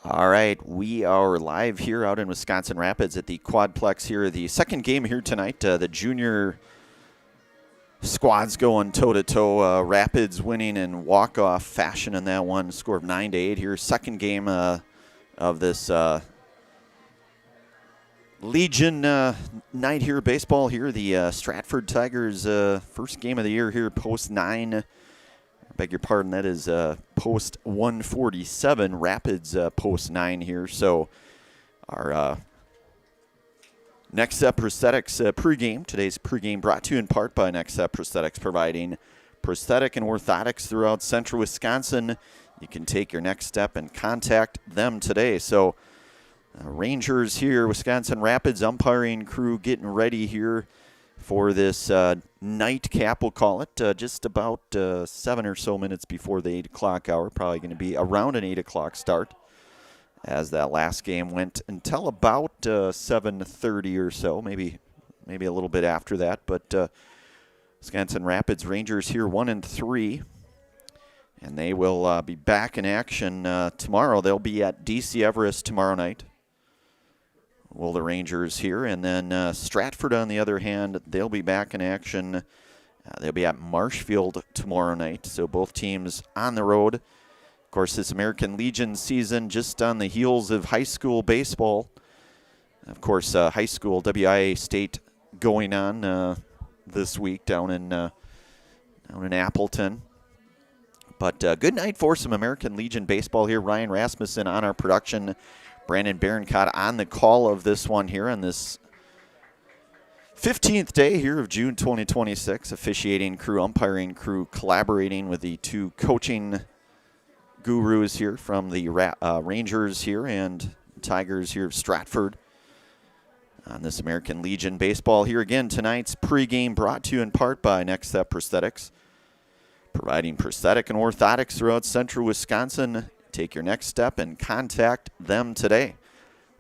All right, we are live here out in Wisconsin Rapids at the Quadplex here. The second game here tonight, the junior squads going toe-to-toe. Rapids winning in walk-off fashion in that one, score of 9-8 here. Second game of this Legion night here, baseball here. The Stratford Tigers first game of the year here, post-9. Beg your pardon, that is post 147, Rapids post 9 here. So our Next Step Prosthetics pregame. Today's pregame brought to you in part by Next Step Prosthetics, providing prosthetic and orthotics throughout central Wisconsin. You can take your next step and contact them today. So Rangers here, Wisconsin Rapids umpiring crew getting ready here for this nightcap, we'll call it, just about 7 or so minutes before the 8 o'clock hour. Probably going to be around an 8 o'clock start, as that last game went until about 7:30 or so, maybe a little bit after that. But Wisconsin Rapids Rangers here 1-3, and they will be back in action tomorrow. They'll be at DC Everest tomorrow night. Well, the Rangers here, and then Stratford, on the other hand, they'll be back in action. They'll be at Marshfield tomorrow night, so both teams on the road. Of course, this American Legion season just on the heels of high school baseball. Of course, high school WIA State going on this week down in Appleton. But good night for some American Legion baseball here. Ryan Rasmussen on our production. Brandon Berencott on the call of this one here on this 15th day here of June 2026. Officiating crew, umpiring crew, collaborating with the two coaching gurus here from the Rangers here and Tigers here of Stratford on this American Legion baseball here. Again, tonight's pregame brought to you in part by Next Step Prosthetics, providing prosthetic and orthotics throughout central Wisconsin. Take your next step and contact them today.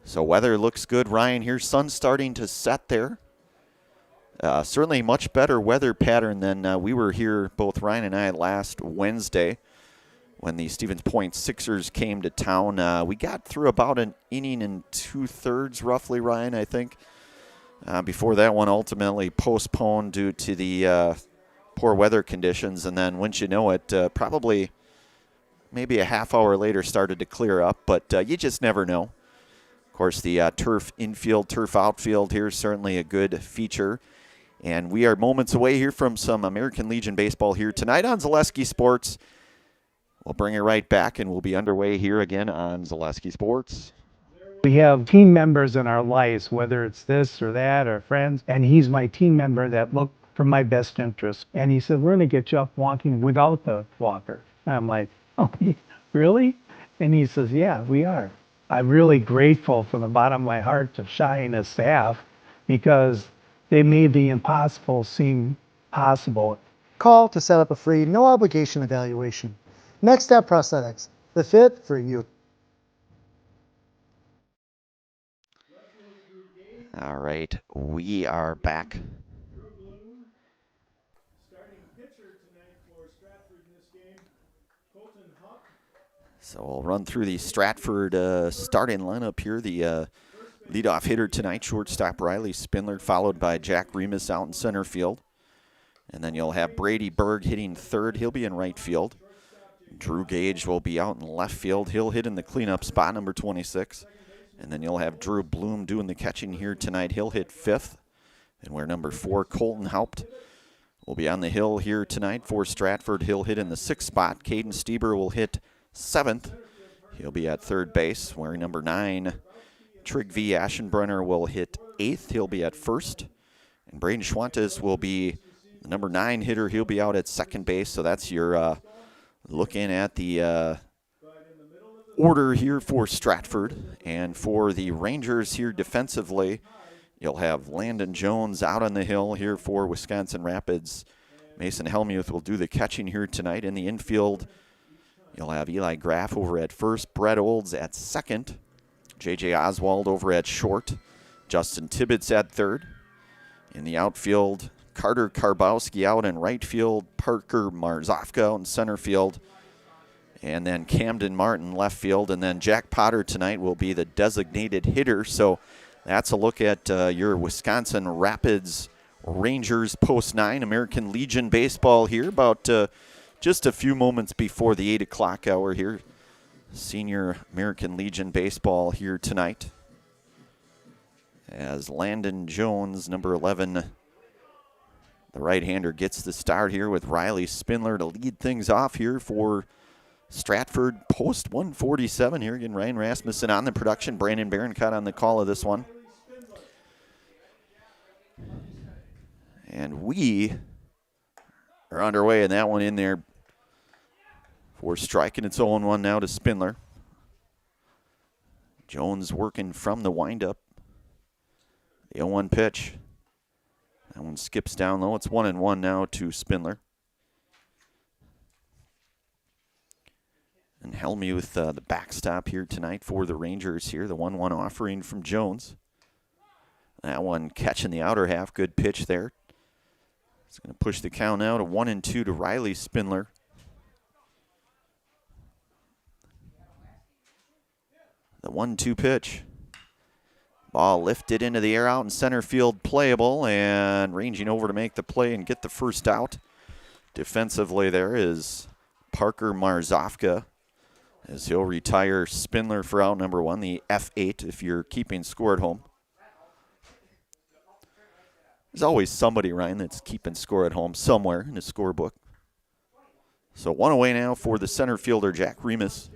So weather looks good, Ryan. Here, sun starting to set there. Certainly much better weather pattern than we were here, both Ryan and I, last Wednesday when the Stevens Point Sixers came to town. We got through about an inning and 2/3 roughly, Ryan, I think, before that one ultimately postponed due to the poor weather conditions. And then, wouldn't you know it, probably maybe a half hour later started to clear up, but you just never know. Of course, the turf infield, turf outfield here is certainly a good feature. And we are moments away here from some American Legion baseball here tonight on Zaleski Sports. We'll bring it right back, and we'll be underway here again on Zaleski Sports. We have team members in our lives, whether it's this or that or friends, and he's my team member that look for my best interest. And he said, we're going to get you up walking without the walker. I'm like, oh, really? And he says, yeah, we are. I'm really grateful from the bottom of my heart to Shai and his staff, because they made the impossible seem possible. Call to set up a free, no obligation evaluation. Next Step Prosthetics, the fit for you. All right, we are back. So we'll run through the Stratford starting lineup here. The leadoff hitter tonight, shortstop Riley Spindler, followed by Jack Remus out in center field. And then you'll have Brady Berg hitting third. He'll be in right field. Drew Gage will be out in left field. He'll hit in the cleanup spot, number 26. And then you'll have Drew Bloom doing the catching here tonight. He'll hit fifth. And where number 4, Colton Haupt, will be on the hill here tonight for Stratford. He'll hit in the 6th spot. Caden Stieber will hit 7th. He'll be at third base, where number 9, Trig V. Aschenbrenner, will hit 8th. He'll be at first. And Braden Schwantes will be the number 9 hitter. He'll be out at second base. So that's your looking at the order here for Stratford. And for the Rangers here defensively, you'll have Landon Jones out on the hill here for Wisconsin Rapids. Mason Helmuth will do the catching here tonight. In the infield, you'll have Eli Graff over at first, Brett Olds at second, J.J. Oswald over at short, Justin Tibbetts at third. In the outfield, Carter Karbowski out in right field, Parker Marzofka out in center field, And then Camden Martin left field. And then Jack Potter tonight will be the designated hitter. So that's a look at your Wisconsin Rapids Rangers post-9 American Legion baseball here. About just a few moments before the 8 o'clock hour here. Senior American Legion baseball here tonight. As Landon Jones, number 11, the right-hander, gets the start here with Riley Spindler to lead things off here for Stratford post 147 here. Again, Ryan Rasmussen on the production. Brandon Barroncott on the call of this one. And we are underway, and that one in there for striking its 0-1 now to Spindler. Jones working from the windup. The 0-1 pitch. That one skips down low. It's 1-1 now to Spindler. And Hellmuth, the backstop here tonight for the Rangers here. The 1-1 offering from Jones. That one catching the outer half. Good pitch there. It's going to push the count now to 1-2 to Riley Spindler. The 1-2 pitch. Ball lifted into the air out in center field, playable, and ranging over to make the play and get the first out. Defensively there is Parker Marzofka, as he'll retire Spindler for out number 1, the F8 if you're keeping score at home. There's always somebody, Ryan, that's keeping score at home somewhere in the scorebook. So one away now for the center fielder, Jack Remus.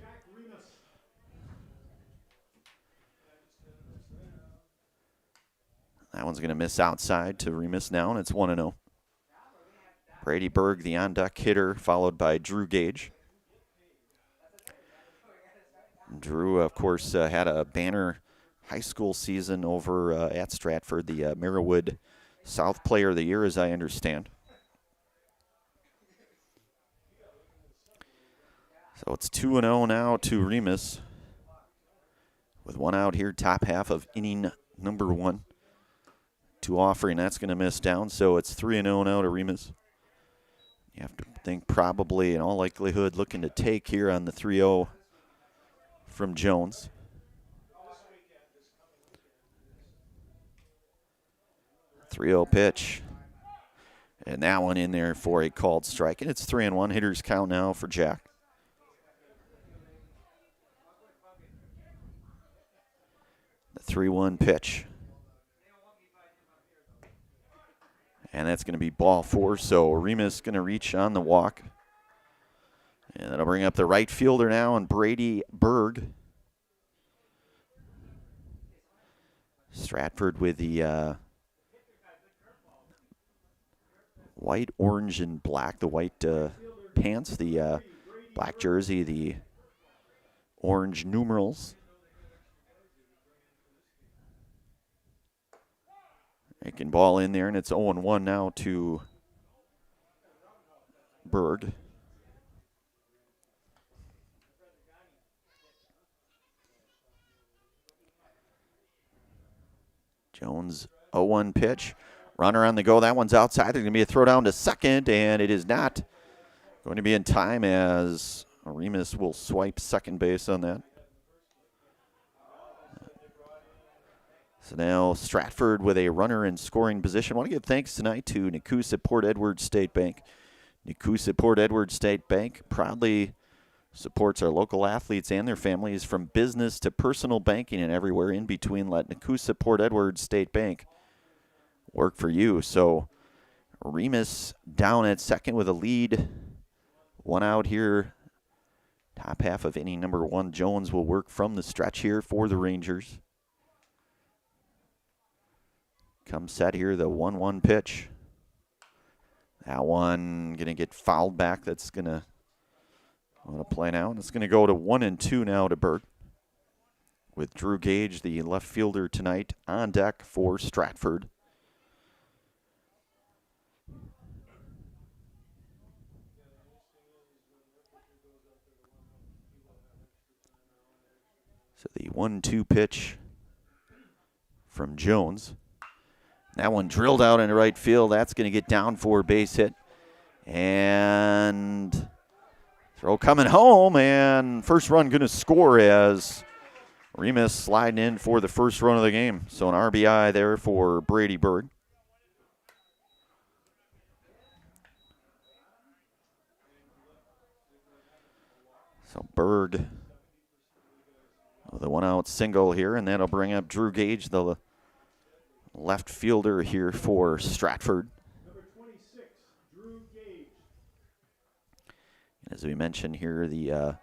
That one's going to miss outside to Remus now, and it's 1-0. Brady Berg, the on-deck hitter, followed by Drew Gage. Drew, of course, had a banner high school season over at Stratford, the Merriwood South Player of the Year, as I understand. So it's 2-0 now to Remus. With one out here, top half of inning number 1. 2 offering, that's going to miss down, so it's 3-0 now to Remus. You have to think probably, in all likelihood, looking to take here on the 3-0 from Jones. Pitch. And that one in there for a called strike. And it's 3-1. Hitters count now for Jack. The 3-1 pitch. And that's going to be ball 4, so Remus going to reach on the walk. And that'll bring up the right fielder now, and Brady Berg. Stratford with the white, orange, and black. The white pants, the black jersey, the orange numerals. Making ball in there, and it's 0-1 now to Berg. Jones, 0-1 pitch. Runner on the go. That one's outside. There's going to be a throw down to second, and it is not going to be in time as Remus will swipe second base on that. So now Stratford with a runner in scoring position. I want to give thanks tonight to Nakusa Port Edward State Bank. Nakusa Port Edward State Bank proudly supports our local athletes and their families from business to personal banking and everywhere in between. Let Nakusa Port Edward State Bank work for you. So Remus down at second with a lead. One out here. Top half of inning number 1. Jones will work from the stretch here for the Rangers. Comes set here, the 1-1 pitch. That one going to get fouled back. That's going to play now. And it's going to go to 1-2 now to Berg. With Drew Gage, the left fielder tonight, on deck for Stratford. So the 1-2 pitch from Jones. That one drilled out into right field. That's going to get down for a base hit. And Throw coming home, and first run going to score as Remus sliding in for the first run of the game. So an RBI there for Brady Berg. So Berg with a 1-out single here, and that'll bring up Drew Gage, the left fielder here for Stratford. Number 26, Drew Gage. As we mentioned here, the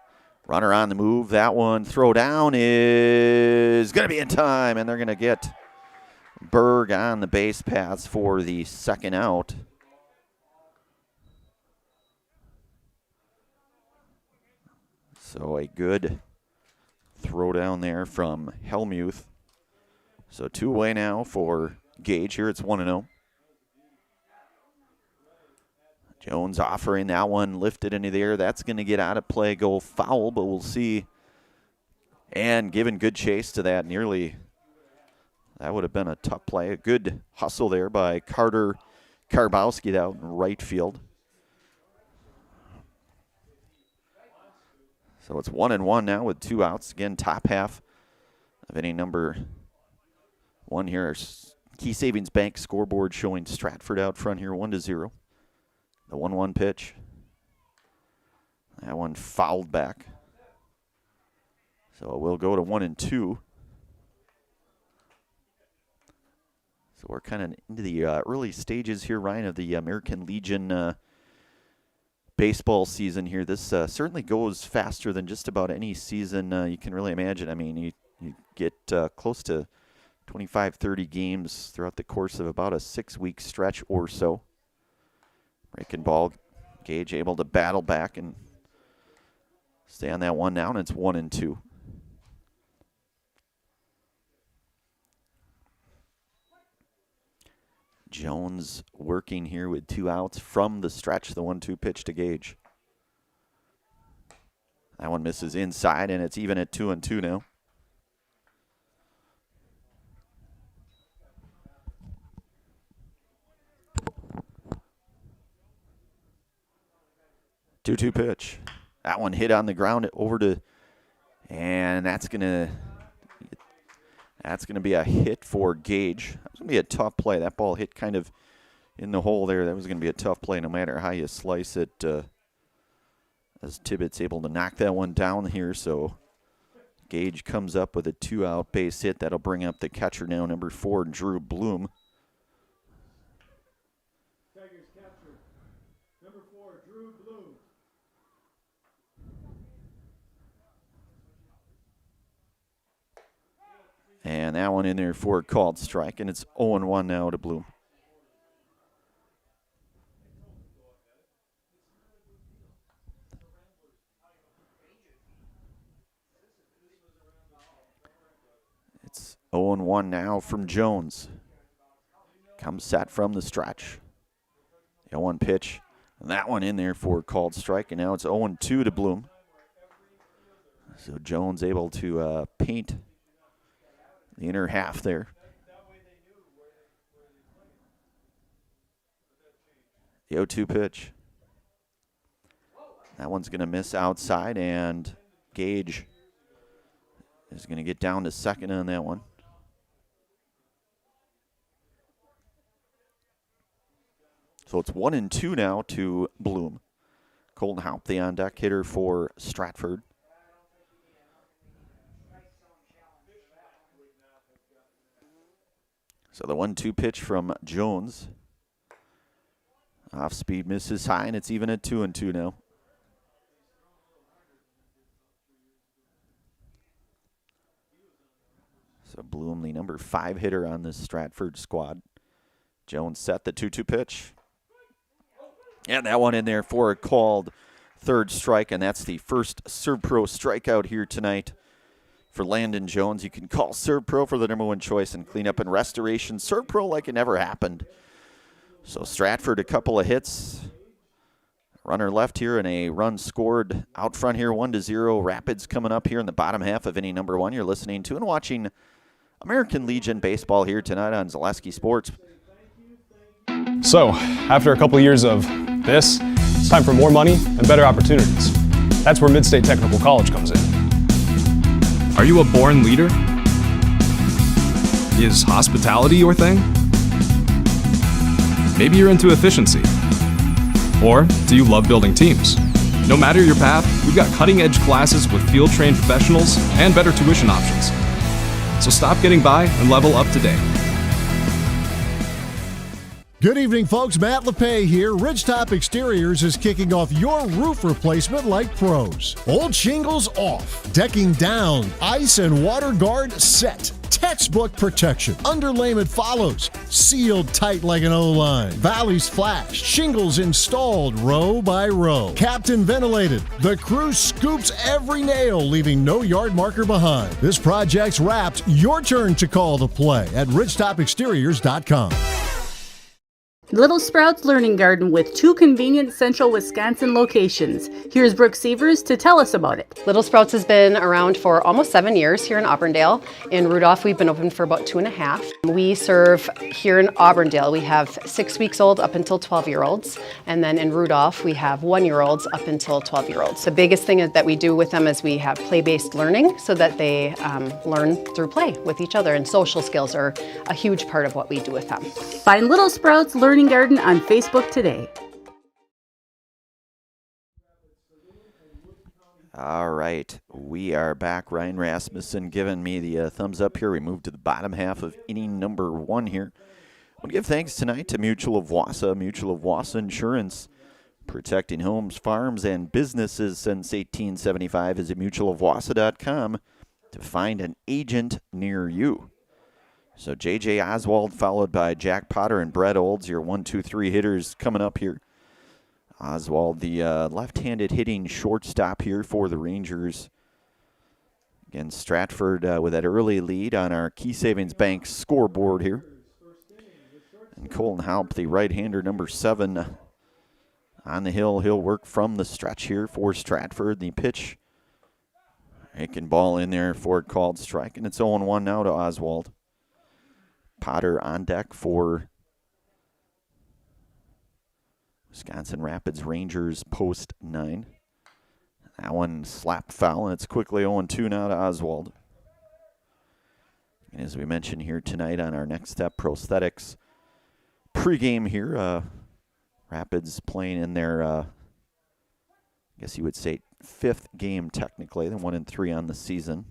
runner on the move. That one throw down is going to be in time, and they're going to get Berg on the base paths for the second out. So a good throw down there from Helmuth. So 2 away now for Gage here. It's 1-0. Jones offering that one, lifted into the air. That's going to get out of play, go foul, but we'll see. And giving good chase to that nearly. That would have been a tough play. A good hustle there by Carter Karbowski out in right field. So it's 1-1 now with 2 outs. Again, top half of inning number 1 here. Our Key Savings Bank scoreboard showing Stratford out front here, 1-0. The 1-1 pitch. That one fouled back. So we'll go to 1-2. So we're kind of into the early stages here, Ryan, of the American Legion baseball season here. This certainly goes faster than just about any season you can really imagine. I mean, you get close to 25, 30 games throughout the course of about a 6-week stretch or so. Breaking ball, Gage able to battle back and stay on that one down. It's 1-2. Jones working here with 2 outs from the stretch, the 1-2 pitch to Gage. That one misses inside, and it's even at 2-2 now. Two-two pitch. That one hit on the ground over to, and that's gonna be a hit for Gage. That's gonna be a tough play. That ball hit kind of in the hole there. That was gonna be a tough play no matter how you slice it. As Tibbetts able to knock that one down here, so Gage comes up with a 2-out base hit. That'll bring up the catcher now, number 4, Drew Bloom. Tigers capture number 4, Drew Bloom. And that one in there for a called strike, and it's 0-1 now to Bloom. It's 0-1 now from Jones. Comes set from the stretch. The 0-1 pitch, and that one in there for a called strike, and now it's 0-2 to Bloom. So Jones able to paint the inner half there. The 0-2 pitch. That one's going to miss outside, and Gage is going to get down to second on that one. So it's 1-2 now to Bloom. Colton Haupt, the on-deck hitter for Stratford. So the 1-2 pitch from Jones. Off speed misses high, and it's even at 2-2 now. So Bloom, the number 5 hitter on this Stratford squad. Jones set the 2-2 pitch. And that one in there for a called third strike, and that's the first ServPro strikeout here tonight for Landon Jones. You can call ServPro for the number 1 choice in cleanup and restoration. ServPro like it never happened. So Stratford, a couple of hits. Runner left here and a run scored out front here, 1-0. Rapids coming up here in the bottom half of inning number 1. You're listening to and watching American Legion baseball here tonight on Zaleski Sports. So, after a couple of years of this, it's time for more money and better opportunities. That's where Midstate Technical College comes in. Are you a born leader? Is hospitality your thing? Maybe you're into efficiency. Or do you love building teams? No matter your path, we've got cutting-edge classes with field-trained professionals and better tuition options. So stop getting by and level up today. Good evening, folks. Matt LePay here. Ridgetop Exteriors is kicking off your roof replacement like pros. Old shingles off, decking down, ice and water guard set. Textbook protection. Underlayment follows. Sealed tight like an O-line. Valleys flashed. Shingles installed row by row. Captain ventilated. The crew scoops every nail, leaving no yard marker behind. This project's wrapped. Your turn to call the play at ridgetopexteriors.com. Little Sprouts Learning Garden with 2 convenient central Wisconsin locations. Here's Brooke Sievers to tell us about it. Little Sprouts has been around for almost 7 years here in Auburndale. In Rudolph, we've been open for about 2.5. We serve here in Auburndale, we have 6 weeks old up until 12-year-olds. And then in Rudolph, we have 1-year-olds up until 12-year-olds. The biggest thing that we do with them is we have play-based learning so that they learn through play with each other. And social skills are a huge part of what we do with them. Find Little Sprouts Learning Garden on Facebook today. All right, we are back. Ryan Rasmussen giving me the thumbs up here. We move to the bottom half of inning number 1 here. I want to give thanks tonight to Mutual of Wausau. Mutual of Wausau Insurance, protecting homes, farms, and businesses since 1875. Visit mutualofwausau.com to find an agent near you. So J.J. Oswald followed by Jack Potter and Brett Olds, your 1, 2, 3 hitters coming up here. Oswald, the left-handed hitting shortstop here for the Rangers. Again, Stratford with that early lead on our Key Savings Bank scoreboard here. And Colton Haupt, the right-hander, number 7 on the hill. He'll work from the stretch here for Stratford. The pitch, Aiken ball in there for a called strike, and it's 0-1 now to Oswald. Potter on deck for Wisconsin Rapids Rangers post 9. That one slapped foul, and it's quickly 0-2 now to Oswald. And as we mentioned here tonight on our Next Step Prosthetics pregame here, Rapids playing in their, I guess you would say, 5th game technically. They're 1-3 on the season.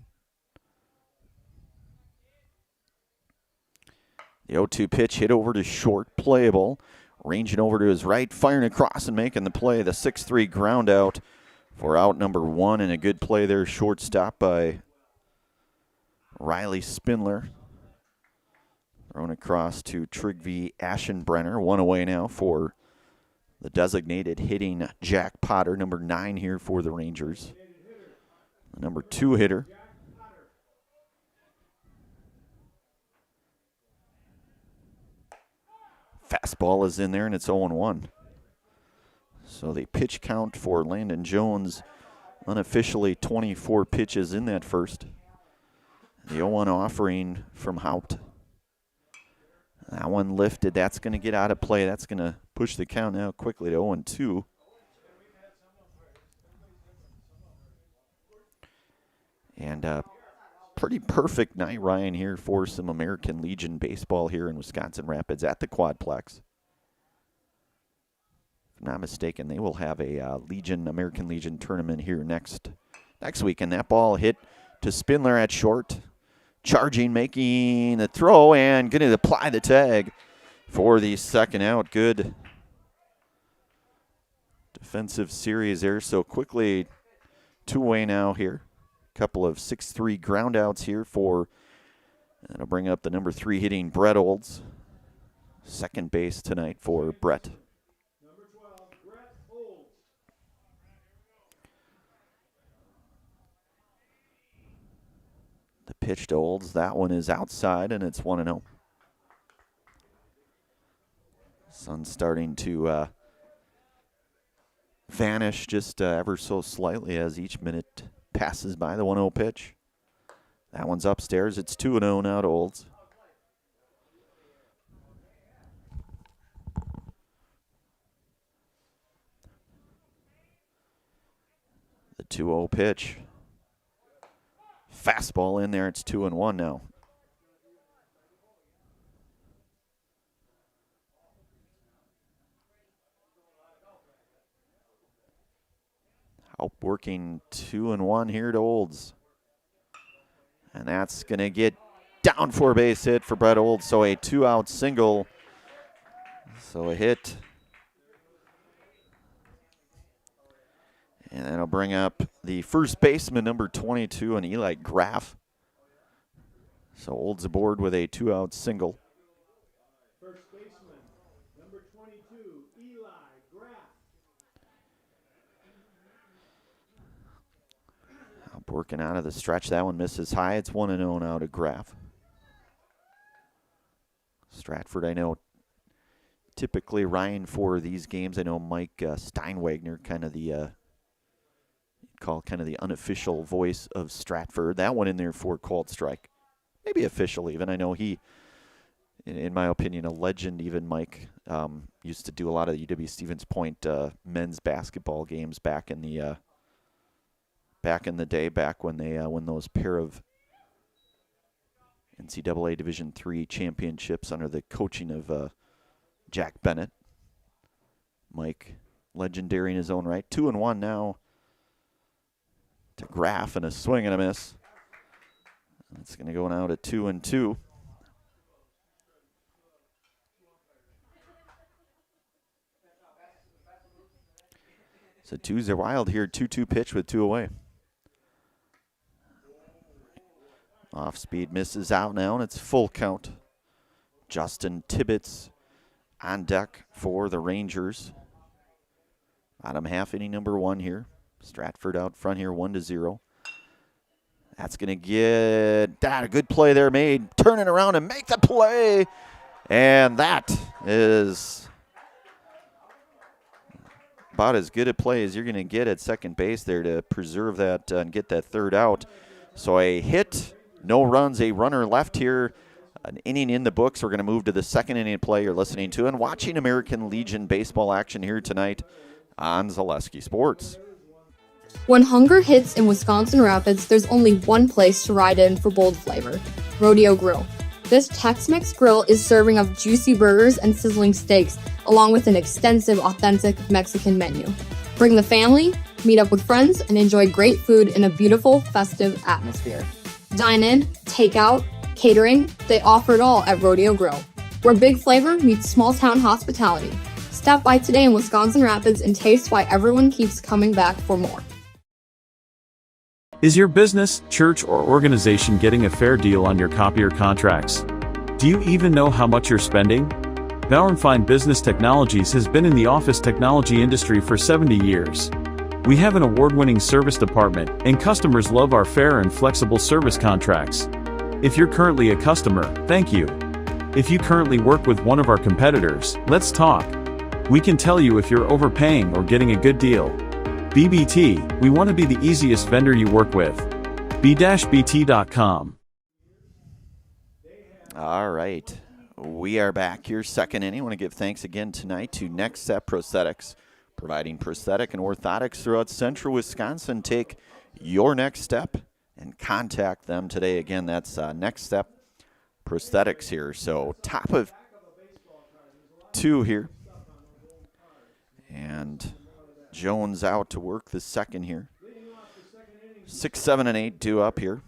The 0-2 pitch hit over to short, playable. Ranging over to his right, firing across and making the play. The 6-3 ground out for out number 1, and a good play there, shortstop by Riley Spindler. Thrown across to Trygve Aschenbrenner. 1 away now for the designated hitting Jack Potter, number 9 here for the Rangers. The number 2 hitter. Fastball is in there, and it's 0-1. So the pitch count for Landon Jones, unofficially 24 pitches in that first. The 0-1 offering from Haupt. That one lifted. That's going to get out of play. That's going to push the count now quickly to 0-2. And pretty perfect night, Ryan, here for some American Legion baseball here in Wisconsin Rapids at the Quadplex. If I'm not mistaken, they will have a American Legion tournament here next week. And that ball hit to Spindler at short. Charging, making the throw, and going to apply the tag for the second out. Good defensive series there. So quickly 2 away now here. Couple of 6-3 ground outs here for, that'll bring up the number 3 hitting Brett Olds. Second base tonight for Brett. Number 12, Brett Olds. The pitch to Olds, that one is outside, and it's 1-0. Sun's starting to vanish just ever so slightly as each minute passes by. The 1-0 pitch. That one's upstairs. It's 2-0 now to Olds. The 2-0 pitch. Fastball in there. It's 2-1 now. Outworking 2-1 here to Olds. And that's going to get down for a base hit for Brett Olds. So a 2-out single. So a hit. And that'll bring up the first baseman, number 22, and Eli Graff. So Olds aboard with a 2-out single. First baseman, number 22, Eli Graff. Working out of the stretch. That one misses high. It's 1-0 now to Graff. Stratford, I know, typically Ryan for these games. I know Mike Steinwagner, kind of the unofficial voice of Stratford. That one in there for called strike. Maybe official even. I know he, in my opinion, a legend. Even Mike used to do a lot of the UW Stevens Point men's basketball games back in the day, back when they won those pair of NCAA Division III championships under the coaching of Jack Bennett. Mike, legendary in his own right. 2-1 now to Graff, and a swing and a miss. It's going to go now to 2-2. So 2's are wild here. 2-2 pitch with 2 away. Off speed misses out now, and it's full count. Justin Tibbetts on deck for the Rangers. Bottom half inning number 1 here. Stratford out front here, 1-0. That's going to get that. A good play there made. Turn it around and make the play. And that is about as good a play as you're going to get at second base there to preserve that and get that third out. So a hit. No runs, a runner left here. An inning in the books. We're going to move to the second inning play you're listening to and watching American Legion baseball action here tonight on Zaleski Sports. When hunger hits in Wisconsin Rapids, there's only one place to ride in for bold flavor: Rodeo Grill. This Tex-Mex grill is serving up juicy burgers and sizzling steaks, along with an extensive, authentic Mexican menu. Bring the family, meet up with friends, and enjoy great food in a beautiful, festive atmosphere. Dine in, takeout, catering, they offer it all at Rodeo Grill, where big flavor meets small-town hospitality. Stop by today in Wisconsin Rapids and taste why everyone keeps coming back for more. Is your business, church, or organization getting a fair deal on your copier contracts? Do you even know how much you're spending? Bauernfeind Business Technologies has been in the office technology industry for 70 years. We have an award-winning service department, and customers love our fair and flexible service contracts. If you're currently a customer, thank you. If you currently work with one of our competitors, let's talk. We can tell you if you're overpaying or getting a good deal. BBT, we want to be the easiest vendor you work with. b-bt.com. All right. We are back here, second inning. I want to give thanks again tonight to Next Step Prosthetics, providing prosthetic and orthotics throughout central Wisconsin. Take your next step and contact them today. Again, that's Next Step Prosthetics here. So top of 2 here. And Jones out to work the second here. 6, 7, and 8 due up here.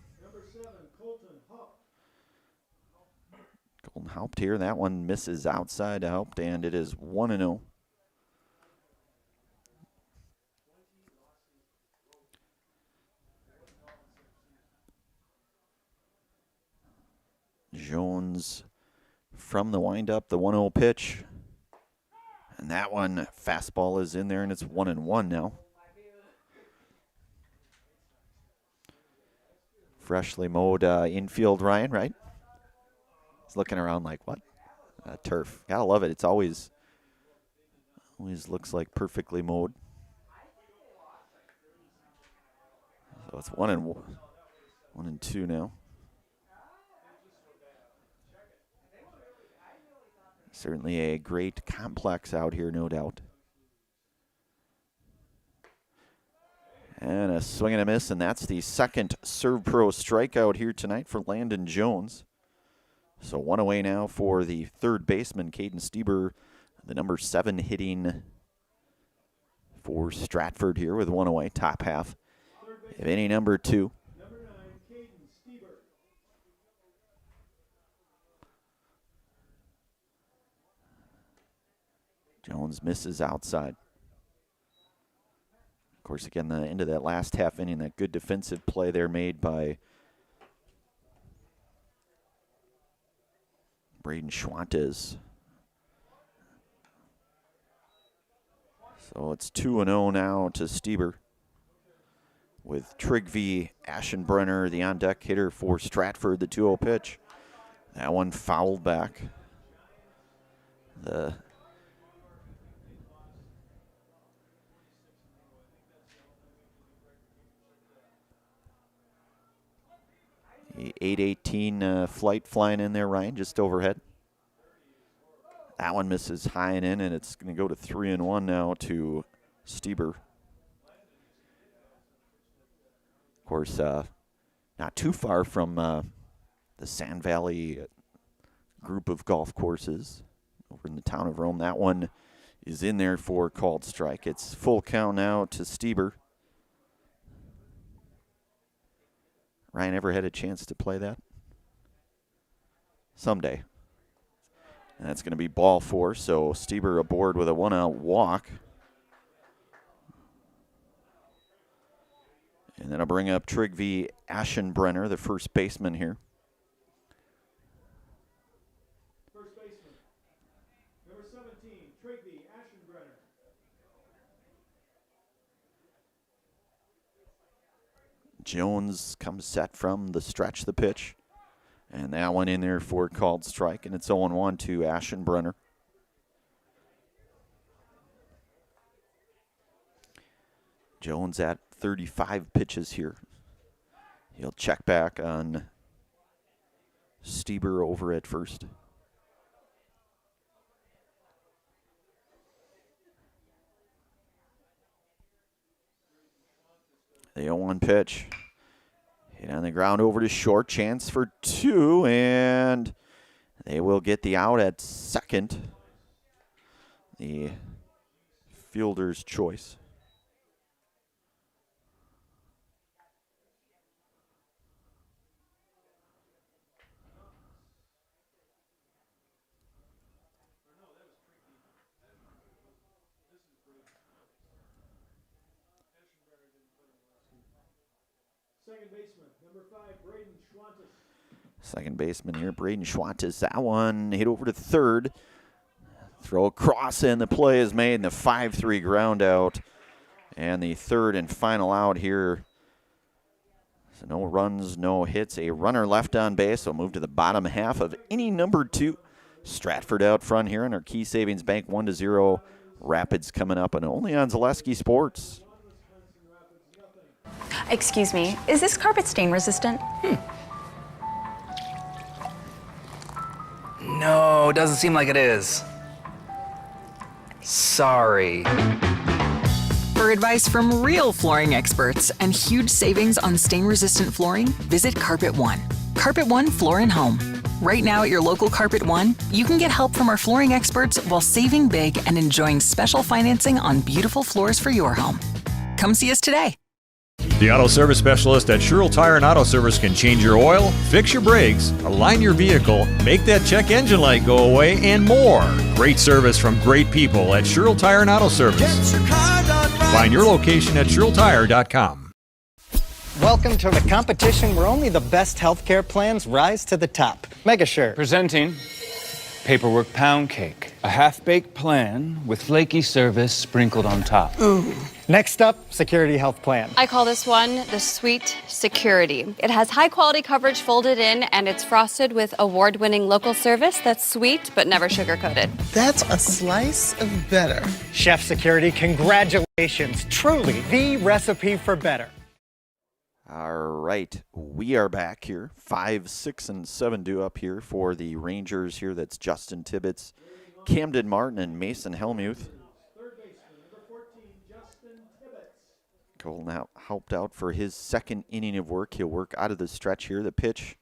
Colton Haupt here. That one misses outside to Haupt, and it is 1-0. Jones from the windup, the 1-0 pitch. And that one, fastball is in there, and it's 1-1 now. Freshly mowed infield, Ryan, right? He's looking around like, what? Turf. Gotta love it. It's always looks like perfectly mowed. So it's 1-2 now. Certainly a great complex out here, no doubt. And a swing and a miss, and that's the second Serve Pro strikeout here tonight for Landon Jones. So 1 away now for the third baseman, Caden Stieber, the number 7 hitting for Stratford here with 1 away, top half of inning number 2. Number 9, Caden Stieber. Jones misses outside. Of course, again, the end of that last half inning, that good defensive play there made by Braden Schwantes. So it's 2-0 now to Stieber, with Trygve Aschenbrenner, the on-deck hitter for Stratford, the 2-0 pitch. That one fouled back. The The 818 flight flying in there, Ryan, just overhead. That one misses high and in, and it's going to go to 3-1 now to Stieber. Of course, not too far from the Sand Valley group of golf courses over in the town of Rome. That one is in there for called strike. It's full count now to Stieber. Ryan, ever had a chance to play that? Someday. And that's going to be ball 4, so Stieber aboard with a 1-out walk. And then I'll bring up Trygve Aschenbrenner, the first baseman here. First baseman, number 17, Trygve Aschenbrenner. Jones comes set from the stretch, the pitch. And that one in there for called strike, and it's 0-1 to Aschenbrenner. Jones at 35 pitches here. He'll check back on Stieber over at first. The 0-1 pitch. Hit on the ground over to short. Chance for 2, and they will get the out at second. The fielder's choice. Second baseman, number 5, Braden Schwantes. Second baseman here, Braden Schwantes. That one hit over to third. Throw across, and the play is made, and the 5-3 ground out. And the third and final out here. So no runs, no hits. A runner left on base. So we'll move to the bottom half of inning number 2. Stratford out front here in our Key Savings Bank 1-0. Rapids coming up, and only on Zaleski Sports. Excuse me, is this carpet stain resistant? No, doesn't seem like it is. Sorry. For advice from real flooring experts and huge savings on stain-resistant flooring, visit Carpet One. Carpet One Floor and Home. Right now at your local Carpet One, you can get help from our flooring experts while saving big and enjoying special financing on beautiful floors for your home. Come see us today. The auto service specialist at Sherrill Tire and Auto Service can change your oil, fix your brakes, align your vehicle, make that check engine light go away, and more. Great service from great people at Sherrill Tire and Auto Service. Find your location at SherrillTire.com. Welcome to the competition where only the best healthcare plans rise to the top. MegaSure. Presenting Paperwork Pound Cake, a half-baked plan with flaky service sprinkled on top. Ooh. Next up, Security Health Plan. I call this one the Sweet Security. It has high-quality coverage folded in, and it's frosted with award-winning local service that's sweet but never sugar-coated. That's a slice of better. Chef Security, congratulations. Truly the recipe for better. All right, we are back here. 5, 6, and 7 due up here for the Rangers here. That's Justin Tibbetts, Camden Martin, and Mason Helmuth. Cole now helped out for his second inning of work. He'll work out of the stretch here. The pitch,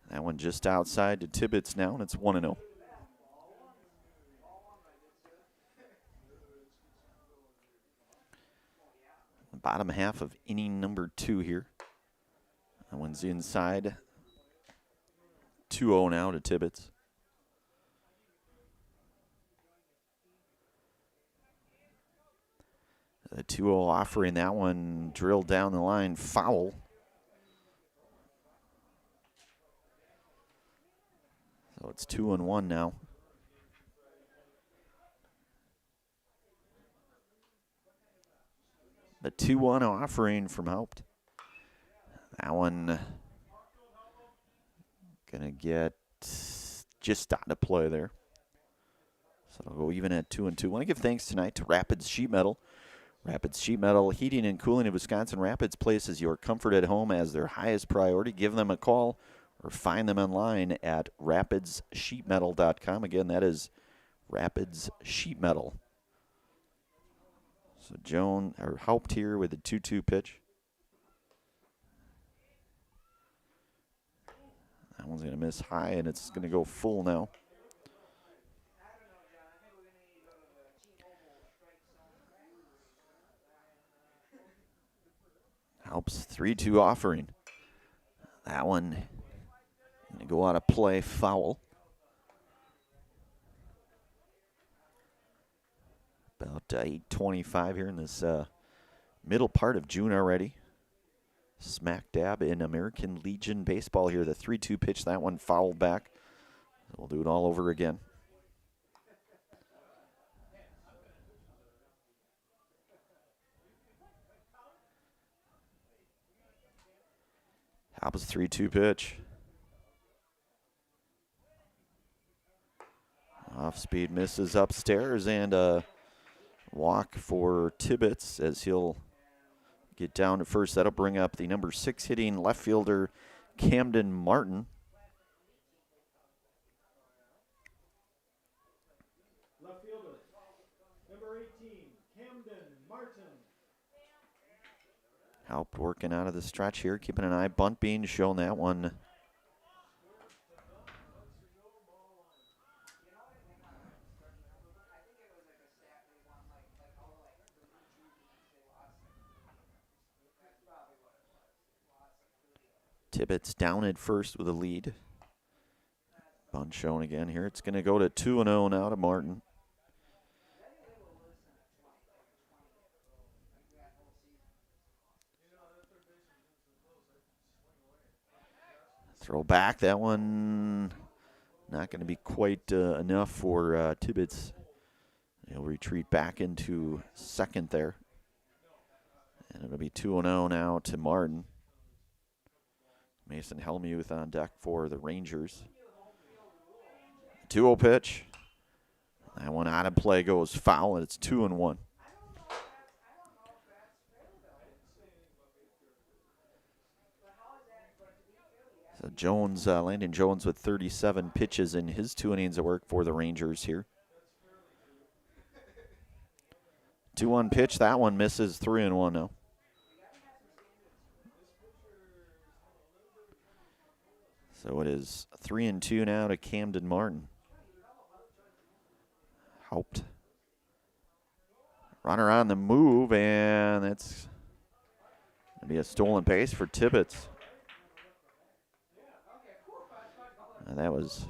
that one just outside to Tibbetts now, and it's 1-0. Bottom half of inning number 2 here. That one's inside. 2-0 now to Tibbetts. The 2-0 offering, that one drilled down the line, foul. So it's 2-1 now. The 2-1 offering from Haupt. That one gonna get just out of play there. So it'll go even at 2-2. Want to give thanks tonight to Rapids Sheet Metal. Rapids Sheet Metal Heating and Cooling of Wisconsin Rapids places your comfort at home as their highest priority. Give them a call or find them online at rapidssheetmetal.com. Again, that is Rapids Sheet Metal. So Haupt here with the 2-2 pitch. That one's going to miss high, and it's going to go full now. Haupt's 3-2 offering. That one going to go out of play, foul. About 8:25 here in this middle part of June already. Smack dab in American Legion baseball here. The 3-2 pitch, that one fouled back. We'll do it all over again. Haupt's 3-2 pitch. Off speed misses upstairs, and a walk for Tibbetts as he'll get down to first. That'll bring up the number 6 hitting left fielder, Camden Martin. Left fielder, number 18, Camden Martin. Haupt working out of the stretch here, keeping an eye. Bunt being shown, that one. Tibbetts down at first with a lead. Bunt shown again here. It's going to go to 2-0 now to Martin. Throw back, that one not going to be quite enough for Tibbetts. He'll retreat back into second there. And it'll be 2-0 now to Martin. Mason Helmuth on deck for the Rangers. 2-0 pitch. That one out of play goes foul, and it's 2-1. So Jones, Landon Jones with 37 pitches in his 2 innings of work for the Rangers here. 2-1 pitch, that one misses. 3-1 now. So it is 3-2 now to Camden Martin. Haupt. Runner on the move, and that's going to be a stolen base for Tibbetts. And that was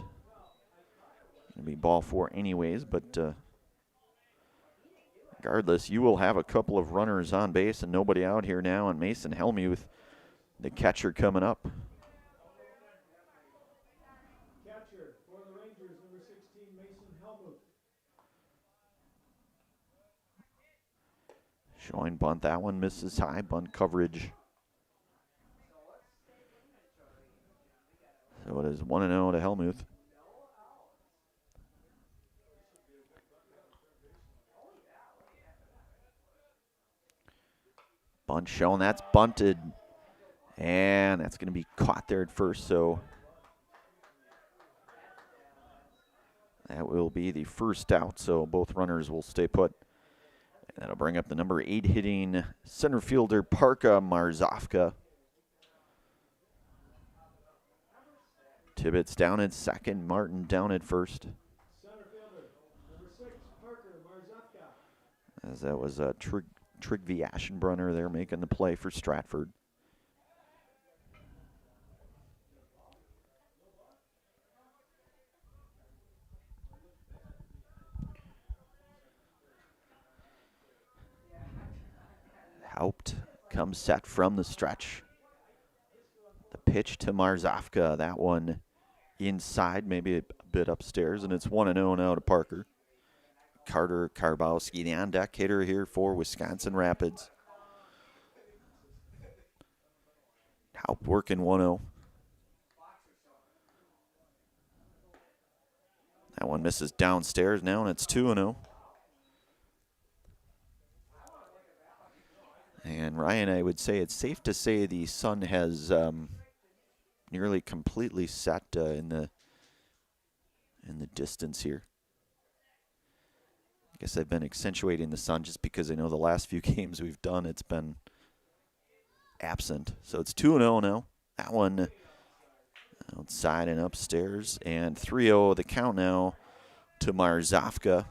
going to be ball 4 anyways, but regardless, you will have a couple of runners on base and nobody out here now, and Mason Helmuth, the catcher, coming up. Catcher for the Rangers, number 16, Mason Helmuth. Showing bunt, that one misses high. Bunt coverage. So it is 1-0 to Helmuth. Bunt shown, that's bunted. And that's going to be caught there at first, so that will be the first out, so both runners will stay put. That'll bring up the number 8 hitting center fielder Parka Marzovka. Tibbetts down at second, Martin down at first. Center fielder, number 6, Parker Marzovka. As that was Trygve Aschenbrunner there making the play for Stratford. Haupt comes set from the stretch. The pitch to Marzovka, that one inside, maybe a bit upstairs, and it's 1-0 now to Parker. Carter Karbowski, the on-deck hitter here for Wisconsin Rapids. Haupt working 1-0. That one misses downstairs now, and it's 2-0. And Ryan, I would say it's safe to say the sun has nearly completely set in the distance here. I guess I've been accentuating the sun just because I know the last few games we've done, it's been absent. So it's 2-0 now. That one outside and upstairs. And 3-0 the count now to Marzovka.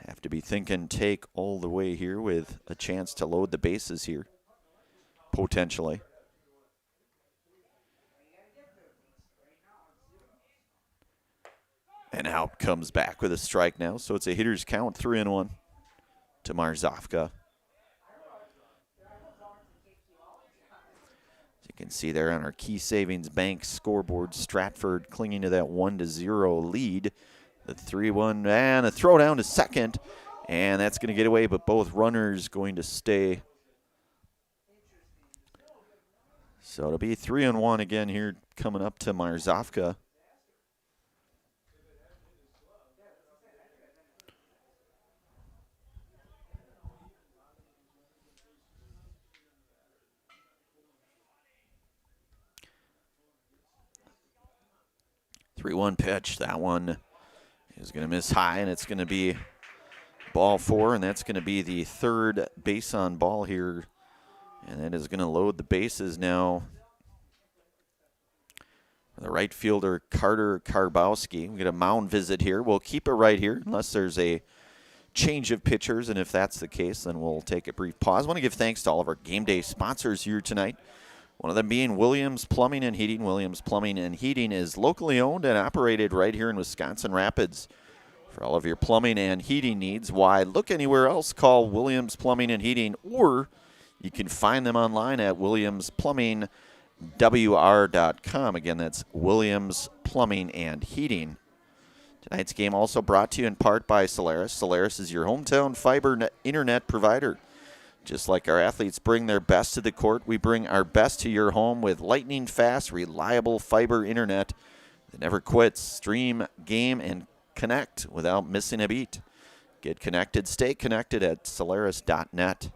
Have to be thinking take all the way here with a chance to load the bases here, potentially. And Haupt comes back with a strike now, so it's a hitter's count, 3-1 to Marzovka. As you can see there on our Key Savings Bank scoreboard, Stratford clinging to that 1-0 lead. The 3-1 and a throw down to second, and that's going to get away, but both runners going to stay. So it'll be 3-1 again here coming up to Marzovka. Pitch. That one is going to miss high, and it's going to be ball 4, and that's going to be the third base on ball here. And that is going to load the bases now. The right fielder, Carter Karbowski. We get a mound visit here. We'll keep it right here unless there's a change of pitchers, and if that's the case, then we'll take a brief pause. I want to give thanks to all of our game day sponsors here tonight. One of them being Williams Plumbing and Heating. Williams Plumbing and Heating is locally owned and operated right here in Wisconsin Rapids. For all of your plumbing and heating needs, why look anywhere else? Call Williams Plumbing and Heating, or you can find them online at williamsplumbingwr.com. Again, that's Williams Plumbing and Heating. Tonight's game also brought to you in part by Solaris. Solaris is your hometown fiber internet provider. Just like our athletes bring their best to the court, we bring our best to your home with lightning-fast, reliable fiber internet that never quits. Stream, game, and connect without missing a beat. Get connected, stay connected at Solaris.net.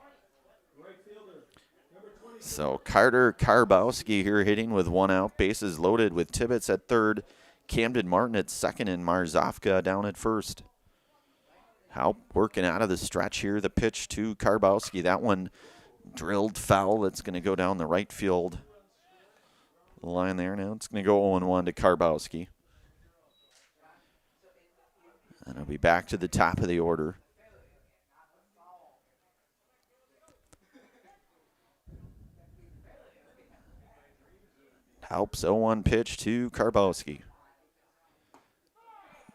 So Carter Karbowski here hitting with 1 out. Bases loaded with Tibbetts at third, Camden Martin at second, and Marzovka down at first. Haupt working out of the stretch here. The pitch to Karbowski. That one drilled foul. That's going to go down the right field line there. Now it's going to go 0-1 to Karbowski. And it'll be back to the top of the order. Haupt's 0-1 pitch to Karbowski.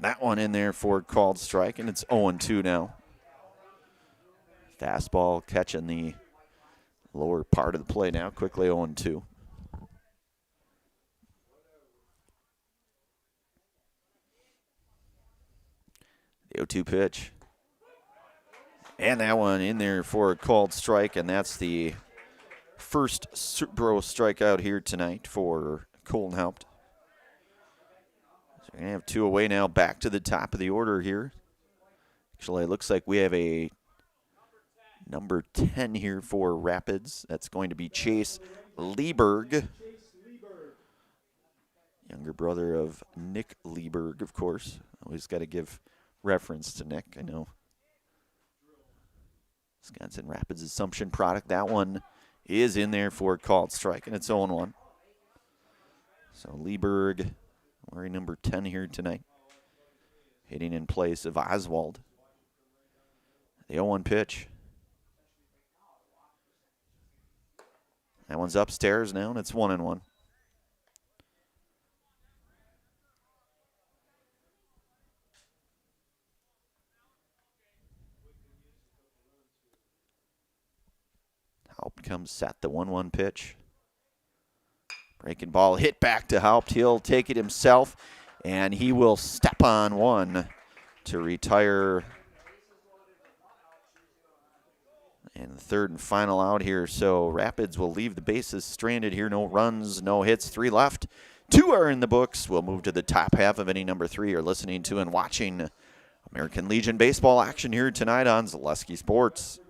That one in there for a called strike, and it's 0-2 now. Fastball catching the lower part of the play now, quickly 0-2. The 0-2 pitch. And that one in there for a called strike, and that's the first Supro strikeout here tonight for Colton Haupt. So we're going to have 2 away now, back to the top of the order here. Actually, it looks like we have a number 10 here for Rapids. That's going to be Chase Lieberg. Younger brother of Nick Lieberg, of course. Always got to give reference to Nick, I know. Wisconsin Rapids Assumption product. That one is in there for a called strike, and it's 0-1. So Lieberg, wearing number 10 here tonight, hitting in place of Oswald. The 0-1 pitch. That one's upstairs now, and it's 1-1. Haupt comes set, the 1-1 pitch. Breaking ball hit back to Haupt. He'll take it himself, and he will step on one to retire. And the third and final out here. So Rapids will leave the bases stranded here. No runs, no hits, 3 left. 2 are in the books. We'll move to the top half of inning number 3. You're listening to and watching American Legion baseball action here tonight on Zaleski Sports.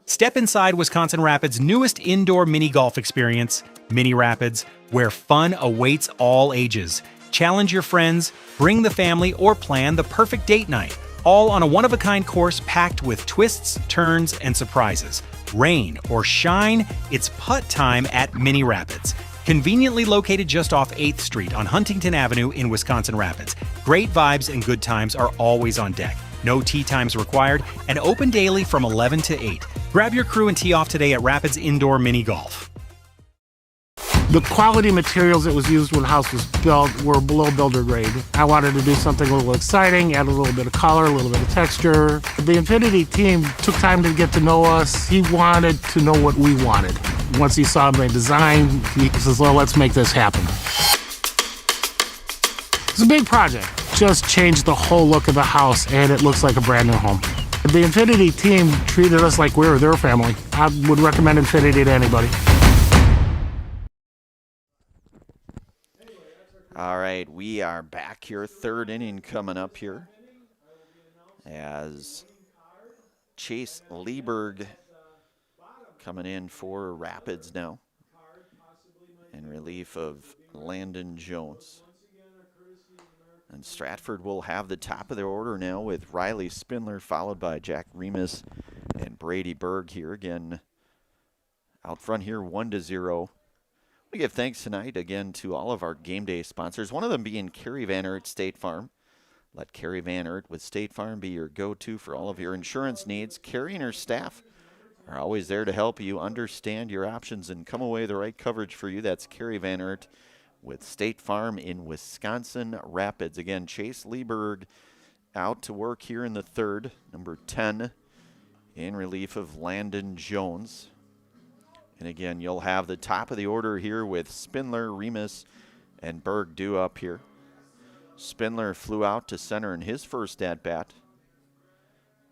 Step inside Wisconsin Rapids' newest indoor mini golf experience, Mini Rapids, where fun awaits all ages. Challenge your friends, bring the family, or plan the perfect date night, all on a one-of-a-kind course packed with twists, turns, and surprises. Rain or shine, it's putt time at Mini Rapids. Conveniently located just off 8th Street on Huntington Avenue in Wisconsin Rapids. Great vibes and good times are always on deck. No tee times required, and open daily from 11 to 8. Grab your crew and tee off today at Rapids Indoor Mini Golf. The quality materials that was used when the house was built were below builder grade. I wanted to do something a little exciting, add a little bit of color, a little bit of texture. The Infinity team took time to get to know us. He wanted to know what we wanted. Once he saw my design, he says, well, let's make this happen. It's a big project. Just changed the whole look of the house, and it looks like a brand new home. The Infinity team treated us like we were their family. I would recommend Infinity to anybody. All right, we are back here. 3rd inning coming up here as Chase Lieberg coming in for Rapids now in relief of Landon Jones. And Stratford will have the top of their order now with Riley Spindler, followed by Jack Remus and Brady Berg here again. Out front here, 1-0. We give thanks tonight again to all of our game day sponsors, one of them being Kerry Van Aert State Farm. Let Kerry Van Aert with State Farm be your go-to for all of your insurance needs. Kerry and her staff are always there to help you understand your options and come away with the right coverage for you. That's Kerry Van Aert with State Farm in Wisconsin Rapids. Again, Chase Lieberg out to work here in the 3rd, number 10, in relief of Landon Jones. And again, you'll have the top of the order here with Spindler, Remus, and Berg due up here. Spindler flew out to center in his first at-bat.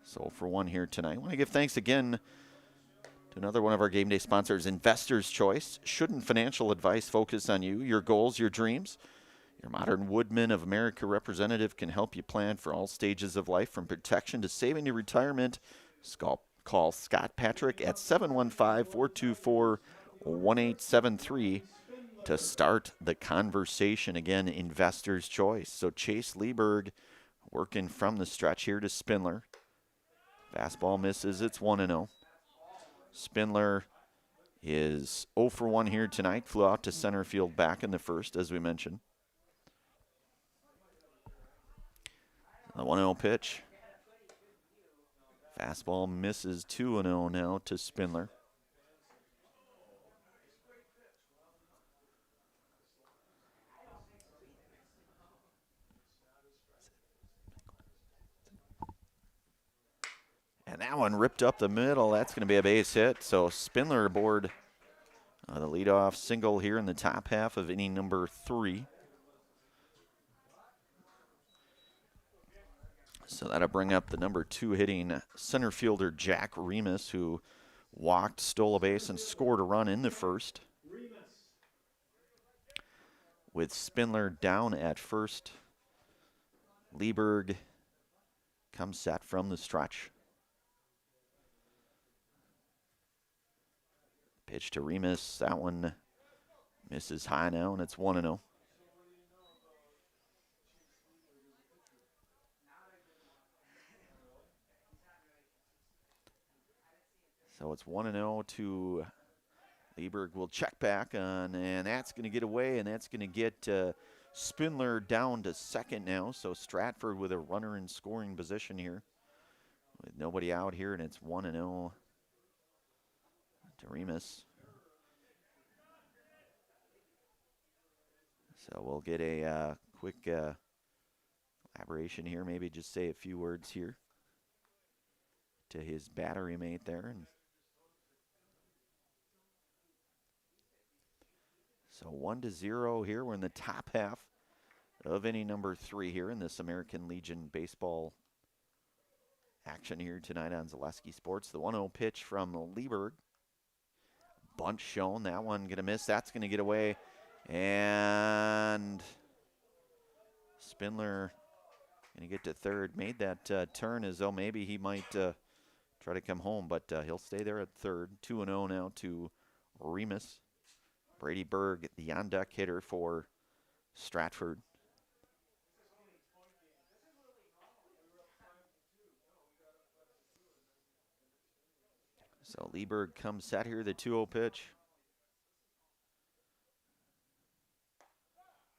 So for 1 here tonight. I want to give thanks again to another one of our game day sponsors, Investor's Choice. Shouldn't financial advice focus on you, your goals, your dreams? Your Modern Woodmen of America representative can help you plan for all stages of life, from protection to saving to retirement. Call Scott Patrick at 715-424-1873 to start the conversation. Again, Investor's Choice. So Chase Lieberg working from the stretch here to Spindler. Fastball misses. It's 1-0. Spindler is 0 for 1 here tonight. Flew out to center field back in the 1st, as we mentioned. The 1-0 pitch. Fastball misses. 2-0 now to Spindler. And that one ripped up the middle. That's going to be a base hit. So Spindler aboard the leadoff single here in the top half of inning number 3. So that'll bring up the number 2 hitting center fielder Jack Remus, who walked, stole a base, and scored a run in the 1st. With Spindler down at first, Lieberg comes set from the stretch. Pitch to Remus. That one misses high now, and it's 1-0. So it's 1-0 to Lieberg. Will check back on, and that's going to get away, and that's going to get Spindler down to second now. So Stratford with a runner in scoring position here with nobody out here, and it's 1-0 to Remus. So we'll get a quick elaboration here, maybe just say a few words here to his battery mate there. And so 1-0 here. We're in the top half of inning number 3 here in this American Legion baseball action here tonight on Zaleski Sports. The 1-0 pitch from Lieberg. Bunt shown. That one going to miss. That's going to get away. And Spindler going to get to third. Made that turn as though maybe he might try to come home, but he'll stay there at third. 2-0 now to Remus. Brady Berg, the on-deck hitter for Stratford. So Lieberg comes set here, the 2-0 pitch.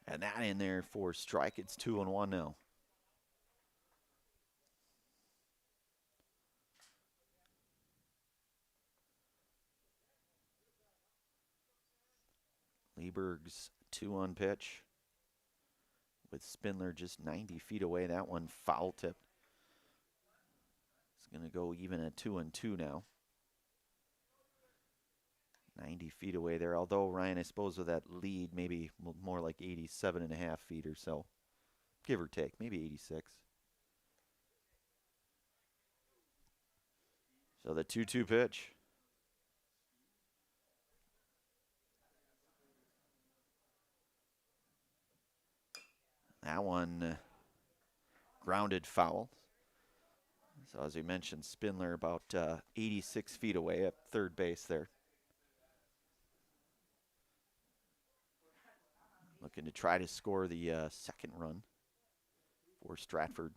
And that in there for strike. It's 2-1 now. Lieberg's 2-1 pitch with Spindler just 90 feet away. That one foul tipped. It's going to go even at 2-2 now. 90 feet away there. Although, Ryan, I suppose with that lead, maybe more like 87.5 feet or so. Give or take, maybe 86. So the 2-2 pitch. That one grounded foul. So as we mentioned, Spindler about 86 feet away at third base there. Looking to try to score the second run for Stratford.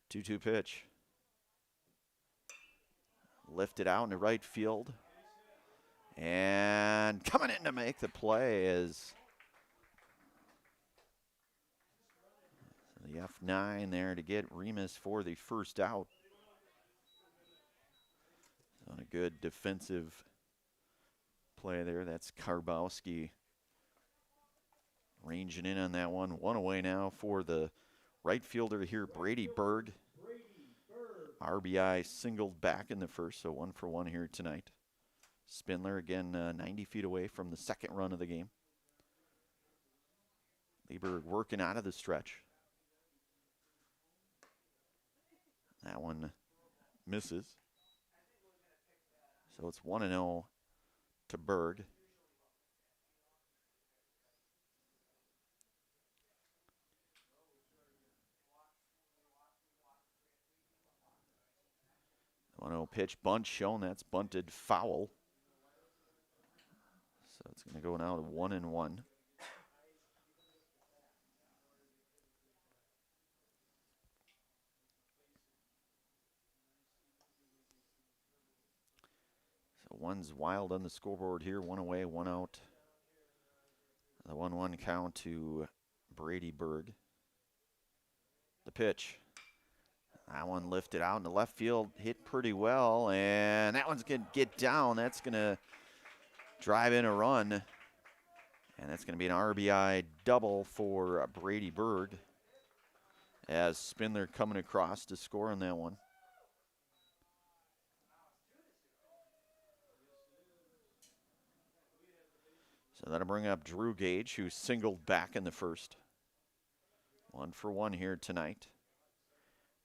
Two-two pitch. Lifted out into right field. And coming in to make the play is the F9 there to get Remus for the first out. On a good defensive play there. That's Karbowski ranging in on that one. One away now for the right fielder here, Brady Berg. RBI singled back in the first, so 1 for 1 here tonight. Spindler again 90 feet away from the second run of the game. Lieberg working out of the stretch. That one misses. So it's 1-0 to Berg. The 1-0 pitch bunt shown. That's bunted foul. So it's going to go now to 1-1. So one's wild on the scoreboard here. One away, one out. The 1-1 count to Brady Berg. The pitch. That one lifted out in the left field, hit pretty well, and that one's going to get down. That's going to drive in a run, and that's going to be an RBI double for Brady Berg as Spindler coming across to score on that one. So that'll bring up Drew Gage, who singled back in the first. 1 for 1 here tonight.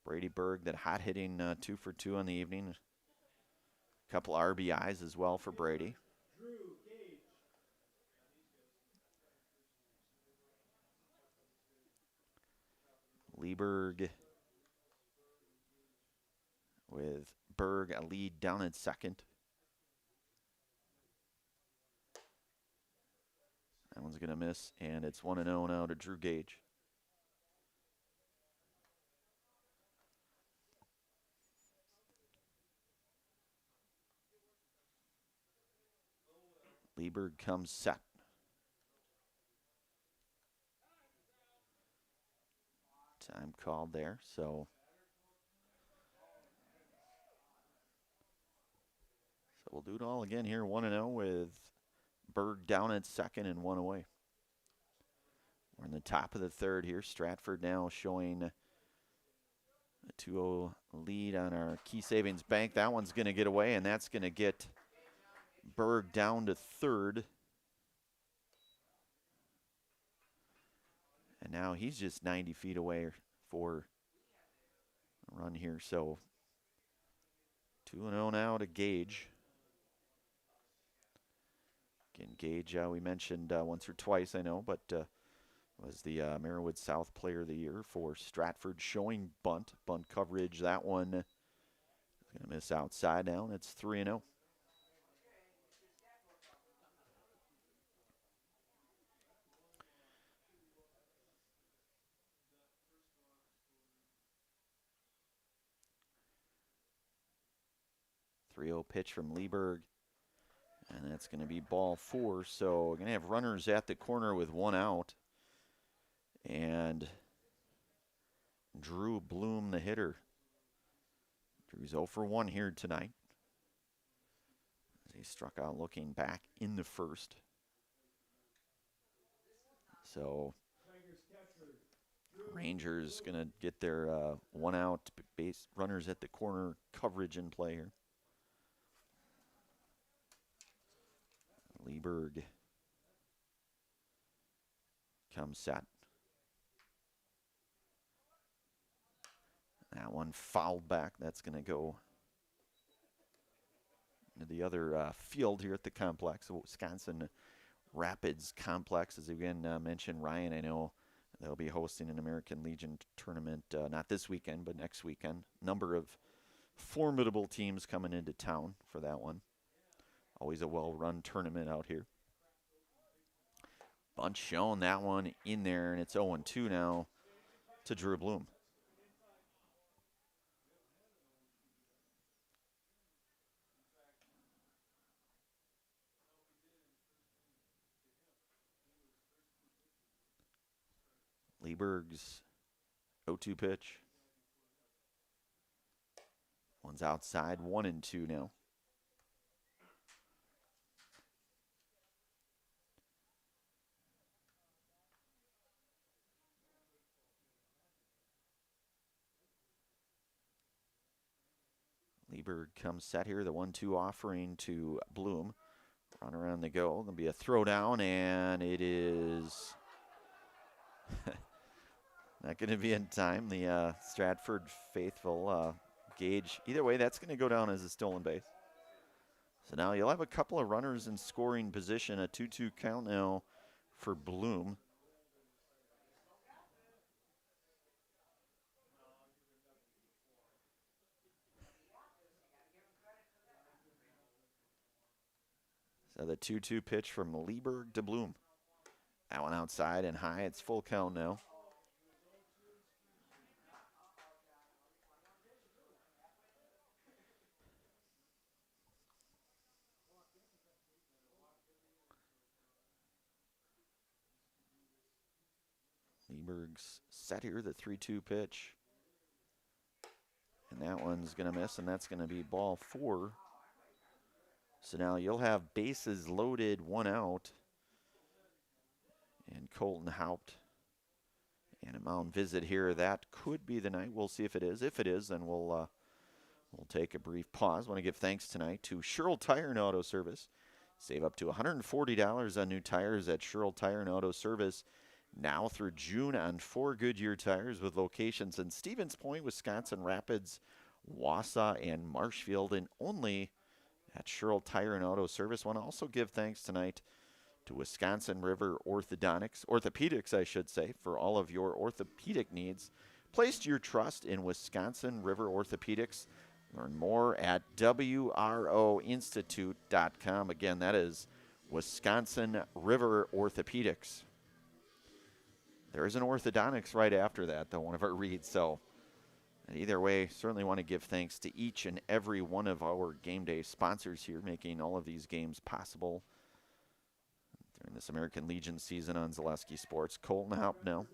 Brady Berg, that hot hitting 2 for 2 on the evening. A couple RBIs as well for Brady. Lieberg with Berg a lead down at second. That one's going to miss, and it's 1-0 now to Drew Gage. Lieberg comes set. Time called there, so we'll do it all again here, 1-0 with Berg down at second and 1 away. We're in the top of the third here. Stratford now showing a 2-0 lead on our Key Savings Bank. That one's going to get away, and that's going to get Berg down to third. And now he's just 90 feet away for a run here. So 2-0 now to Gage. Again, Gage, we mentioned once or twice, I know, but was the Merriwood South Player of the Year for Stratford, showing bunt coverage. That one is going to miss outside now, and it's 3-0. Pitch from Lieberg, and that's going to be ball 4. So we're going to have runners at the corner with 1 out. And Drew Bloom, the hitter. Drew's 0 for 1 here tonight. He struck out looking back in the first. So Rangers going to get their 1 out base runners at the corner coverage in play here. Lieberg comes set. That one fouled back. That's going to go into the other field here at the complex, the Wisconsin Rapids complex. As again mentioned, Ryan, I know they'll be hosting an American Legion tournament, not this weekend, but next weekend. Number of formidable teams coming into town for that one. Always a well-run tournament out here. Bunch shown that one in there, and it's 0-2 now to Drew Bloom. Lieberg's 0-2 pitch. One's outside, 1-2 now. Lieberg comes set here, the 1-2 offering to Bloom. Run around the go. There'll be a throw down, and it is not going to be in time. The Stratford faithful Gage. Either way, that's going to go down as a stolen base. So now you'll have a couple of runners in scoring position, a 2-2 count now for Bloom. So the 2-2 pitch from Lieberg to Bloom. That one outside and high. It's full count now. Lieberg's set here, the 3-2 pitch. And that one's going to miss, and that's going to be ball 4. So now you'll have bases loaded, 1 out. And Colton Haupt and a mound visit here. That could be the night. We'll see if it is. If it is, then we'll take a brief pause. Want to give thanks tonight to Sherrill Tire and Auto Service. Save up to $140 on new tires at Sherrill Tire and Auto Service now through June on 4 Goodyear tires with locations in Stevens Point, Wisconsin, Rapids, Wausau, and Marshfield, and only at Sherrill Tire and Auto Service. Want to also give thanks tonight to Wisconsin River Orthopedics, I should say, for all of your orthopedic needs. Place your trust in Wisconsin River Orthopedics. Learn more at WROinstitute.com. Again, that is Wisconsin River Orthopedics. There is an orthodontics right after that, though, one of our reads. So either way, certainly want to give thanks to each and every one of our game day sponsors here, making all of these games possible. in this American Legion season on Zaleski Sports. Colton Haupt now.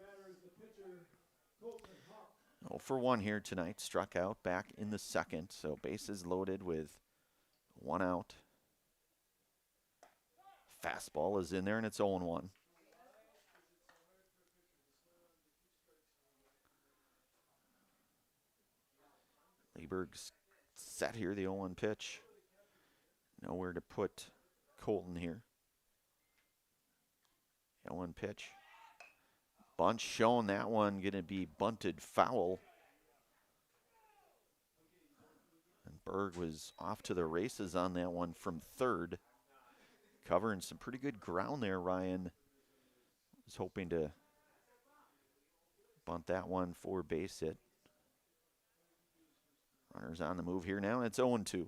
0 for 1 here tonight. Struck out back in the second. So bases loaded with 1 out. Fastball is in there, and it's 0-1. Lieberg's set here, the 0-1 pitch. Nowhere to put Colton here. 0-1 pitch. Bunt shown, that one going to be bunted foul. And Berg was off to the races on that one from third. Covering some pretty good ground there, Ryan. Was hoping to bunt that one for base hit. Runners on the move here now, and it's 0-2.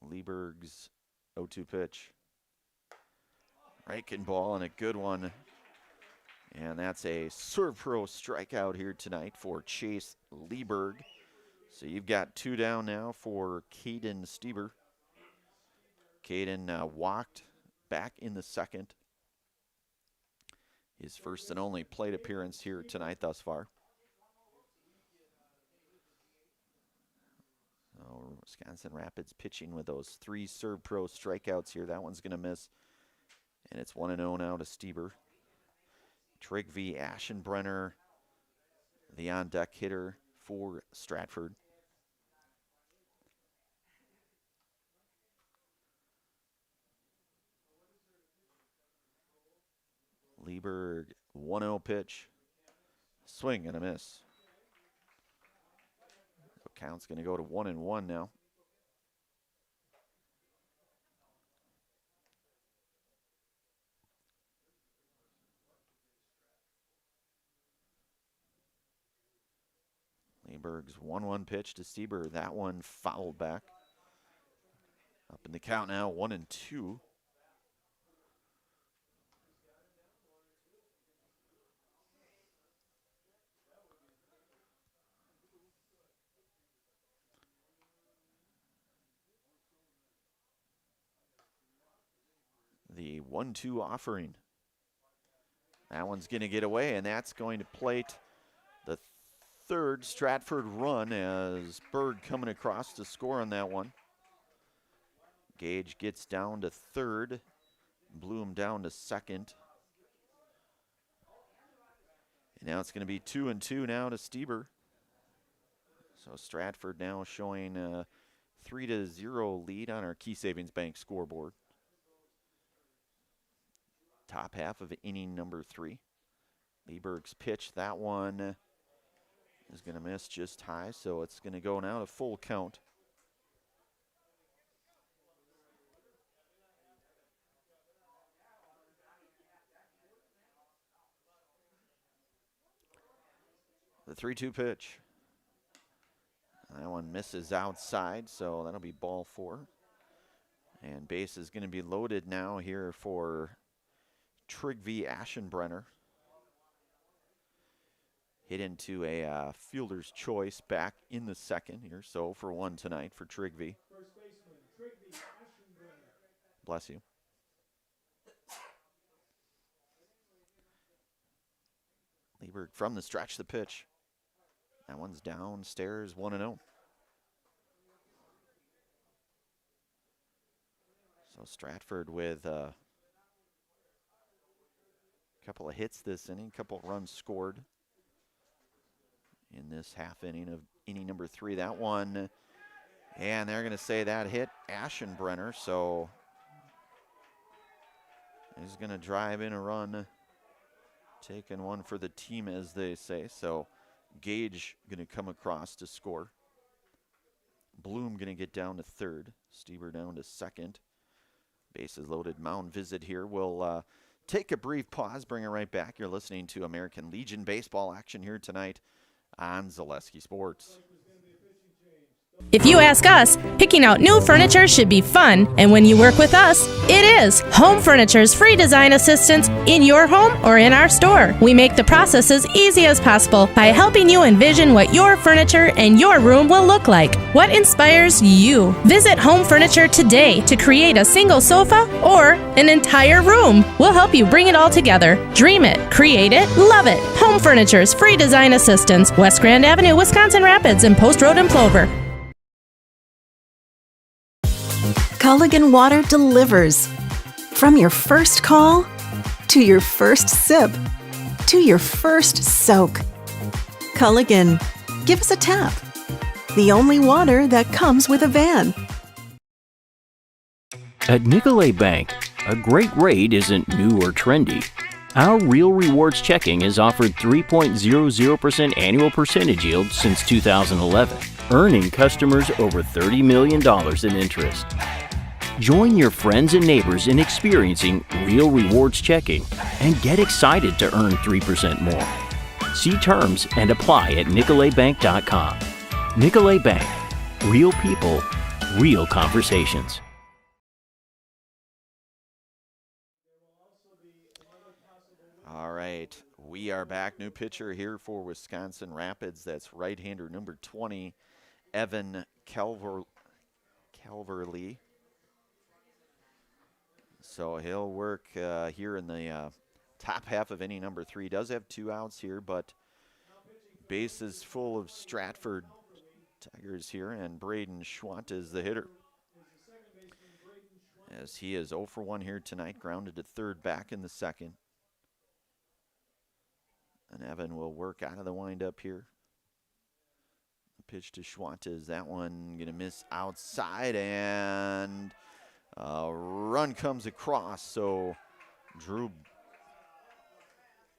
Lieberg's 0-2 pitch. Breaking ball and a good one. And that's a Serve Pro strikeout here tonight for Chase Lieberg. So you've got 2 down now for Caden Stieber. Caden walked back in the second. His first and only plate appearance here tonight thus far. So Wisconsin Rapids pitching with those 3 Serve Pro strikeouts here. That one's going to miss. And it's 1-0 now to Stieber. Trygve Aschenbrenner, the on-deck hitter for Stratford. Lieberg, 1-0 pitch. Swing and a miss. So count's going to go to 1-1 now. Lieberg's 1-1 pitch to Stieber. That one fouled back. Up in the count now, 1-2. The 1-2 offering. That one's going to get away, and that's going to plate the third Stratford run as Berg coming across to score on that one. Gage gets down to third. Bloom down to second. And now it's going to be 2-2 now to Stieber. So Stratford now showing a 3-0 lead on our Key Savings Bank scoreboard. Top half of inning number 3. Lieberg's pitch, that one is going to miss just high, so it's going to go now to full count. The 3-2 pitch. That one misses outside, so that'll be ball 4. And base is going to be loaded now here for Trygve Aschenbrenner. Hit into a fielder's choice back in the second here. So for 1 tonight for Trygve. First baseman, Trygve Aschenbrenner. Bless you. Lieberg from the stretch, the pitch. That one's downstairs, 1-0. So Stratford with a couple of hits this inning, couple of runs scored in this half inning of inning number 3. That one, and they're going to say that hit Aschenbrenner, so he's going to drive in a run, taking one for the team, as they say. So Gage going to come across to score. Bloom going to get down to third. Stieber down to second. Bases loaded. Mound visit here. We'll take a brief pause, bring it right back. You're listening to American Legion baseball action here tonight on Zaleski Sports. If you ask us, picking out new furniture should be fun, and when you work with us, it is. Home Furniture's free design assistance in your home or in our store. We make the process as easy as possible by helping you envision what your furniture and your room will look like. What inspires you? Visit Home Furniture today to create a single sofa or an entire room. We'll help you bring it all together. Dream it, create it, love it. Home Furniture's free design assistance, West Grand Avenue, Wisconsin Rapids, and Post Road in Plover. Culligan Water delivers. From your first call, to your first sip, to your first soak. Culligan, give us a tap. The only water that comes with a van. At Nicolet Bank, a great rate isn't new or trendy. Our Real Rewards checking has offered 3.00% annual percentage yield since 2011, earning customers over $30 million in interest. Join your friends and neighbors in experiencing Real Rewards checking and get excited to earn 3% more. See terms and apply at nicoletbank.com. Nicolet Bank. Real people, real conversations. All right, we are back. New pitcher here for Wisconsin Rapids. That's right-hander number 20, Evan Calverley. So he'll work here in the top half of inning number 3. Does have 2 outs here, but bases full of Stratford Tigers here, and Braden Schwant is the hitter. As he is 0 for 1 here tonight, grounded to third, back in the second. And Evan will work out of the windup here. The pitch to Schwant is that one going to miss outside, and a run comes across. So Drew, I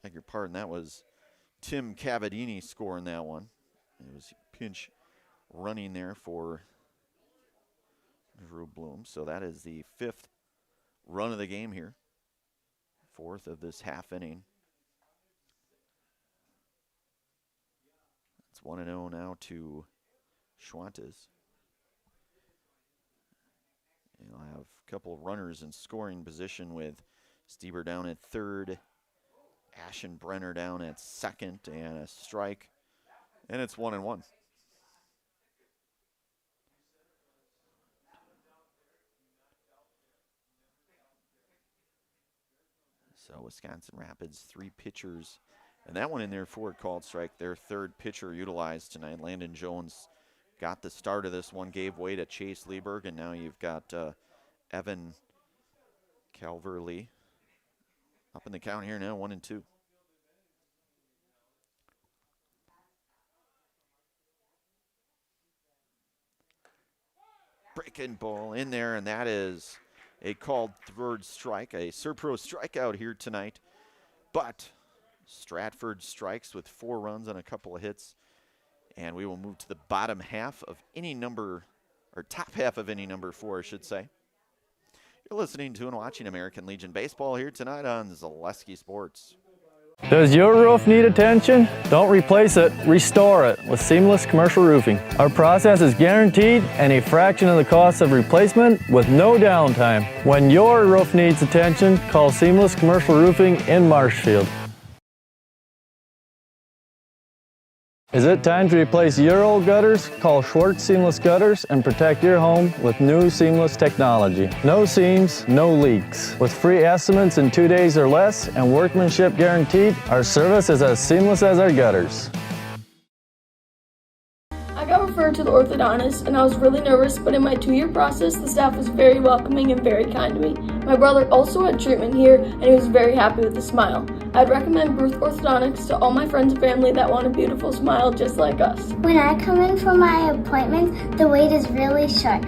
beg your pardon, that was Tim Cavadini scoring that one. It was pinch running there for Drew Bloom. So that is the 5th run of the game here. 4th of this half inning. It's 1-0 now to Schwantes. He'll have a couple of runners in scoring position with Stieber down at third, Aschenbrenner down at second, and a strike. And it's 1-1. So Wisconsin Rapids, 3 pitchers. And that one in there for a called strike, their 3rd pitcher utilized tonight. Landon Jones got the start of this one, gave way to Chase Lieberg, and now you've got Evan Calverley up in the count here now, 1-2. Breaking ball in there, and that is a called 3rd strike, a Serpro strikeout here tonight. But Stratford strikes with 4 runs on a couple of hits, and we will move to the bottom half of inning number, or top half of inning number 4, I should say. You're listening to and watching American Legion Baseball here tonight on Zaleski Sports. Does your roof need attention? Don't replace it, restore it with Seamless Commercial Roofing. Our process is guaranteed and a fraction of the cost of replacement with no downtime. When your roof needs attention, call Seamless Commercial Roofing in Marshfield. Is it time to replace your old gutters? Call Schwartz Seamless Gutters and protect your home with new seamless technology. No seams, no leaks. With free estimates in 2 days or less and workmanship guaranteed, our service is as seamless as our gutters. I got referred to the orthodontist and I was really nervous, but in my 2-year process, the staff was very welcoming and very kind to me. My brother also had treatment here and he was very happy with the smile. I'd recommend Bruce Orthodontics to all my friends and family that want a beautiful smile just like us. When I come in for my appointment, the wait is really short.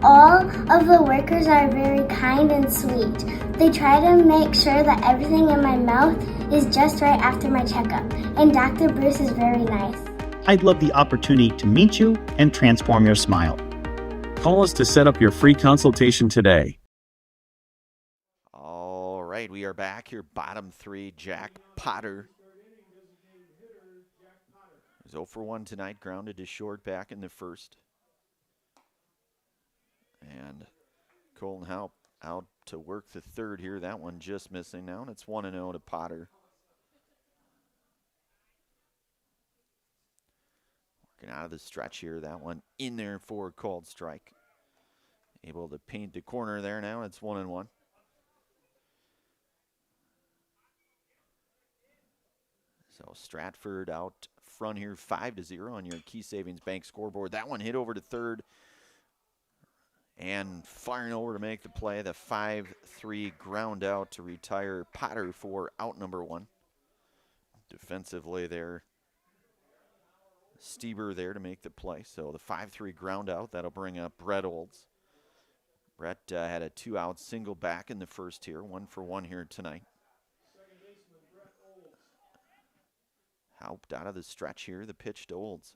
All of the workers are very kind and sweet. They try to make sure that everything in my mouth is just right after my checkup, and Dr. Bruce is very nice. I'd love the opportunity to meet you and transform your smile. Call us to set up your free consultation today. All right, we are back here. Bottom 3, Jack Potter. He's 0 for 1 tonight, grounded to short back in the 1st. And Colton Haupt out to work the third here. That one just missing now, and it's 1-0 to Potter. Working out of the stretch here. That one in there for a called strike. Able to paint the corner there now. It's 1-1. So Stratford out front here, 5-0 on your Key Savings Bank scoreboard. That one hit over to third and firing over to make the play. The 5-3 ground out to retire Potter for out number one. Defensively there, Stieber there to make the play. So the 5-3 ground out, that'll bring up Brett Olds. Brett had a 2-out single back in the first here, 1-for-1 here tonight. Haupt out of the stretch here, the pitch to Olds.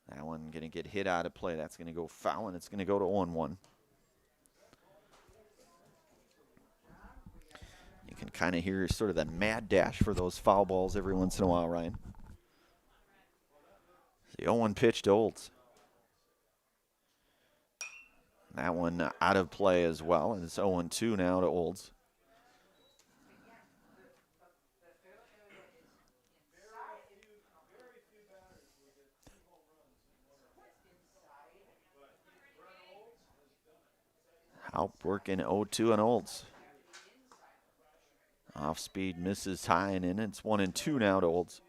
That one going to get hit out of play. That's going to go foul, and it's going to go to 0-1. You can kind of hear sort of the mad dash for those foul balls every once in a while, Ryan. The 0-1 pitch to Olds. That one out of play as well, and it's 0-2 now to Olds. Haupt working 0-2 on Olds. Off speed misses high and in. It's 1-2 now to Olds.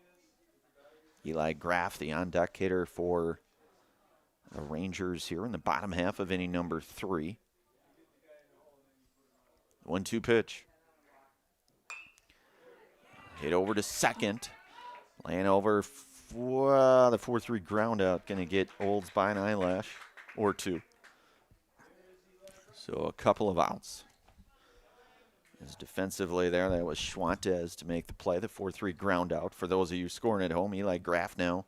Eli Graff, the on deck hitter for the Rangers here in the bottom half of inning number 3. 1-2 pitch. Hit over to second. Laying over for the 4-3 ground out. Going to get Olds by an eyelash or two. So a couple of outs. As defensively there, that was Schwantes to make the play, the 4-3 ground out. For those of you scoring at home, Eli Graff now,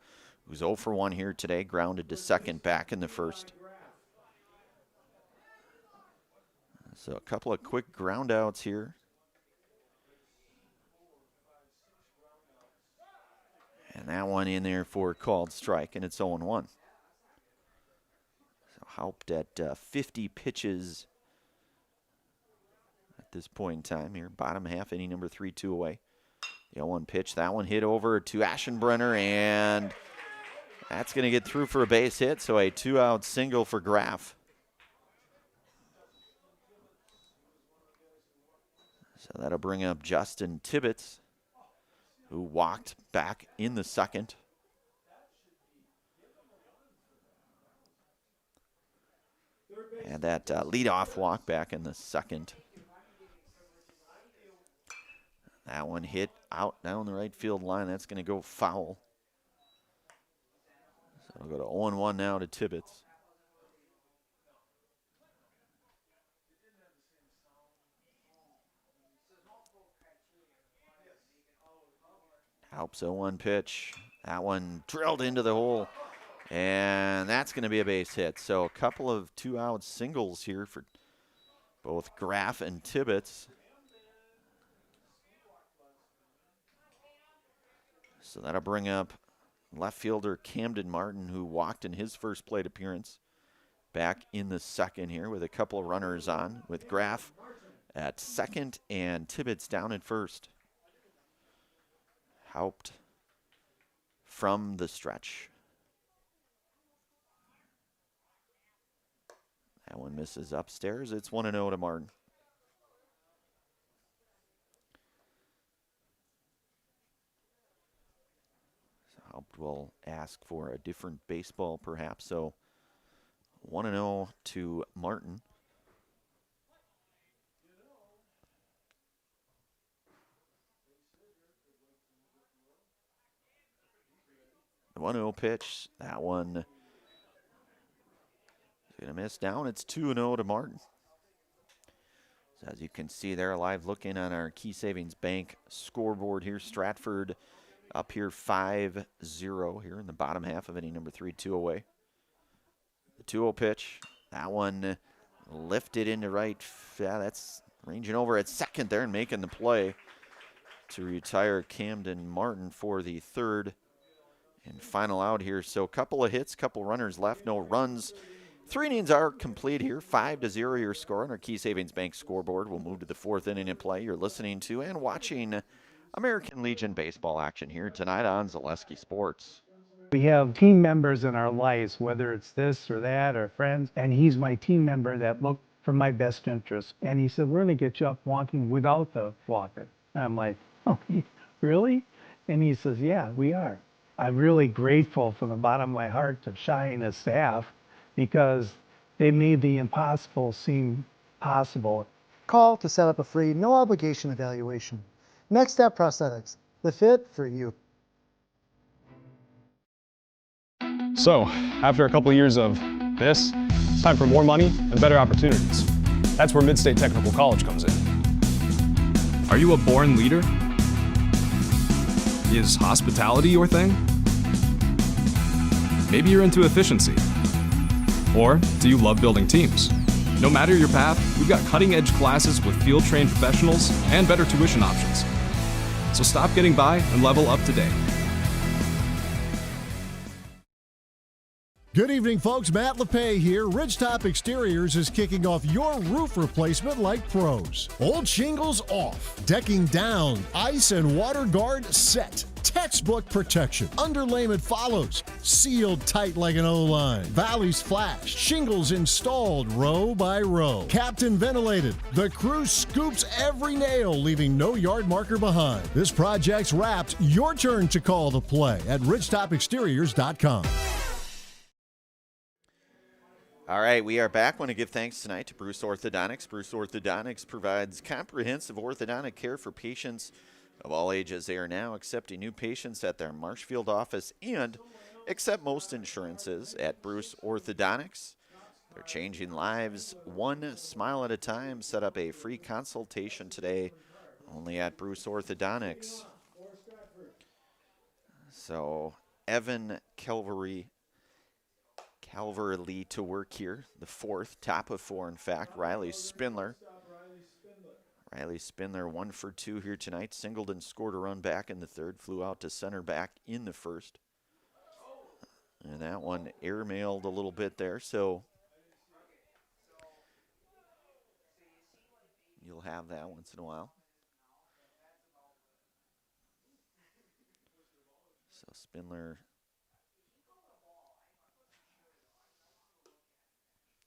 who's 0-for-1 here today, grounded to second back in the first. So a couple of quick ground outs here. And that one in there for a called strike, and it's 0-1. So Haupt at 50 pitches at this point in time here. Bottom half, inning number 3, 2 away. The 0-1 pitch, that one hit over to Aschenbrenner, and that's going to get through for a base hit, so a 2-out single for Graff. So that'll bring up Justin Tibbetts, who walked back in the second. And that leadoff walk back in the second. That one hit out down the right field line. That's going to go foul. So we'll go to 0-1 now to Tibbetts. Haupt's 0-1 pitch. That one drilled into the hole. And that's going to be a base hit. So a couple of 2-out singles here for both Graff and Tibbetts. So that'll bring up left fielder Camden Martin, who walked in his first plate appearance, back in the second here with a couple of runners on, with Graff at second and Tibbetts down at first. Haupt from the stretch. That one misses upstairs. It's 1-0 to Martin. So Haupt will ask for a different baseball perhaps. So 1-0 to Martin. The 1-0 pitch. That one going to miss down. It's 2-0 to Martin. So as you can see there, live looking on our Key Savings Bank scoreboard here. Stratford up here 5-0 here in the bottom half of inning number 3, 2 away. The 2-0 pitch. That one lifted into right. Yeah, that's ranging over at second there and making the play to retire Camden Martin for the third and final out here. So a couple of hits, couple runners left, no runs 3 innings are complete here. 5-0 your score on our Key Savings Bank scoreboard. We'll move to the 4th inning in play. You're listening to and watching American Legion baseball action here tonight on Zaleski Sports. We have team members in our lives, whether it's this or that or friends, and he's my team member that looked for my best interest. And he said, we're going to get you up walking without the walker. I'm like, oh, really? And he says, yeah, we are. I'm really grateful from the bottom of my heart to Shai and his staff because they made the impossible seem possible. Call to set up a free, no obligation evaluation. Next Step Prosthetics, the fit for you. So, after a couple years of this, it's time for more money and better opportunities. That's where Mid-State Technical College comes in. Are you a born leader? Is hospitality your thing? Maybe you're into efficiency. Or do you love building teams? No matter your path, we've got cutting-edge classes with field-trained professionals and better tuition options. So stop getting by and level up today. Good evening, folks. Matt LePay here. Ridgetop Exteriors is kicking off your roof replacement like pros. Old shingles off, decking down, ice and water guard set. Textbook protection. Underlayment follows. Sealed tight like an O-line. Valleys flashed. Shingles installed row by row. Captain ventilated. The crew scoops every nail, leaving no yard marker behind. This project's wrapped. Your turn to call the play at ridgetopexteriors.com. All right, we are back. Want to give thanks tonight to Bruce Orthodontics. Bruce Orthodontics provides comprehensive orthodontic care for patients of all ages. They are now accepting new patients at their Marshfield office and accept most insurances at Bruce Orthodontics. They're changing lives one smile at a time. Set up a free consultation today only at Bruce Orthodontics. So Evan Calvary to work here, the 4th, top of 4 in fact. Riley Spindler 1 for 2 here tonight. Singled and scored a run back in the 3rd. Flew out to center back in the 1st. And that one airmailed a little bit there, so you'll have that once in a while. So Spindler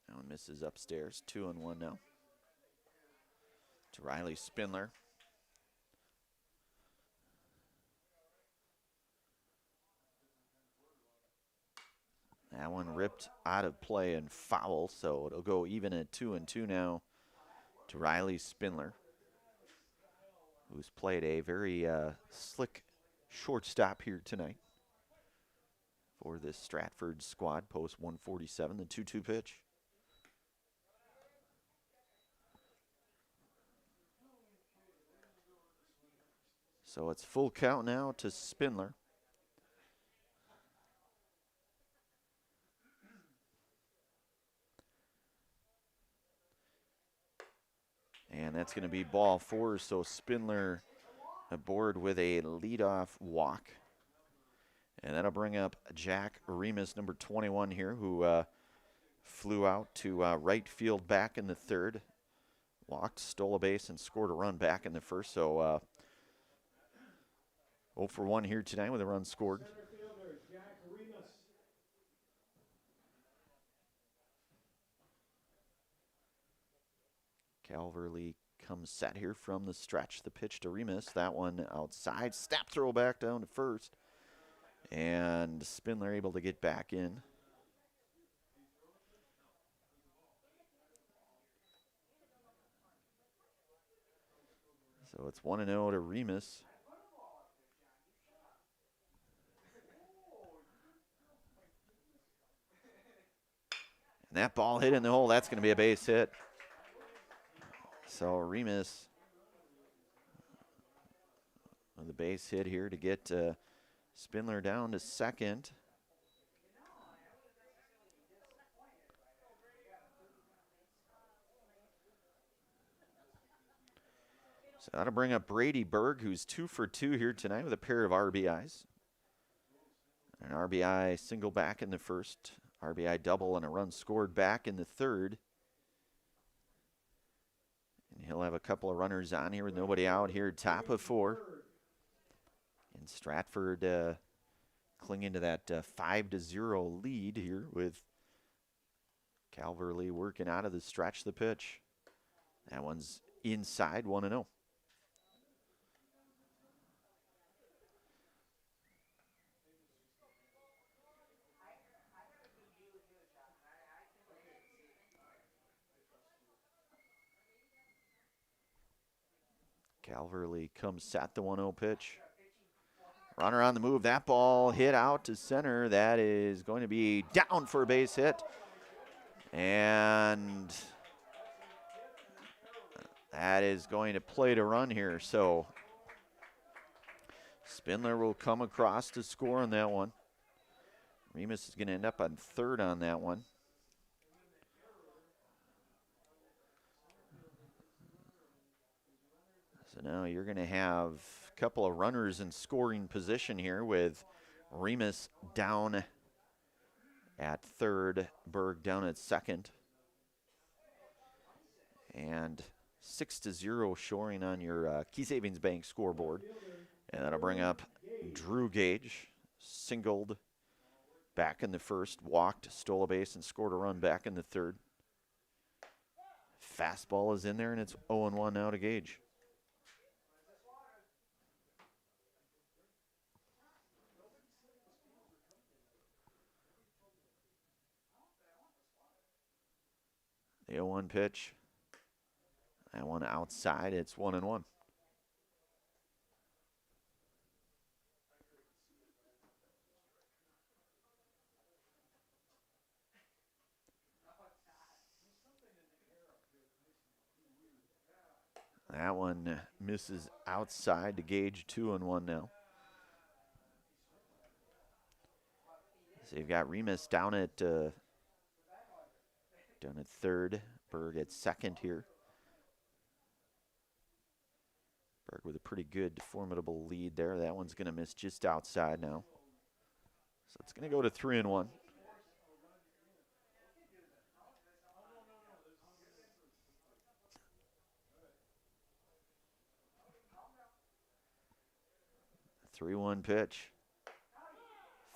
now misses upstairs. 2-1 now to Riley Spindler. That one ripped out of play and foul, so it'll go even at 2-2 now to Riley Spindler, who's played a very slick shortstop here tonight for this Stratford squad. Post 147, the 2-2 pitch. So it's full count now to Spindler. And that's going to be ball 4, so Spindler aboard with a leadoff walk. And that'll bring up Jack Remus, number 21 here, who flew out to right field back in the 3rd. Walked, stole a base, and scored a run back in the 1st. So 0 for 1 here tonight with a run scored. Calverley comes set here from the stretch. The pitch to Remus. That one outside. Snap throw back down to 1st. And Spindler able to get back in. So it's 1-0 to Remus. And that ball hit in the hole. That's going to be a base hit. So Remus with the base hit here to get Spindler down to 2nd. So that'll bring up Brady Berg, who's 2 for 2 here tonight with a pair of RBIs. An RBI single back in the 1st, RBI double and a run scored back in the third. And he'll have a couple of runners on here with nobody out here, top of 4. And Stratford clinging to that 5-0 lead here with Calverley working out of the stretch the pitch. That one's inside, 1-0. Calverley comes set the 1-0 pitch. Runner on the move. That ball hit out to center. That is going to be down for a base hit. And that is going to play to run here. So Spindler will come across to score on that one. Remus is going to end up on third on that one. So now you're going to have a couple of runners in scoring position here with Remus down at third, Berg down at second. And 6-0 shoring on your Key Savings Bank scoreboard. And that'll bring up Drew Gage, singled back in the first, walked, stole a base, and scored a run back in the third. Fastball is in there, and it's 0-1 now to Gage. The 0-1 pitch. That one outside. It's 1-1. That one misses outside to Gage, 2-1 now. So you've got Remus down at third. Berg at second here. Berg with a pretty good, formidable lead there. That one's going to miss just outside now. So it's going to go to 3-1. The 3-1 pitch.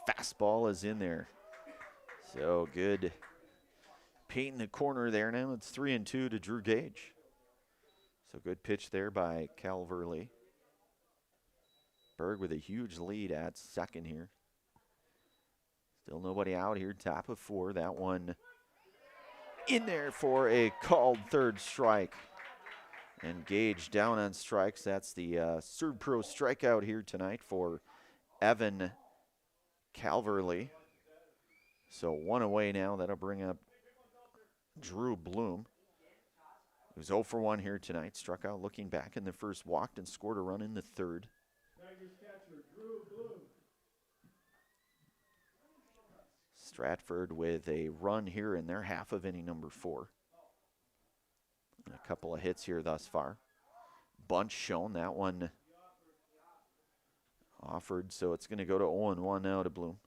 Fastball is in there. So good. Painting the corner there now. It's 3-2 to Drew Gage. So good pitch there by Calverley. Berg with a huge lead at second here. Still nobody out here, top of 4. That one in there for a called third strike. And Gage down on strikes. That's the third pro strikeout here tonight for Evan Calverley. So one away now. That'll bring up Drew Bloom. He was 0 for 1 here tonight. Struck out looking back in the first, walked and scored a run in the third. Stratford with a run here in their half of inning number 4. And a couple of hits here thus far. Bunch shown, that one offered, so it's going to go to 0-1 now to Bloom.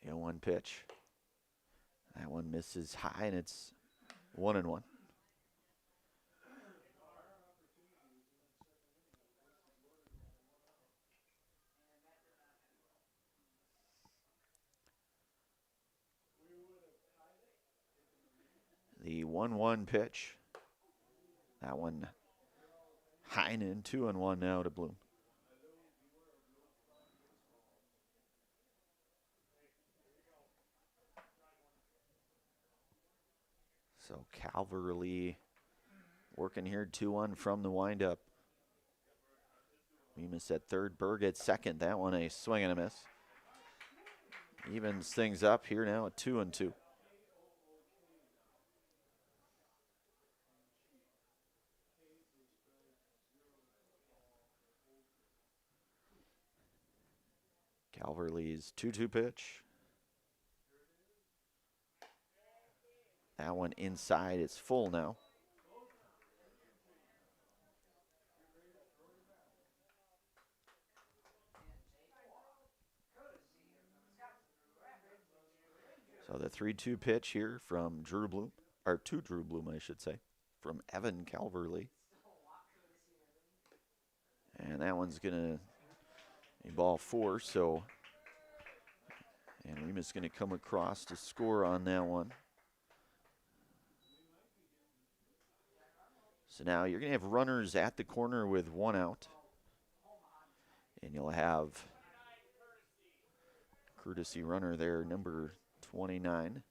The 0-1 pitch. That one misses high, and it's 1-1. The 1-1 pitch. That one high and in, 2-1 now to Bloom. So Calverley working here, 2-1 from the windup. Remus at third, Berg at second. That one a swing and a miss. Evens things up here now at 2-2. Calverley's 2-2 pitch. That one inside is full now. So the 3-2 pitch here from Drew Bloom, or to Drew Bloom, I should say, from Evan Calverley. And that one's going to be ball 4, so, and Remus going to come across to score on that one. So now you're going to have runners at the corner with 1 out. And you'll have courtesy runner there, number 29.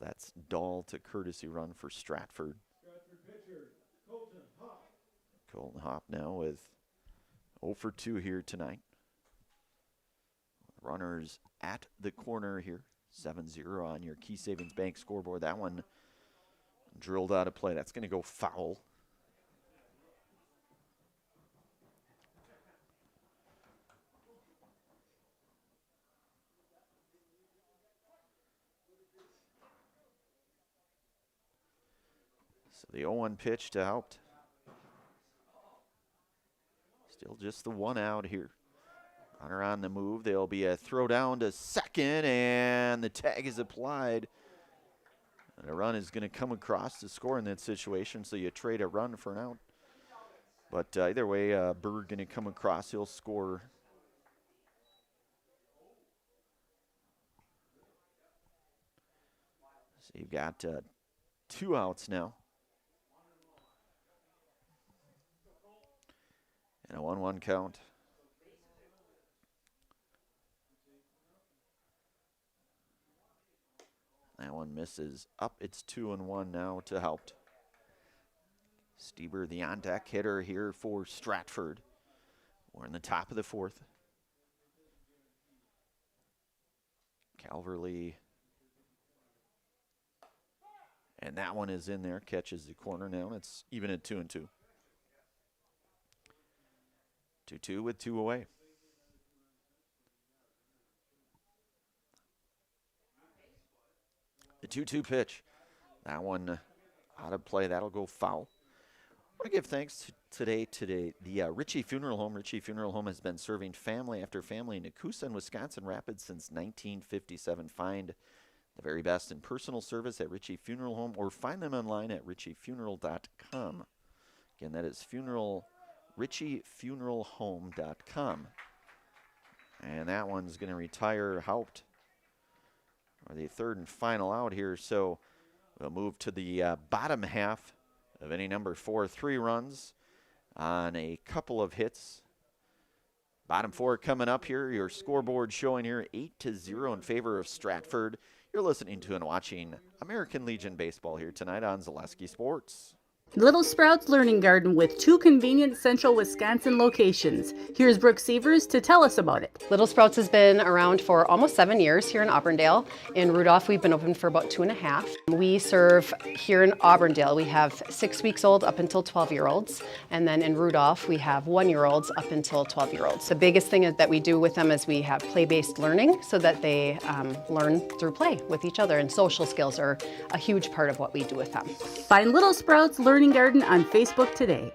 That's Dahl to courtesy run for Stratford. Stratford pitcher, Colton Hop. Colton Hop now with 0 for 2 here tonight. Runners at the corner here. 7-0 on your Key Savings Bank scoreboard. That one drilled out of play. That's going to go foul. So the 0-1 pitch to Haupt. Still just the 1 out here. Runner on the move. There'll be a throw down to second, and the tag is applied. And a run is going to come across to score in that situation, so you trade a run for an out. But either way, Berg going to come across. He'll score. So you've got 2 outs now. And a 1-1 count. That one misses up. It's 2-1 now to Haupt. Stieber, the on-deck hitter here for Stratford. We're in the top of the 4th. Calverley. And that one is in there. Catches the corner now. It's even at 2-2. 2-2 with 2 away. The 2-2 pitch. That one out of play. That'll go foul. I want to give thanks today to the Ritchie Funeral Home. Ritchie Funeral Home has been serving family after family in Nakusa and Wisconsin Rapids since 1957. Find the very best in personal service at Ritchie Funeral Home or find them online at ritchiefuneral.com. Again, that is ritchiefuneralhome.com. And that one's going to retire Haupt, or the 3rd and final out here. So we'll move to the bottom half of any number 4. 3 runs on a couple of hits. Bottom 4 coming up here. Your scoreboard showing here 8-0 in favor of Stratford. You're listening to and watching American Legion Baseball here tonight on Zaleski Sports. Little Sprouts Learning Garden with 2 convenient central Wisconsin locations. Here's Brooke Sievers to tell us about it. Little Sprouts has been around for almost 7 years here in Auburndale. In Rudolph, we've been open for about 2.5. We serve here in Auburndale. We have 6 weeks old up until 12-year-olds. And then in Rudolph, we have 1-year-olds up until 12-year-olds. The biggest thing that we do with them is we have play-based learning so that they learn through play with each other. And social skills are a huge part of what we do with them. Find Little Sprouts Learning Garden on Facebook today.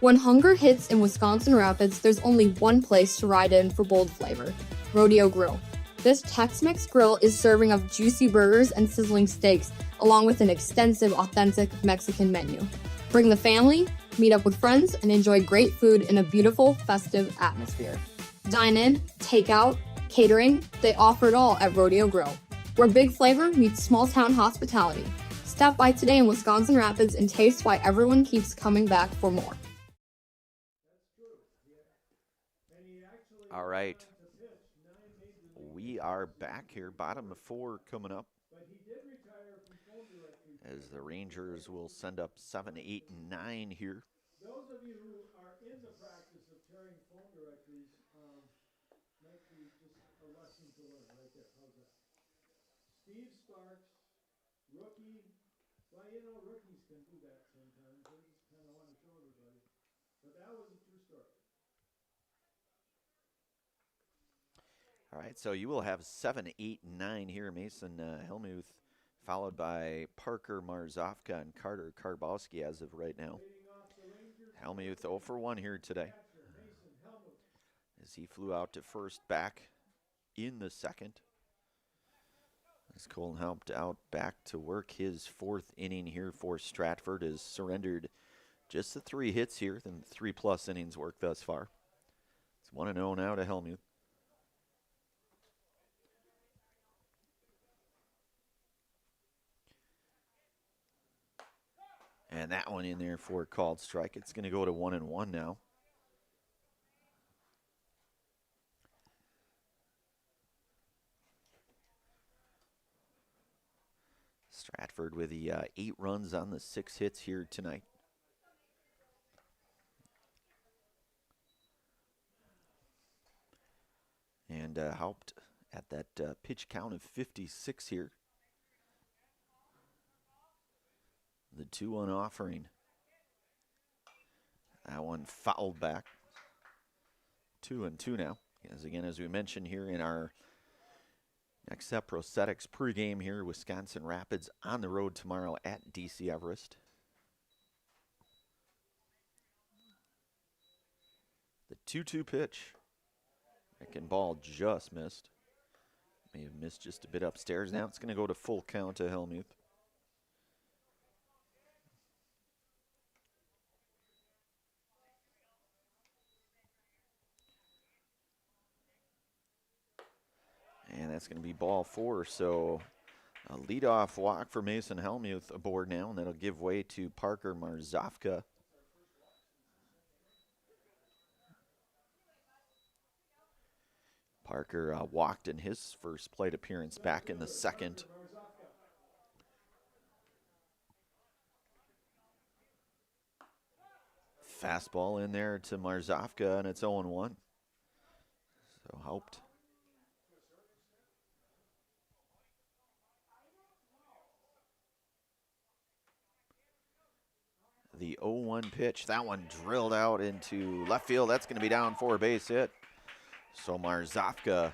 When hunger hits in Wisconsin Rapids, there's only one place to ride in for bold flavor: Rodeo Grill. This Tex-Mex grill is serving up juicy burgers and sizzling steaks, along with an extensive, authentic Mexican menu. Bring the family, meet up with friends, and enjoy great food in a beautiful, festive atmosphere. Dine in, take out, catering, they offer it all at Rodeo Grill, where big flavor meets small-town hospitality. Stop by today in Wisconsin Rapids and taste why everyone keeps coming back for more. All right. We are back here. Bottom of 4 coming up. As the Rangers will send up 7, 8, and 9 here. Those of you who are in the practice of tearing phone directories, might be just a lesson to learn right there. How's that? Steve Sparks, rookie. Well, you know, rookies can do that sometimes. I just kind of want to show everybody. But that was a true story. All right, so you will have 7, 8, 9 here. Mason Helmuth, followed by Parker Marzofka and Carter Karbowski as of right now. Helmuth 0 for 1 here today, as he flew out to first back in the second. As Colin helped out back to work his 4th inning here for Stratford, has surrendered just the 3 hits here, then 3+ innings work thus far. It's 1-0 now to Helmuth. And that one in there for a called strike. It's going to go to 1-1 now. Stratford with the 8 runs on the 6 hits here tonight. And helped at that pitch count of 56 here. The 2-1 offering. That one fouled back. 2-2 now. As again, as we mentioned here in our Next Step Prosthetics pregame here, Wisconsin Rapids on the road tomorrow at DC Everest. The 2-2 pitch. Second ball just missed. May have missed just a bit upstairs. Now it's going to go to full count to Helmuth. And that's going to be ball 4. So a leadoff walk for Mason Helmuth aboard now, and that'll give way to Parker Marzofka. Parker walked in his first plate appearance back in the second. Fastball in there to Marzofka, and it's 0-1. So helped. The 0-1 pitch, that one drilled out into left field. That's going to be down for a base hit. So Marzofka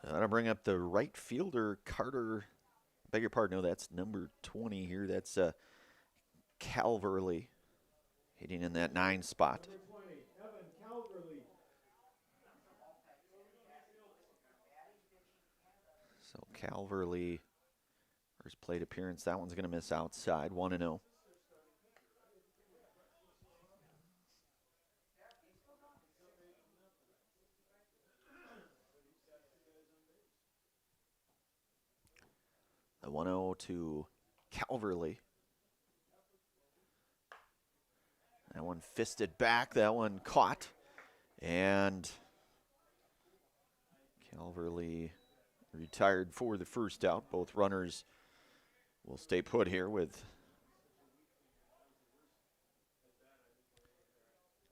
that'll bring up the right fielder, Carter. Beg your pardon, no, that's number 20 here. That's Calverley hitting in that 9 spot. Number 20, Evan Calverley. So Calverley, first plate appearance, that one's going to miss outside, 1-0. The 1-0 to Calverley. That one fisted back, that one caught. And Calverley retired for the first out. Both runners will stay put here with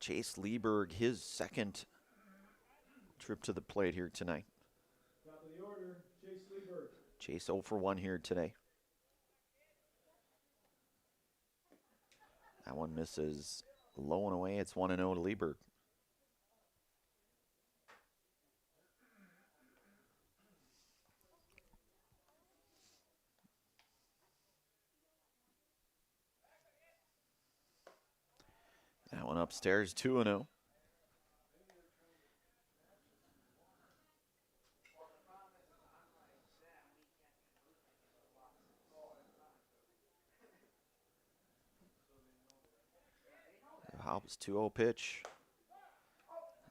Chase Lieberg, his second trip to the plate here tonight. Top of the order, Chase Lieberg. Chase 0 for 1 here today. That one misses low and away. It's 1-0 to Lieberg. That one upstairs, 2-0. Hobbs 2-0 pitch.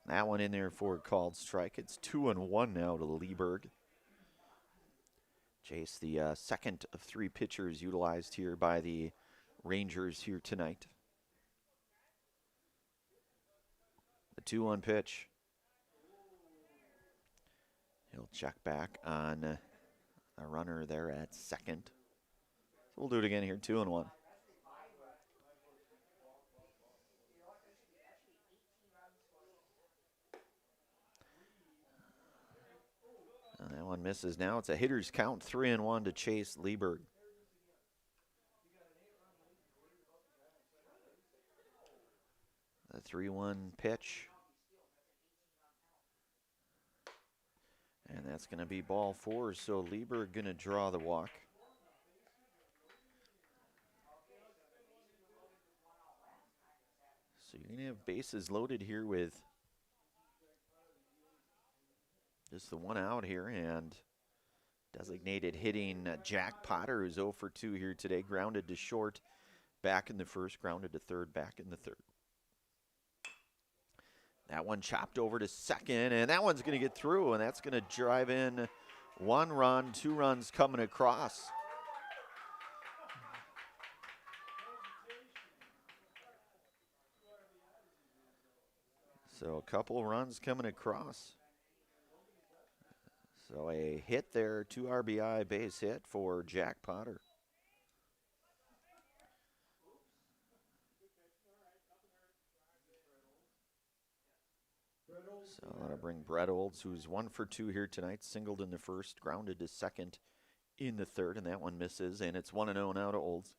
That one in there for a called strike. It's 2-1 now to Lieberg. Chase, the second of 3 pitchers utilized here by the Rangers here tonight. The 2-1 pitch. He'll check back on a runner there at second. So we'll do it again here, 2-1. And that one misses now. It's a hitter's count, 3-1 to Chase Lieberg. 3-1 pitch. And that's going to be ball 4, so Lieber going to draw the walk. So you're going to have bases loaded here with just the one out here, and designated hitting Jack Potter, who's 0 for 2 here today, grounded to short, back in the first, grounded to third, back in the third. That one chopped over to second, and that one's going to get through, and that's going to drive in 1 run, 2 runs coming across. So a couple runs coming across. So a hit there, 2 RBI base hit for Jack Potter. So that'll bring Brett Olds, who's 1 for 2 here tonight, singled in the first, grounded to second in the third, and that one misses, and it's 1-0 now to Olds.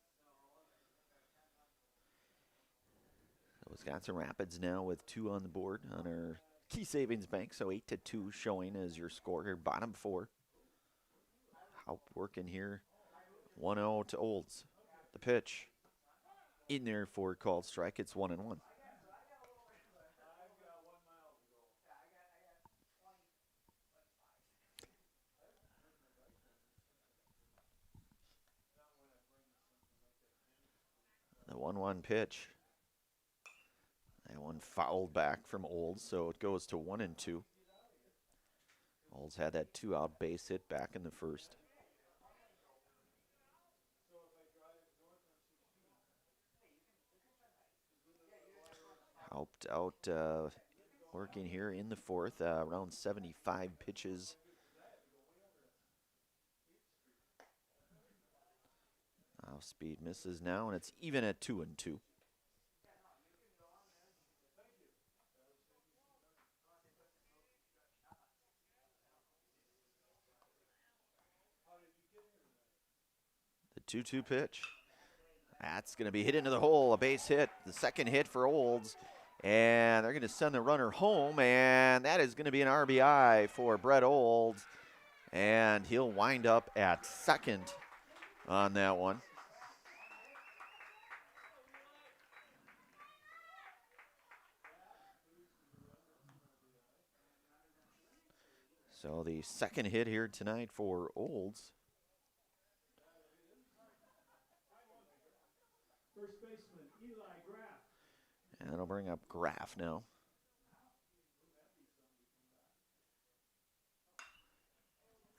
So Wisconsin Rapids now with 2 on the board on our Key Savings Bank, so 8-2 showing as your score here, bottom 4. Haupt working here, 1-0 to Olds. The pitch in there for a called strike, it's 1-1. The 1-1 pitch. That one fouled back from Olds, so it goes to 1-2. Olds had that 2-out base hit back in the first. Helped out working here in the fourth, around 75 pitches. Off speed misses now, and it's even at 2-2. The 2-2 pitch. That's going to be hit into the hole, a base hit, the second hit for Olds. And they're going to send the runner home, and that is going to be an RBI for Brett Olds. And he'll wind up at second on that one. So the second hit here tonight for Olds. First baseman, Eli Graff. And that'll bring up Graff now.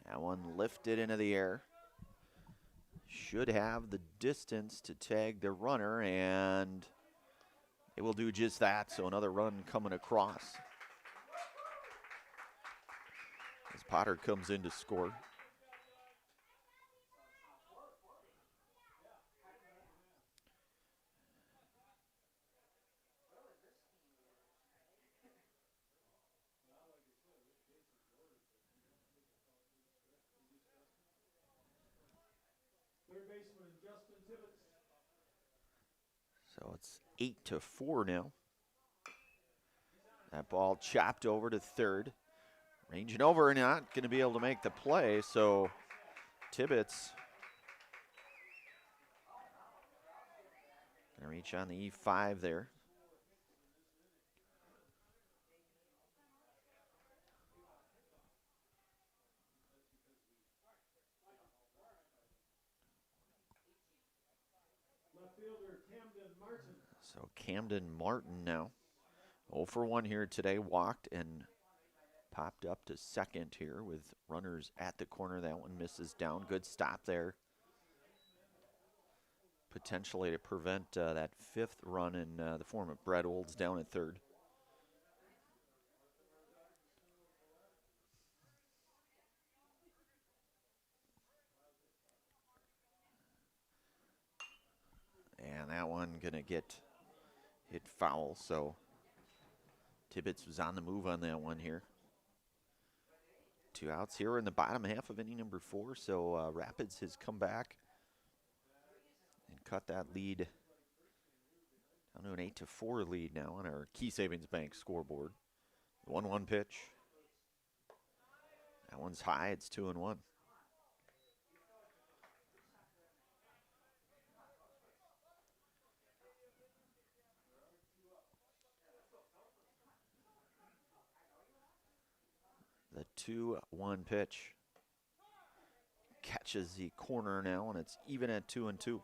That one lifted into the air. Should have the distance to tag the runner, and it will do just that. So another run coming across as Potter comes in to score. Third baseman, Justin Tibbetts. So it's 8-4 now. That ball chopped over to third. Ranging over, not going to be able to make the play, so Tibbetts going to reach on the E5 there. Left fielder, Camden Martin. So Camden Martin now. 0 for 1 here today, walked and popped up to second here with runners at the corner. That one misses down. Good stop there. Potentially to prevent that 5th run in the form of Brett Olds down at third. And that one gonna get hit foul, so Tibbetts was on the move on that one here. 2 outs here in the bottom half of inning number 4, so Rapids has come back and cut that lead Down to an 8-4 lead now on our Key Savings Bank scoreboard. 1-1 pitch. That one's high. It's 2-1. The 2-1 pitch catches the corner now, and it's even at 2-2.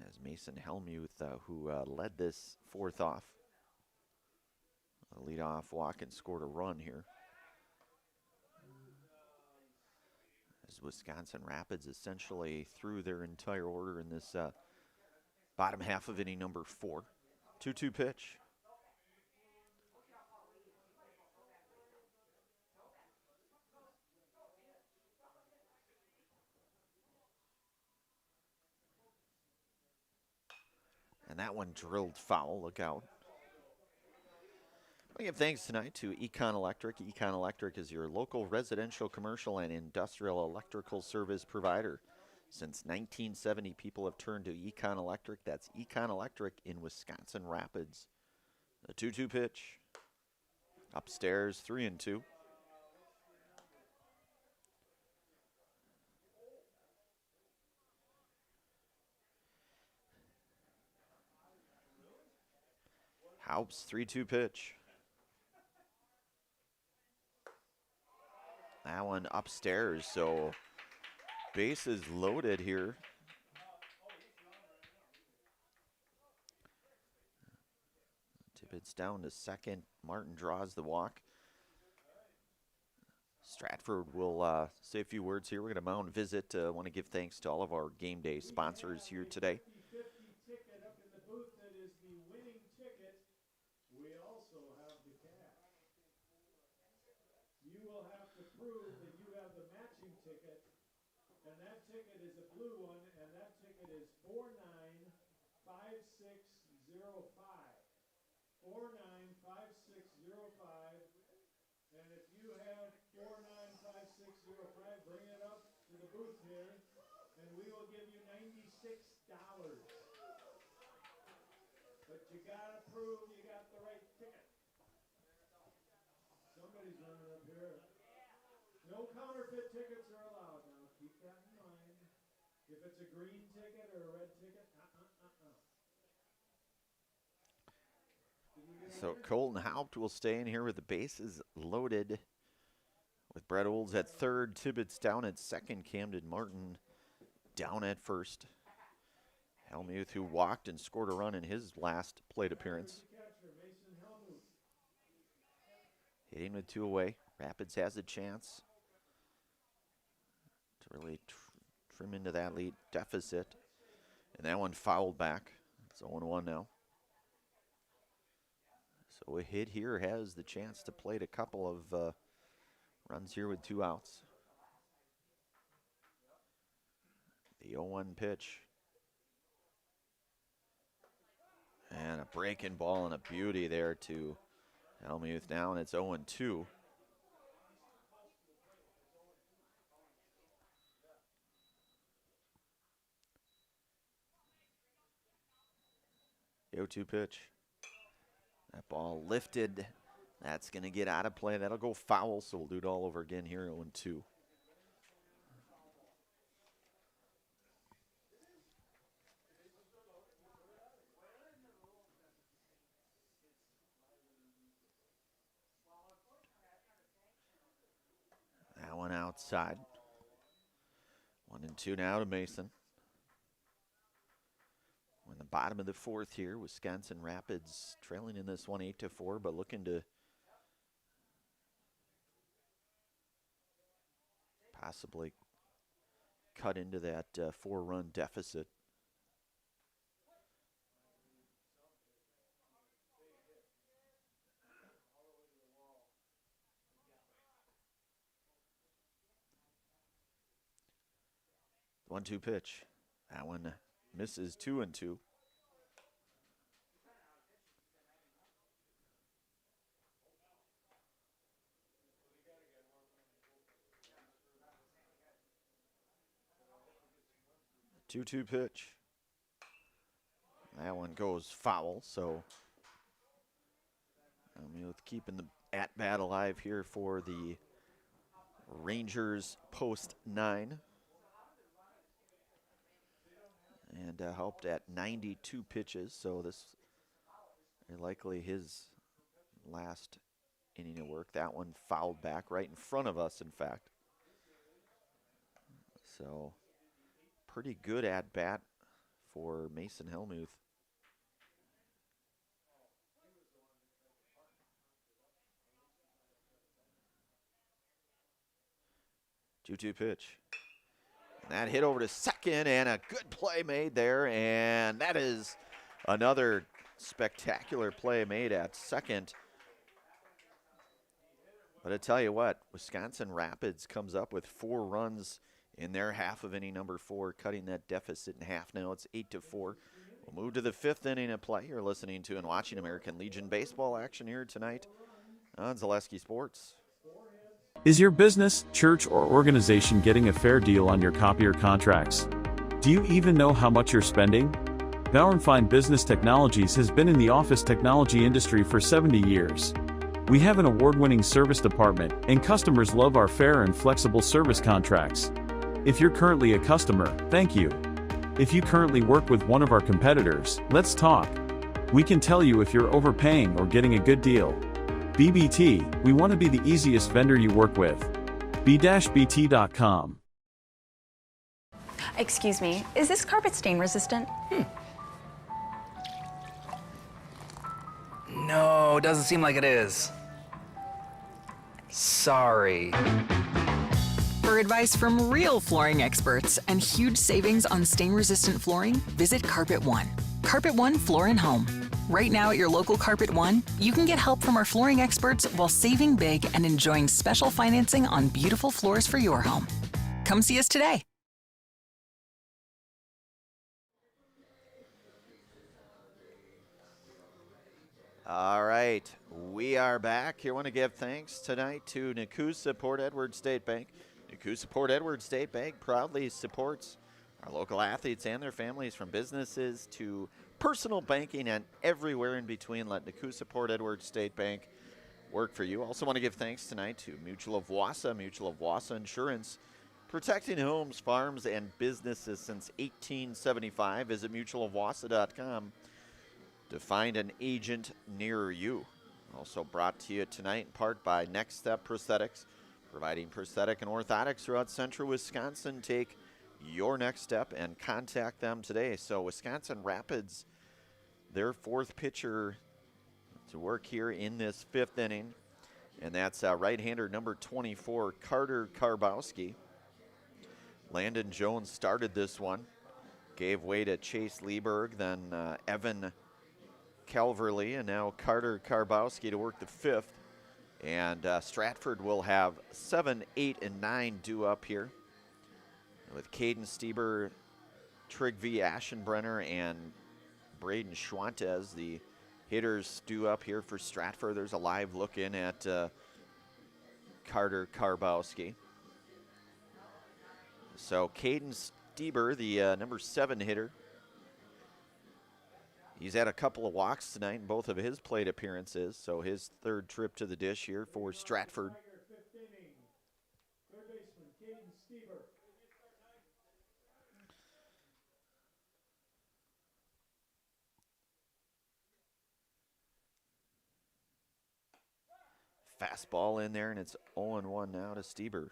As Mason Helmuth, who led this fourth off, a leadoff walk and scored a run here. As Wisconsin Rapids essentially threw their entire order in this bottom half of inning number 4. 2-2 pitch. And that one drilled foul. Look out. We give thanks tonight to Econ Electric. Econ Electric is your local residential, commercial, and industrial electrical service provider. Since 1970, people have turned to Econ Electric. That's Econ Electric in Wisconsin Rapids. The 2-2 pitch. Upstairs, 3-2. Haups, 3-2 pitch. That one upstairs, so bases loaded here. Tippett's down to second. Martin draws the walk. Stratford will say a few words here. We're going to mound visit. Want to give thanks to all of our game day sponsors here today. Ticket up in the booth that is the winning ticket. We also have the cash. You will have to prove that you have the matching ticket, and that ticket is a blue one, and that ticket is 495605. 495605. And if you have 495605, bring it up to the booth here, and we will give you $96. But you gotta prove you got the right ticket. Somebody's running up here. No counterfeit tickets are allowed now. Keep that in mind. If it's a green ticket or a red ticket, So Colton Haupt will stay in here with the bases loaded. With Brett Olds at third, Tibbetts down at second, Camden Martin down at first. Helmuth, who walked and scored a run in his last plate appearance. Hitting with 2 away. Rapids has a chance to really trim into that lead deficit. And that one fouled back. It's 0-1 now. So a hit here has the chance to plate a couple of runs here with 2 outs. The 0-1 pitch. And a breaking ball and a beauty there to Helmuth down. It's 0-2. The 0-2 pitch. That ball lifted. That's going to get out of play. That'll go foul, so we'll do it all over again here, 0-2. That one outside. 1-2 now to Mason. We're in the bottom of the 4th here. Wisconsin Rapids trailing in this one 8-4, but looking to possibly cut into that 4-run deficit. The 1-2 pitch. That one misses, 2-2. 2-2 pitch. That one goes foul, so keeping the at-bat alive here for the Rangers post 9. And helped at 92 pitches, so this is likely his last inning of work. That one fouled back right in front of us, in fact. So pretty good at-bat for Mason Hellmuth. Two-two pitch. And that hit over to second, and a good play made there, and that is another spectacular play made at second. But I tell you what, Wisconsin Rapids comes up with 4 runs in their half of inning number 4, cutting that deficit in half. Now it's 8-4. We'll move to the 5th inning of play. You're listening to and watching American Legion baseball action here tonight on Zaleski Sports. Is your business, church, or organization getting a fair deal on your copier contracts? Do you even know how much you're spending? Fine Business Technologies has been in the office technology industry for 70 years. We have an award-winning service department, and customers love our fair and flexible service contracts. If you're currently a customer, thank you. If you currently work with one of our competitors, let's talk. We can tell you if you're overpaying or getting a good deal. BBT, we want to be the easiest vendor you work with. b-bt.com. Excuse me, is this carpet stain resistant? No, doesn't seem like it is. Sorry. For advice from real flooring experts and huge savings on stain-resistant flooring, visit Carpet One. Carpet One Floor and Home. Right now at your local Carpet One, you can get help from our flooring experts while saving big and enjoying special financing on beautiful floors for your home. Come see us today. All right, we are back. Here, I want to give thanks tonight to Nakusa Port Edward State Bank. Nakusa Port Edward State Bank proudly supports our local athletes and their families, from businesses to personal banking and everywhere in between. Let Nakusa Port Edward State Bank work for you. Also want to give thanks tonight to Mutual of Wausau. Mutual of Wausau Insurance, protecting homes, farms, and businesses since 1875. Visit mutualofwausau.com to find an agent near you. Also brought to you tonight in part by Next Step Prosthetics, providing prosthetic and orthotics throughout central Wisconsin. Take your next step and contact them today. So Wisconsin Rapids, their 4th pitcher to work here in this 5th inning, and that's right-hander number 24, Carter Karbowski. Landon Jones started this one, gave way to Chase Lieberg, then Evan Calverley, and now Carter Karbowski to work the 5th. And Stratford will have 7, 8, and 9 due up here, with Caden Stieber, Trygve Aschenbrenner, and Braden Schwantes, the hitters due up here for Stratford. There's a live look in at Carter Karbowski. So Caden Stieber, the number 7 hitter, he's had a couple of walks tonight in both of his plate appearances, so his 3rd trip to the dish here for Stratford. Third baseman, Caden Stieber. Fastball in there, and it's 0-1 now to Stieber.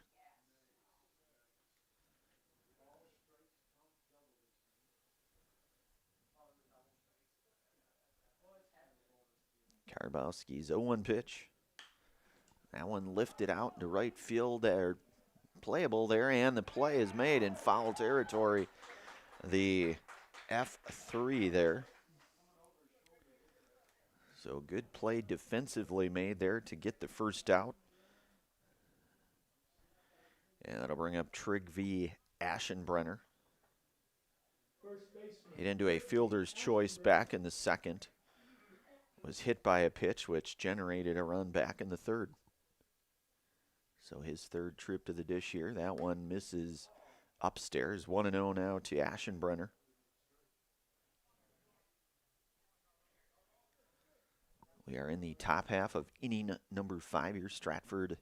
Karbowski's 0-1 pitch. That one lifted out to right field there, playable there, and the play is made in foul territory. The F3 there. So good play defensively made there to get the first out. And that'll bring up Trygve Aschenbrenner. Hit into a fielder's choice back in the 2nd. Was hit by a pitch which generated a run back in the 3rd. So his 3rd trip to the dish here. That one misses upstairs. 1-0 now to Aschenbrenner. We are in the top half of inning number 5 here. Stratford,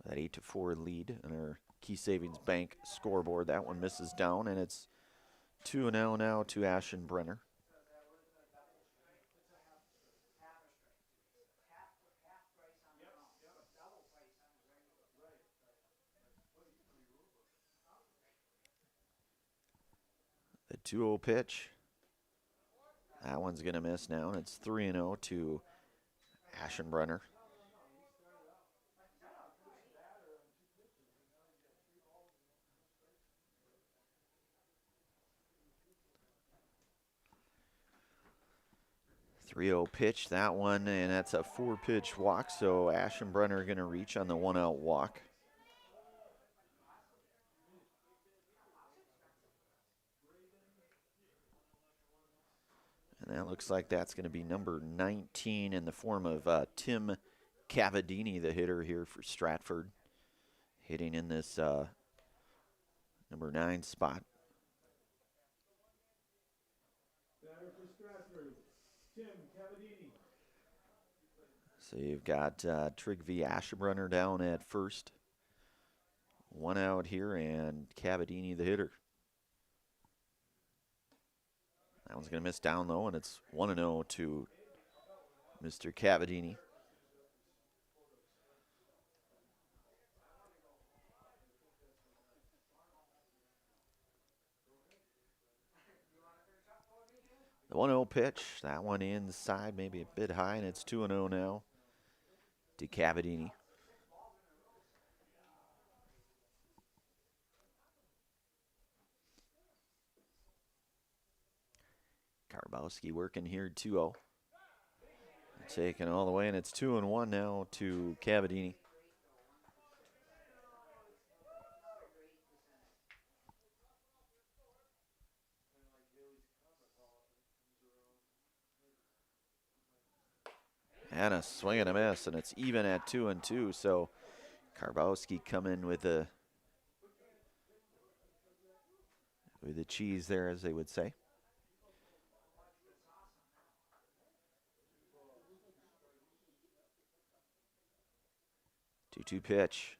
that 8-4 lead on our Key Savings Bank scoreboard. That one misses down, and it's 2-0 now to Aschenbrenner. The 2-0 pitch. That one's going to miss now, and it's 3-0 to Aschenbrenner. Pitch, that one, and that's a 4-pitch walk, so Aschenbrenner going to reach on the 1-out walk. And that looks like that's going to be number 19 in the form of Tim Cavadini, the hitter here for Stratford, hitting in this number 9 spot. Batter for Stratford, Tim Cavadini. So you've got Trygve Aschenbrenner down at first. 1 out here, and Cavadini the hitter. That one's going to miss down low, and it's 1-0 to Mr. Cavadini. The 1-0 pitch, that one inside, maybe a bit high, and it's 2-0 now to Cavadini. Karbowski working here, 2-0. Taken all the way, and it's 2-1 now to Cavadini. And a swing and a miss, and it's even at 2-2. So Karbowski come in with the cheese there, as they would say. 2-2 pitch.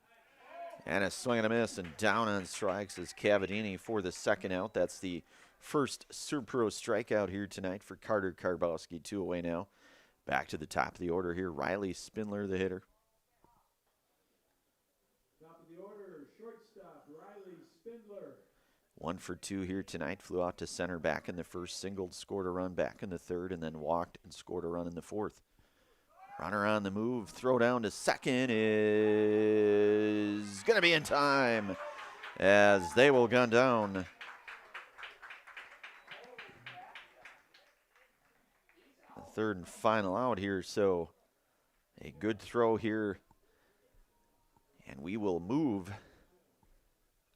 And a swing and a miss, and down on strikes is Cavadini for the second out. That's the first Serpro strikeout here tonight for Carter Karbowski. 2 away now. Back to the top of the order here. Riley Spindler, the hitter. Top of the order, shortstop, Riley Spindler. 1 for 2 here tonight. Flew out to center back in the first, singled, scored a run back in the third, and then walked and scored a run in the fourth. Runner on the move, throw down to second is going to be in time as they will gun down. The third and final out here, so a good throw here. And we will move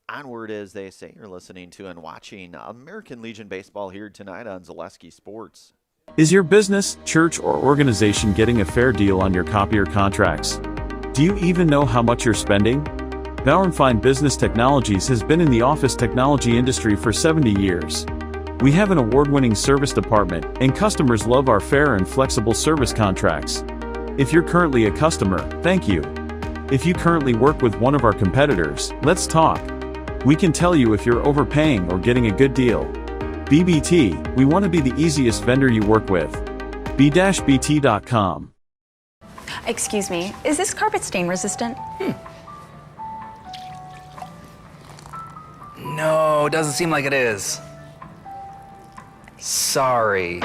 onward, as they say. You're listening to and watching American Legion Baseball here tonight on Zaleski Sports. Is your business, church, or organization getting a fair deal on your copier contracts? Do you even know how much you're spending? Bauer & Fine Business Technologies has been in the office technology industry for 70 years. We have an award-winning service department, and customers love our fair and flexible service contracts. If you're currently a customer, thank you. If you currently work with one of our competitors, let's talk. We can tell you if you're overpaying or getting a good deal. BBT, we want to be the easiest vendor you work with. b-bt.com. Excuse me, is this carpet stain resistant? No, doesn't seem like it is. Sorry.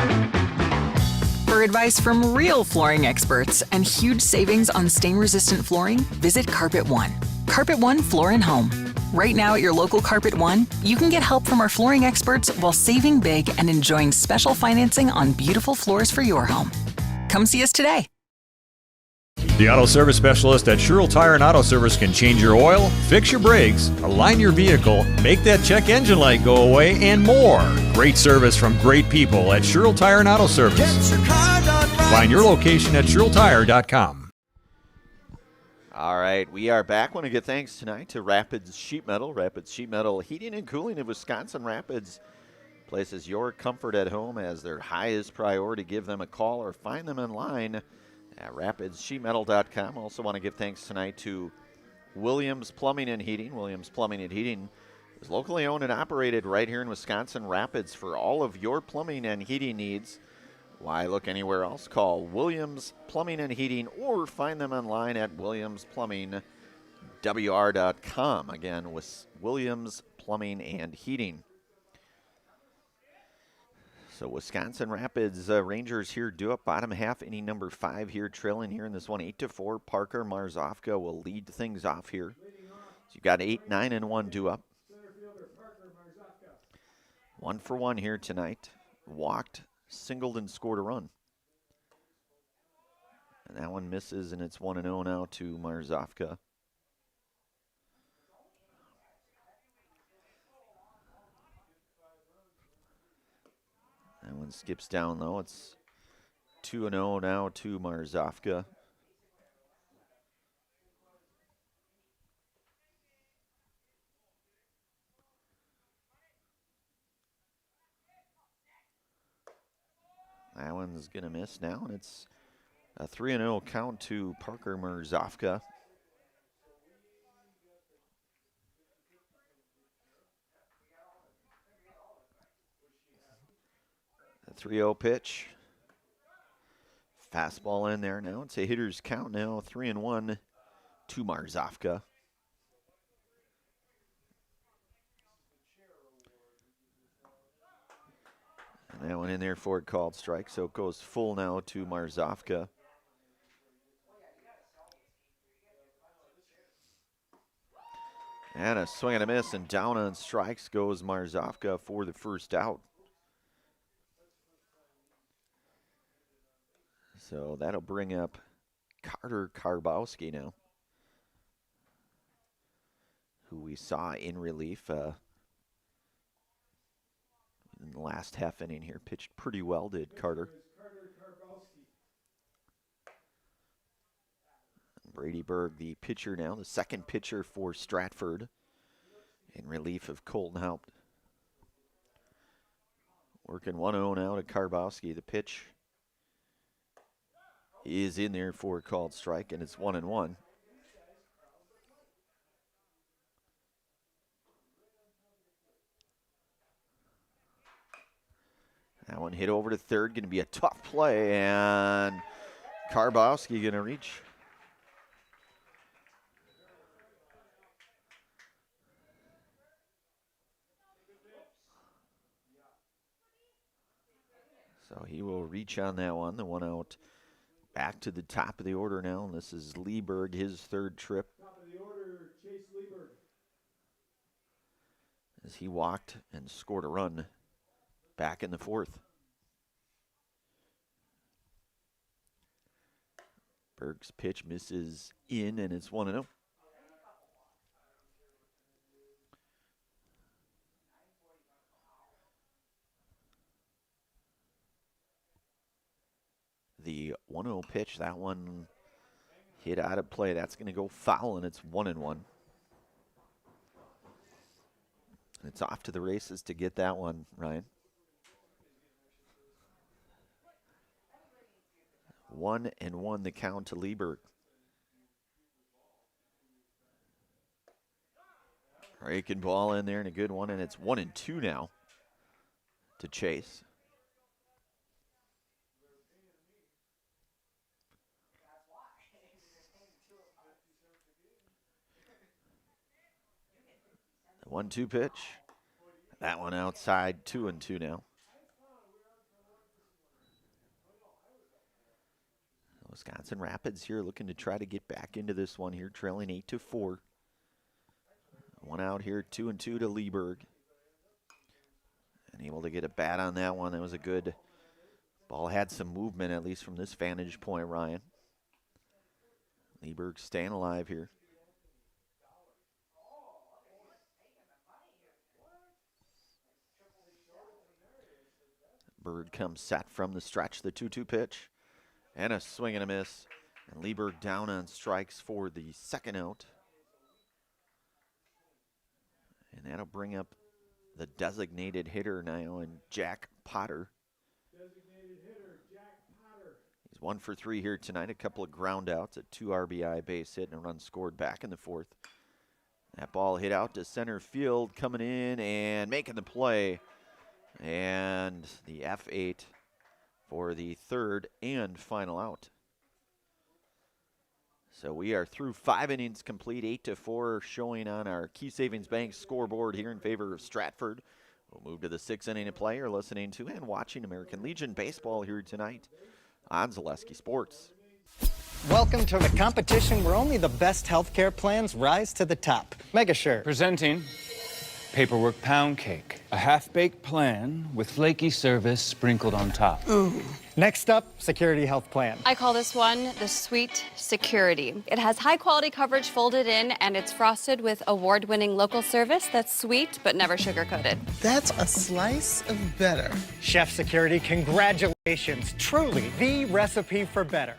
For advice from real flooring experts and huge savings on stain-resistant flooring, visit Carpet One. Carpet One Floor and Home. Right now at your local Carpet One, you can get help from our flooring experts while saving big and enjoying special financing on beautiful floors for your home. Come see us today. The Auto Service Specialist at Sherrill Tire and Auto Service can change your oil, fix your brakes, align your vehicle, make that check engine light go away, and more. Great service from great people at Sherrill Tire and Auto Service. Find your location at SherrillTire.com. All right, we are back. Want to give thanks tonight to Rapids Sheet Metal. Rapids Sheet Metal Heating and Cooling of Wisconsin Rapids places your comfort at home as their highest priority. Give them a call or find them online at rapidssheetmetal.com. Also want to give thanks tonight to Williams Plumbing and Heating. Williams Plumbing and Heating is locally owned and operated right here in Wisconsin Rapids for all of your plumbing and heating needs. Why look anywhere else? Call Williams Plumbing and Heating or find them online at williamsplumbingwr.com. Again, with Williams Plumbing and Heating. So Wisconsin Rapids Rangers here due up bottom half, inning number 5 here, trailing here in this one 8-4. Parker Marzofka will lead things off here. So you've got 8, 9, and 1 due up. 1 for 1 here tonight. Walked, singled, and scored a run. And that one misses, and it's 1-0 now to Marzofka. That one skips down, though. It's 2-0 now to Marzofka. That one's going to miss now, and it's a 3-0 count to Parker Marzofka. The 3-0 pitch. Fastball in there now. It's a hitter's count now, 3-1 to Marzofka. And that one in there for a called strike, so it goes full now to Marzofka. And a swing and a miss, and down on strikes goes Marzofka for the first out. So that'll bring up Carter Karbowski now, who we saw in relief in the last half inning here. Pitched pretty well, did Carter. Brady Berg, the pitcher now, the second pitcher for Stratford in relief of Colton Haupt. Working 1-0 now to Karbowski. The pitch is in there for a called strike, and it's 1-1. That one hit over to third, going to be a tough play, and Karbowski going to reach. So he will reach on that one, the one out. Back to the top of the order now, and this is Lieberg, his third trip. Top of the order, Chase Lieberg. As he walked and scored a run back in the fourth. Berg's pitch misses in, and it's 1-0. The 1-0 pitch, that one hit out of play. That's going to go foul, and it's 1-1. It's off to the races to get that one, Ryan. 1-1 the count to Lieberg. Raking ball in there and a good one, and it's 1-2 now to Chase. The 1-2 pitch. That one outside, 2-2 now. Wisconsin Rapids here looking to try to get back into this one here, trailing 8-4. One out here, 2-2 to Lieberg. And able to get a bat on that one. That was a good ball. Had some movement, at least from this vantage point, Ryan. Lieberg staying alive here. Berg comes set from the stretch, the 2-2 pitch. And a swing and a miss. And Lieberg down on strikes for the second out. And that'll bring up the designated hitter now, and Jack Potter. Designated hitter, Jack Potter. He's 1 for 3 here tonight, a couple of ground outs, a 2 RBI base hit, and a run scored back in the fourth. That ball hit out to center field, coming in and making the play. And the F8 for the third and final out. So we are through 5 innings complete, 8-4 showing on our Key Savings Bank scoreboard here in favor of Stratford. We'll move to the 6th inning of play. You're listening to and watching American Legion baseball here tonight on Zaleski Sports. Welcome to the competition where only the best healthcare plans rise to the top. MegaSure. Presenting Paperwork Pound Cake, a half-baked plan with flaky service sprinkled on top. Ooh. Next up, Security Health Plan. I call this one the Sweet Security. It has high-quality coverage folded in, and it's frosted with award-winning local service that's sweet but never sugar-coated. That's a slice of better. Chef Security, congratulations. Truly the recipe for better.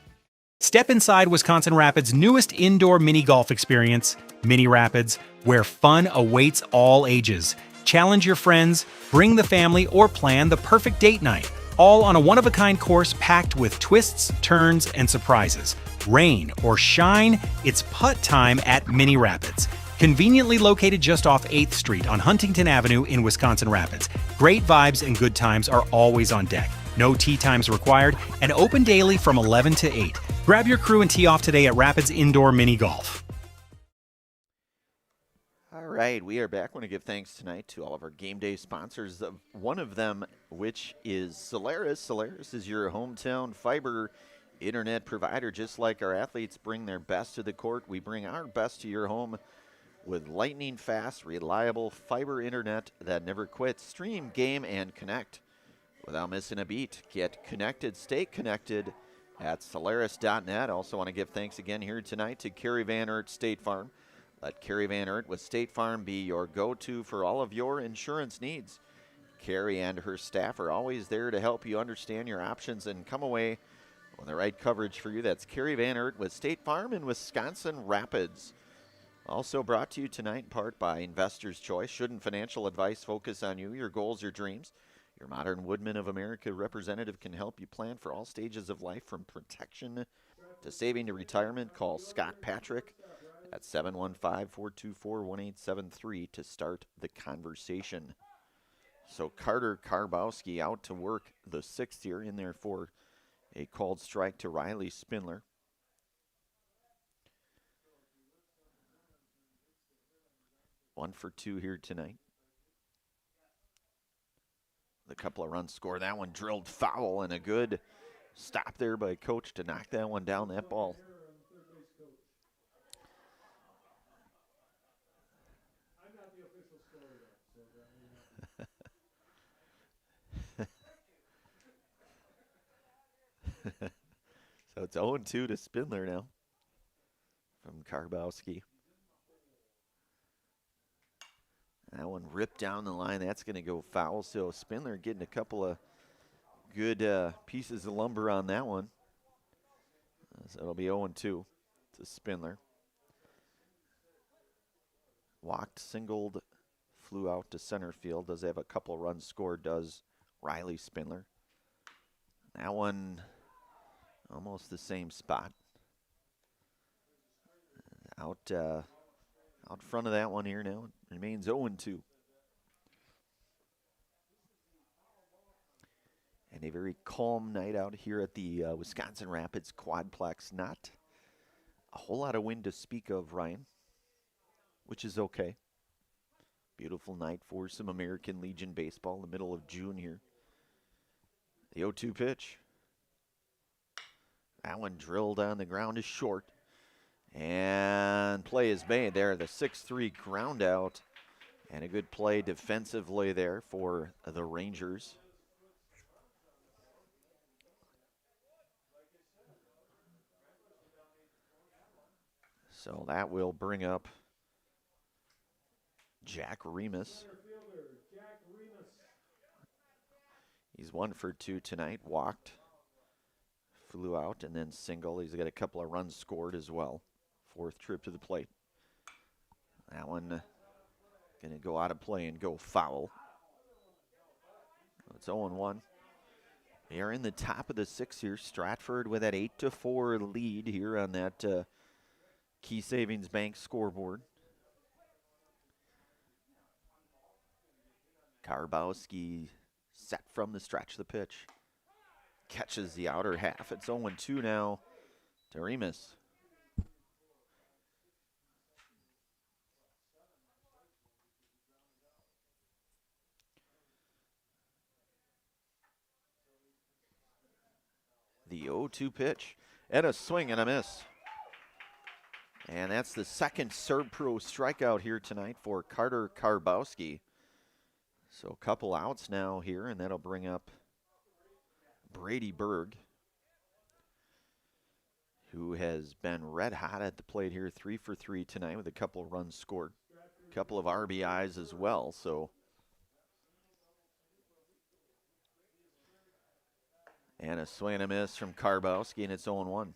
Step inside Wisconsin Rapids' newest indoor mini golf experience, Mini Rapids, where fun awaits all ages. Challenge your friends, bring the family, or plan the perfect date night, all on a one-of-a-kind course packed with twists, turns, and surprises. Rain or shine, it's putt time at Mini Rapids. Conveniently located just off 8th Street on Huntington Avenue in Wisconsin Rapids. Great vibes and good times are always on deck. No tee times required, and open daily from 11 to 8. Grab your crew and tee off today at Rapids Indoor Mini Golf. All right, we are back. I want to give thanks tonight to all of our game day sponsors. One of them, which is Solaris. Solaris is your hometown fiber internet provider. Just like our athletes bring their best to the court, we bring our best to your home with lightning fast, reliable fiber internet that never quits. Stream, game, and connect without missing a beat. Get connected, stay connected at Solaris.net. Also want to give thanks again here tonight to Kerry Van Aert State Farm. Let Kerry Van Aert with State Farm be your go-to for all of your insurance needs. Kerry and her staff are always there to help you understand your options and come away with the right coverage for you. That's Kerry Van Aert with State Farm in Wisconsin Rapids. Also brought to you tonight in part by Investor's Choice. Shouldn't financial advice focus on you, your goals, your dreams? Your Modern Woodmen of America representative can help you plan for all stages of life, from protection to saving to retirement. Call Scott Patrick at 715-424-1873 to start the conversation. So Carter Karbowski out to work the 6th here, in there for a called strike to Riley Spindler. One for 2 here tonight. The couple of runs scored. That one drilled foul, and a good stop there by Coach to knock that one down, that ball. I'm not the official scorer, so that may not be. So it's 0-2 to Spindler now from Karbowski. That one ripped down the line. That's going to go foul. So Spindler getting a couple of good pieces of lumber on that one. So it'll be 0-2 to Spindler. Walked, singled, flew out to center field. Does have a couple runs scored, does Riley Spindler. That one almost the same spot. Out front of that one here now. Remains 0-2. And a very calm night out here at the Wisconsin Rapids Quadplex. Not a whole lot of wind to speak of, Ryan, which is okay. Beautiful night for some American Legion baseball in the middle of June here. The 0-2 pitch. That one drilled on the ground is short. And play is made there. The 6-3 ground out. And a good play defensively there for the Rangers. So that will bring up Jack Remus. He's 1 for 2 tonight. Walked flew out and then single. He's got a couple of runs scored as well. 4th trip to the plate. That one going to go out of play and go foul. It's 0-1. They are in the top of the 6th here. Stratford with that 8-4 lead here on that Key Savings Bank scoreboard. Karbowski set from the stretch. The pitch catches the outer half. It's 0-2 now to Remus. The 0-2 pitch and a swing and a miss. And that's the second Serb Pro strikeout here tonight for Carter Karbowski. So a couple outs now here, and that'll bring up Brady Berg, who has been red hot at the plate here, 3 for 3 tonight with a couple of runs scored, a couple of RBIs as well. So, and a swing and a miss from Karbowski, and it's 0-1.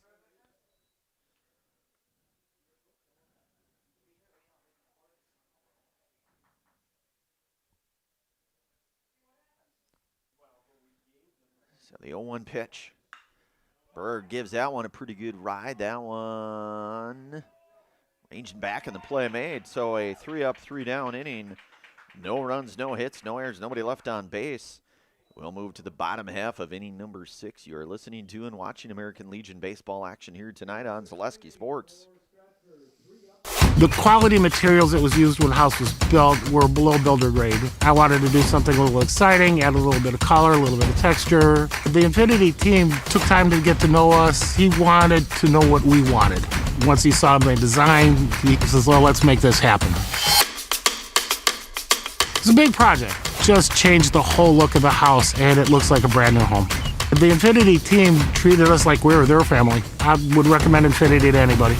So the 0-1 pitch. Berg gives that one a pretty good ride. That one ranging back in the play made. So a 3-up, 3-down inning. No runs, no hits, no errors, nobody left on base. We'll move to the bottom half of inning number 6. You are listening to and watching American Legion baseball action here tonight on Zaleski Sports. The quality materials that was used when the house was built were below builder grade. I wanted to do something a little exciting, add a little bit of color, a little bit of texture. The Infinity team took time to get to know us. He wanted to know what we wanted. Once he saw my design, he says, well, let's make this happen. It's a big project. Just changed the whole look of the house, and it looks like a brand new home. The Infinity team treated us like we were their family. I would recommend Infinity to anybody.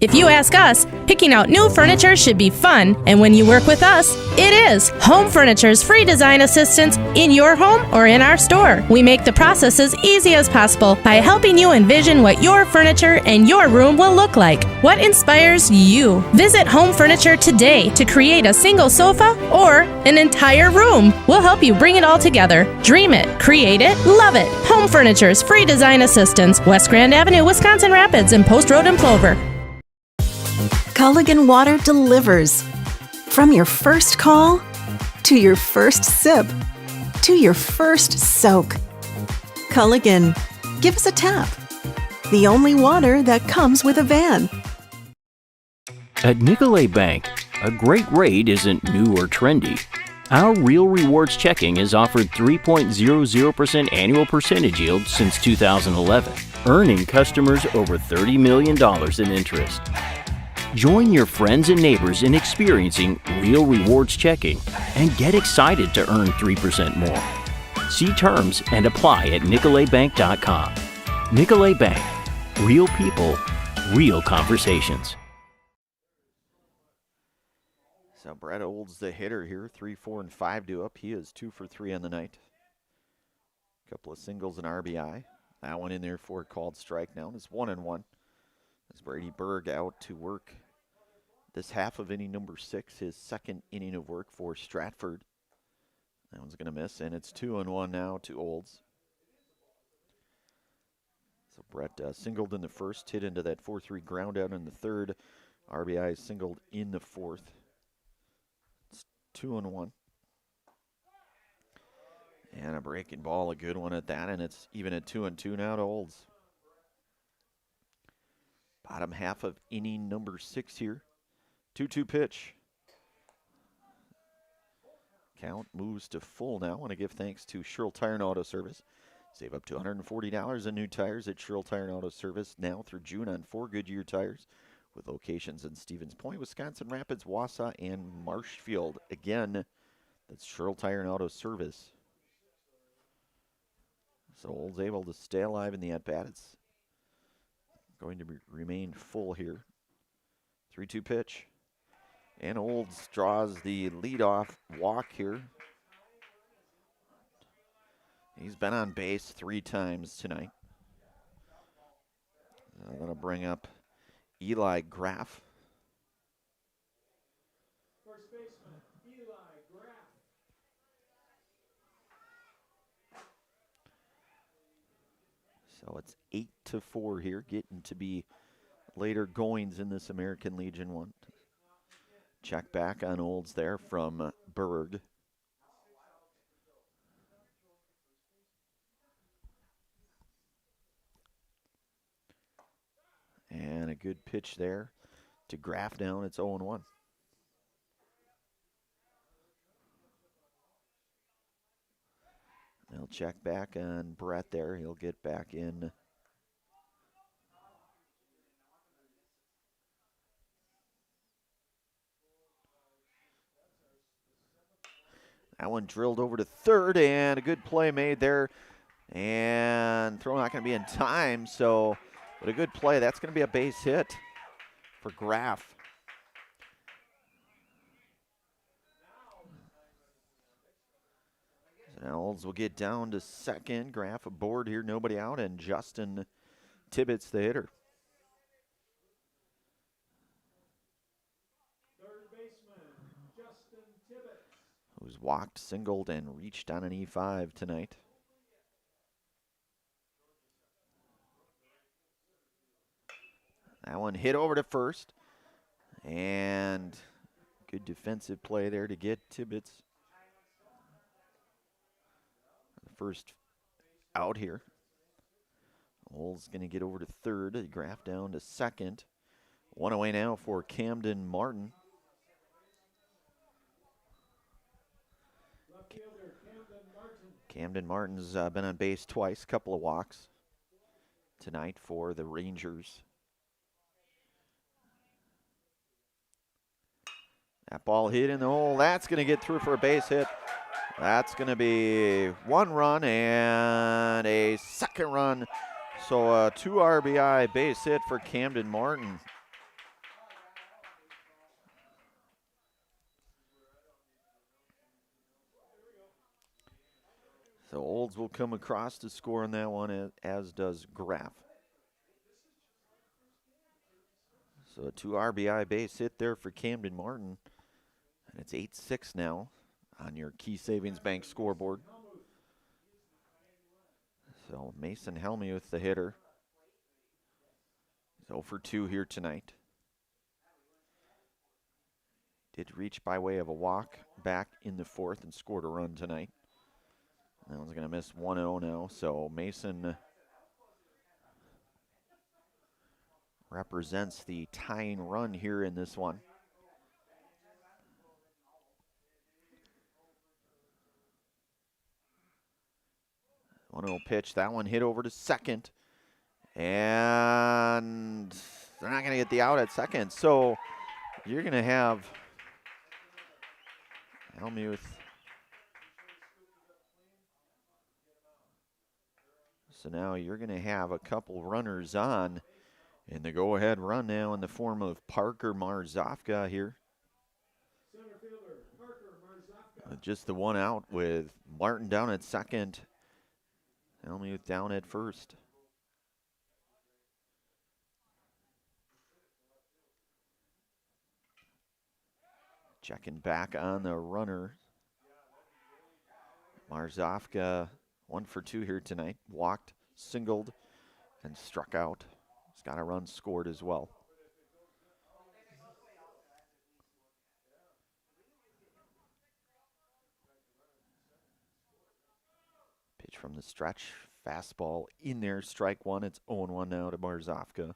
If you ask us, picking out new furniture should be fun, and when you work with us, it is. Home Furniture's free design assistance in your home or in our store. We make the process as easy as possible by helping you envision what your furniture and your room will look like. What inspires you? Visit Home Furniture today to create a single sofa or an entire room. We'll help you bring it all together. Dream it, create it, love it. Home Furniture's free design assistance, West Grand Avenue, Wisconsin Rapids, and Post Road in Plover. Culligan Water delivers. From your first call, to your first sip, to your first soak. Culligan, give us a tap. The only water that comes with a van. At Nicolet Bank, a great rate isn't new or trendy. Our Real Rewards checking has offered 3.00% annual percentage yield since 2011, earning customers over $30 million in interest. Join your friends and neighbors in experiencing Real Rewards checking and get excited to earn 3% more. See terms and apply at nicoletbank.com. Nicolet Bank. Real people, real conversations. So Brett Olds the hitter here, 3, 4, and 5 due up. He is 2 for 3 on the night. Couple of singles and RBI. That one in there for a called strike now. It's 1-1. As Brady Berg out to work this half of inning number 6, his second inning of work for Stratford. That one's going to miss, and it's 2-1 now to Olds. So Brett singled in the first, hit into that 4-3 ground out in the third. RBI singled in the fourth. It's 2-1. And a breaking ball, a good one at that, and it's even at 2-2 now to Olds. Bottom half of inning number 6 here. 2-2 pitch. Count moves to full now. I want to give thanks to Sherrill Tire and Auto Service. Save up to $140 on new tires at Sherrill Tire and Auto Service now through June on 4 Goodyear tires with locations in Stevens Point, Wisconsin Rapids, Wausau, and Marshfield. Again, that's Sherrill Tire and Auto Service. So Olds able to stay alive in the at-bat. It's going to remain full here. 3-2 pitch. And Olds draws the leadoff walk here. He's been on base 3 times tonight. I'm going to bring up Eli Graff. First baseman, Eli Graff. So it's 8-4 here, getting to be later goings in this American Legion one. Check back on Olds there from Berg. And a good pitch there to Graff down. It's 0-1. They'll check back on Brett there. He'll get back in. That one drilled over to third, and a good play made there. And throw not going to be in time, so, but a good play. That's going to be a base hit for Graff. So now Olds will get down to second. Graff aboard here, nobody out, and Justin Tibbetts the hitter. Third baseman, Justin Tibbetts. Who's walked, singled, and reached on an E5 tonight. That one hit over to first. And good defensive play there to get Tibbetts the first out here. Olds going to get over to third. Graff down to second. One away now for Camden Martin. Left fielder, Camden Martin. Camden Martin's been on base twice, couple of walks tonight for the Rangers. That ball hit in the hole. That's going to get through for a base hit. That's going to be 1 run and a second run. So a 2 RBI base hit for Camden Martin. So Olds will come across to score on that one, as does Graff. So a 2 RBI base hit there for Camden Martin. And it's 8-6 now on your Key Savings Bank scoreboard. So Mason Helmuth, the hitter. He's 0 for 2 here tonight. Did reach by way of a walk back in the 4th and scored a run tonight. That one's going to miss 1-0 now. So Mason represents the tying run here in this one. 1-0 pitch. That one hit over to second. And they're not going to get the out at second. So you're going to have Helmuth. So now you're going to have a couple runners on in the go-ahead run now in the form of Parker Marzofka here. Center fielder, Parker Marzofka. Just the one out with Martin down at second. Helmuth down at first. Checking back on the runner. Marzofka 1 for 2 here tonight. Walked, singled, and struck out. He's got a run scored as well. Pitch from the stretch. Fastball in there. Strike 1. It's 0-1 now to Marzofka.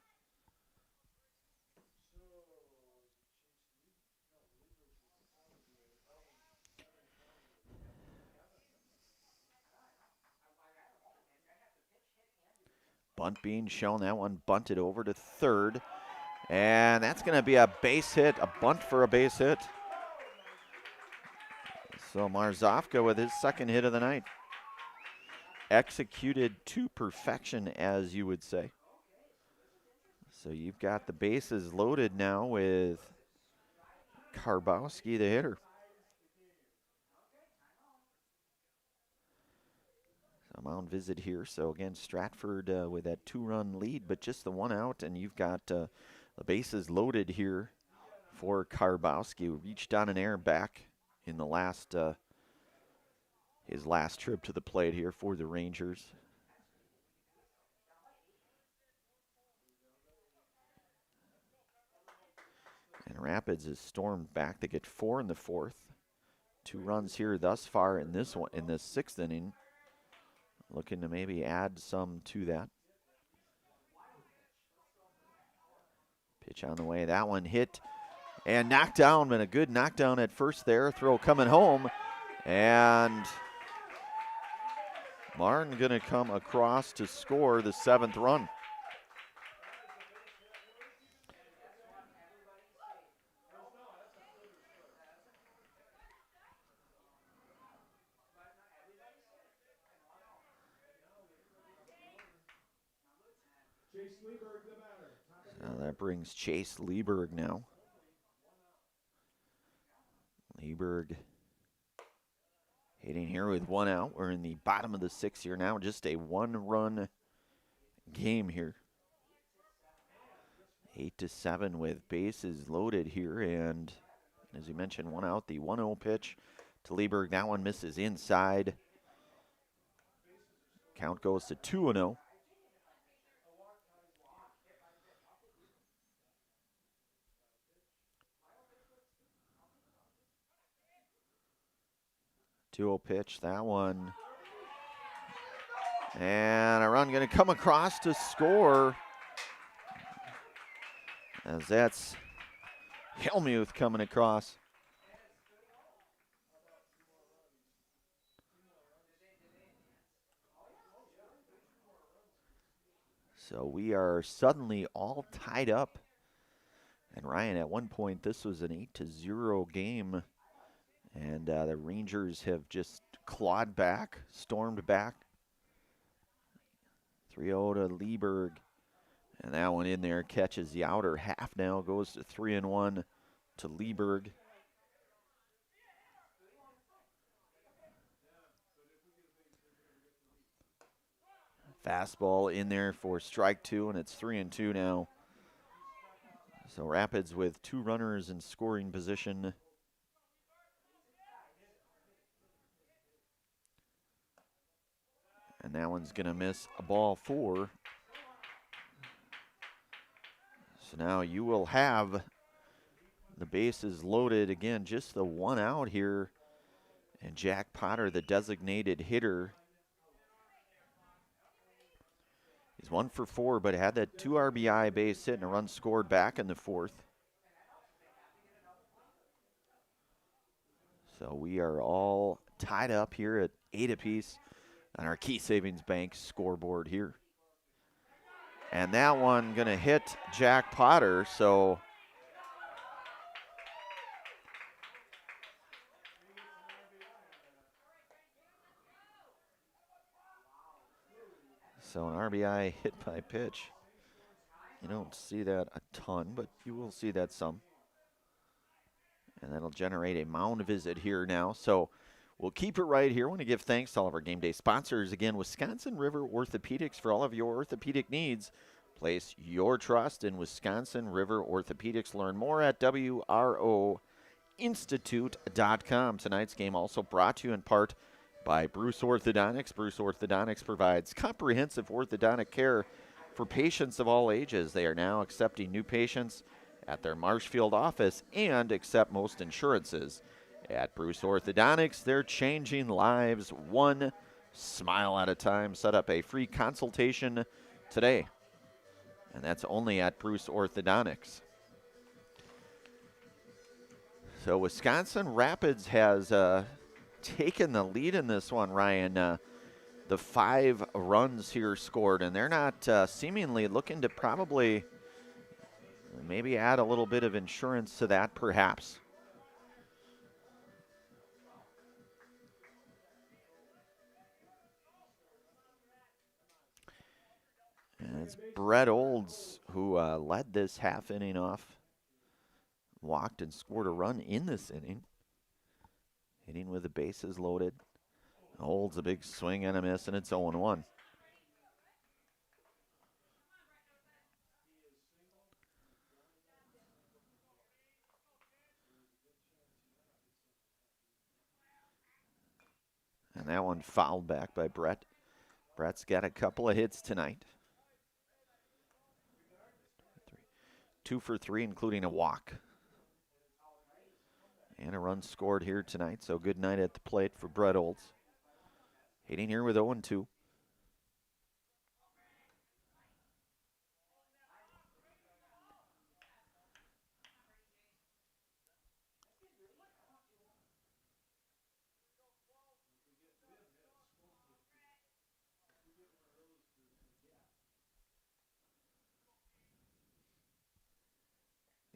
Bunt being shown. That one bunted over to third. And that's going to be a base hit. A bunt for a base hit. So Marzofka with his second hit of the night. Executed to perfection, as you would say. So you've got the bases loaded now with Karbowski, the hitter. A mound visit here. So again, Stratford with that 2-run lead, but just the 1 out, and you've got the bases loaded here for Karbowski, who reached on an air back in the last his last trip to the plate here for the Rangers. And Rapids has stormed back. They get 4 in the 4th. 2 runs here thus far in this one, in this 6th inning. Looking to maybe add some to that. Pitch on the way. That one hit and knocked down, but a good knockdown at first there. Throw coming home. And Martin going to come across to score the 7th run. So that brings Chase Lieberg now. Lieberg hitting here with 1 out. We're in the bottom of the 6th here now. Just a 1-run game here. 8-7 with bases loaded here. And as you mentioned, 1 out. The 1-0 pitch to Lieberg. That one misses inside. Count goes to 2-0. Two-0 pitch, that one. And a run going to come across to score. As that's Hellmuth coming across. So we are suddenly all tied up. And Ryan, at one point, this was an 8-0 game. And the Rangers have just clawed back, stormed back. 3-0 to Lieberg. And that one in there catches the outer half now, goes to 3-1 to Lieberg. Fastball in there for strike 2, and it's 3-2 now. So Rapids with 2 runners in scoring position. And that one's going to miss a ball 4. So now you will have the bases loaded again, just the 1 out here. And Jack Potter, the designated hitter. He's 1 for 4, but had that 2 RBI base hit and a run scored back in the 4th. So we are all tied up here at 8 apiece on our Key Savings Bank scoreboard here. And that one going to hit Jack Potter, so an RBI hit by pitch. You don't see that a ton, but you will see that some. And that'll generate a mound visit here now. So we'll keep it right here. I want to give thanks to all of our game day sponsors. Again, Wisconsin River Orthopedics for all of your orthopedic needs. Place your trust in Wisconsin River Orthopedics. Learn more at WROinstitute.com. Tonight's game also brought to you in part by Bruce Orthodontics. Bruce Orthodontics provides comprehensive orthodontic care for patients of all ages. They are now accepting new patients at their Marshfield office and accept most insurances. At Bruce Orthodontics, they're changing lives one smile at a time. Set up a free consultation today. And that's only at Bruce Orthodontics. So Wisconsin Rapids has taken the lead in this one, Ryan. The 5 runs here scored, and they're not seemingly looking to probably maybe add a little bit of insurance to that, perhaps. And it's Brett Olds who led this half inning off. Walked and scored a run in this inning. Hitting with the bases loaded. Holds a big swing and a miss, and it's 0-1. And that one fouled back by Brett. Brett's got a couple of hits tonight. 2 for 3, including a walk. And a run scored here tonight, so good night at the plate for Brett Olds. Hitting here with 0-2.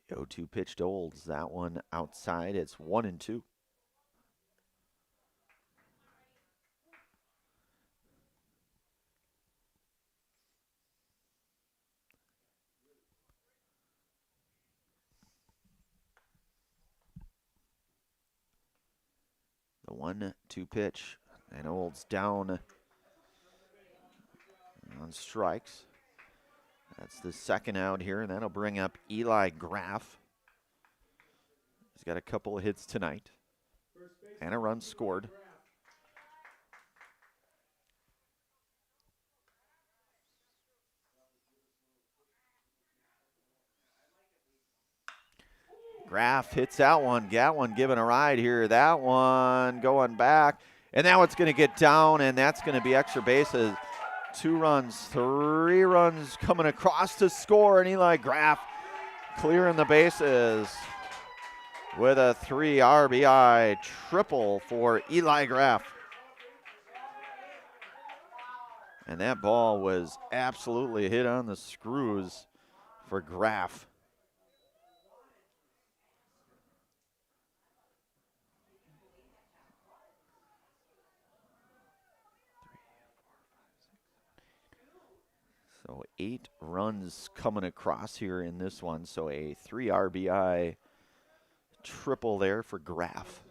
The 0-2 pitch to Olds. That one outside. It's 1-2. The 1-2 pitch, and Olds down on strikes. That's the second out here, and that'll bring up Eli Graff. He's got a couple of hits tonight, and a run scored. Graff hits that one. Gatwin giving a ride here. That one going back. And that one's going to get down, and that's going to be extra bases. 2 runs, 3 runs coming across to score, and Eli Graff clearing the bases with a 3 RBI triple for Eli Graff. And that ball was absolutely hit on the screws for Graff. So 8 runs coming across here in this one. So a 3 RBI triple there for Graff.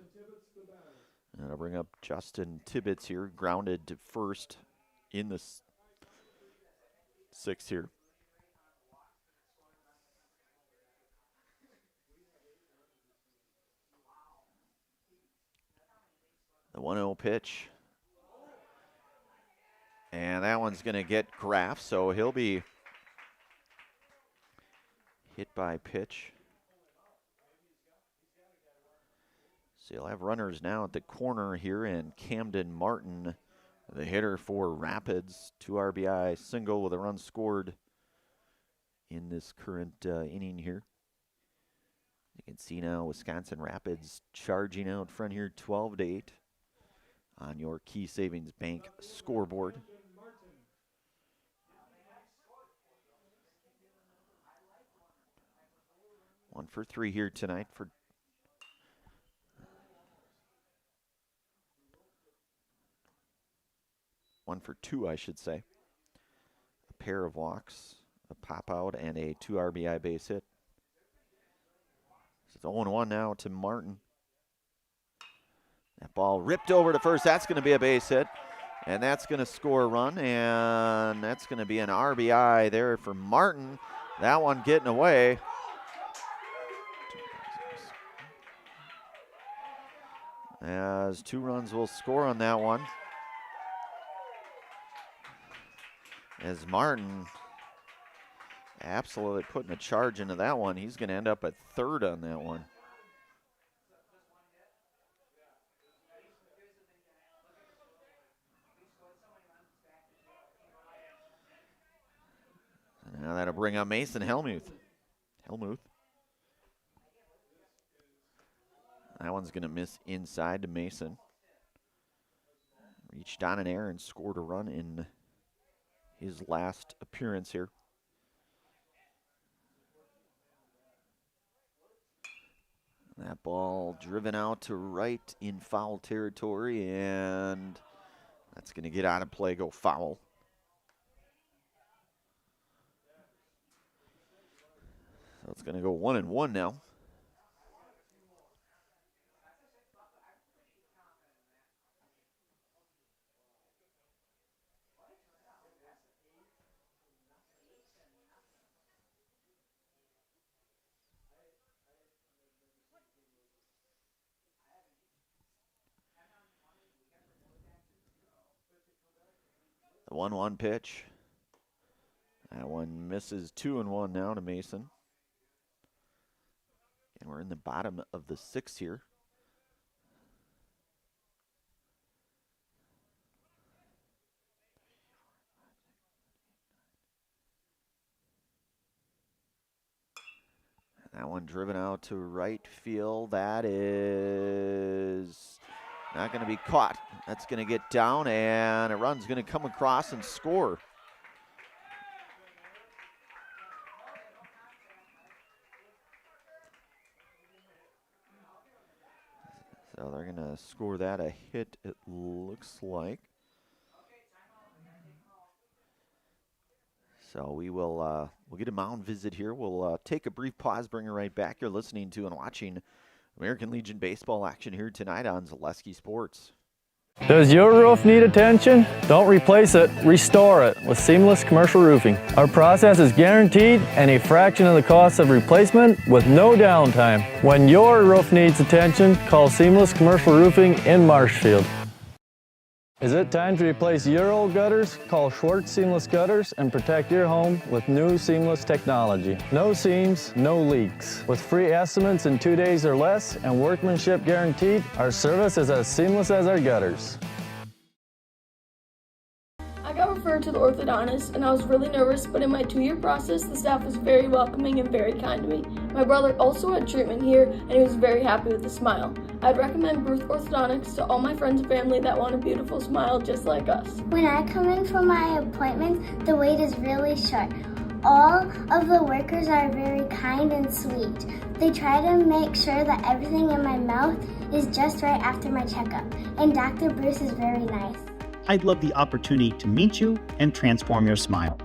And I'll bring up Justin Tibbetts here, grounded to first in the 6th here. The 1-0 pitch. And that one's going to get Graff, so he'll be hit by pitch. So you'll have runners now at the corner here, and Camden Martin, the hitter for Rapids, 2 RBI single with a run scored in this current inning here. You can see now Wisconsin Rapids charging out front here 12-8 on your Key Savings Bank scoreboard. One for 3 here tonight for one for 2, I should say. A pair of walks, a pop out, and a 2 RBI base hit. So it's 0-1 now to Martin. That ball ripped over to first. That's going to be a base hit, and that's going to score a run, and that's going to be an RBI there for Martin. That one getting away. As 2 runs will score on that one. As Martin absolutely putting a charge into that one. He's going to end up at 3rd on that one. And now that'll bring up Mason Helmuth. That one's going to miss inside to Mason. Reached on an air and scored a run in his last appearance here. That ball driven out to right in foul territory, and that's going to get out of play, go foul. So it's going to go 1-1 now. The 1-1 pitch. That one misses 2-1 now to Mason. And we're in the bottom of the 6th here. That one driven out to right field. That is not going to be caught. That's going to get down, and a run's going to come across and score. So they're going to score that a hit, it looks like. So we will we'll get a mound visit here. We'll take a brief pause, bring her right back. You're listening to and watching American Legion baseball action here tonight on Zaleski Sports. Does your roof need attention? Don't replace it, restore it with Seamless Commercial Roofing. Our process is guaranteed and a fraction of the cost of replacement with no downtime. When your roof needs attention, call Seamless Commercial Roofing in Marshfield. Is it time to replace your old gutters? Call Schwartz Seamless Gutters and protect your home with new seamless technology. No seams, no leaks. With free estimates in 2 days or less and workmanship guaranteed, our service is as seamless as our gutters. I got referred to the orthodontist and I was really nervous, but in my 2-year process, the staff was very welcoming and very kind to me. My brother also had treatment here and he was very happy with the smile. I'd recommend Bruce Orthodontics to all my friends and family that want a beautiful smile just like us. When I come in for my appointment, the wait is really short. All of the workers are very kind and sweet. They try to make sure that everything in my mouth is just right after my checkup, and Dr. Bruce is very nice. I'd love the opportunity to meet you and transform your smile.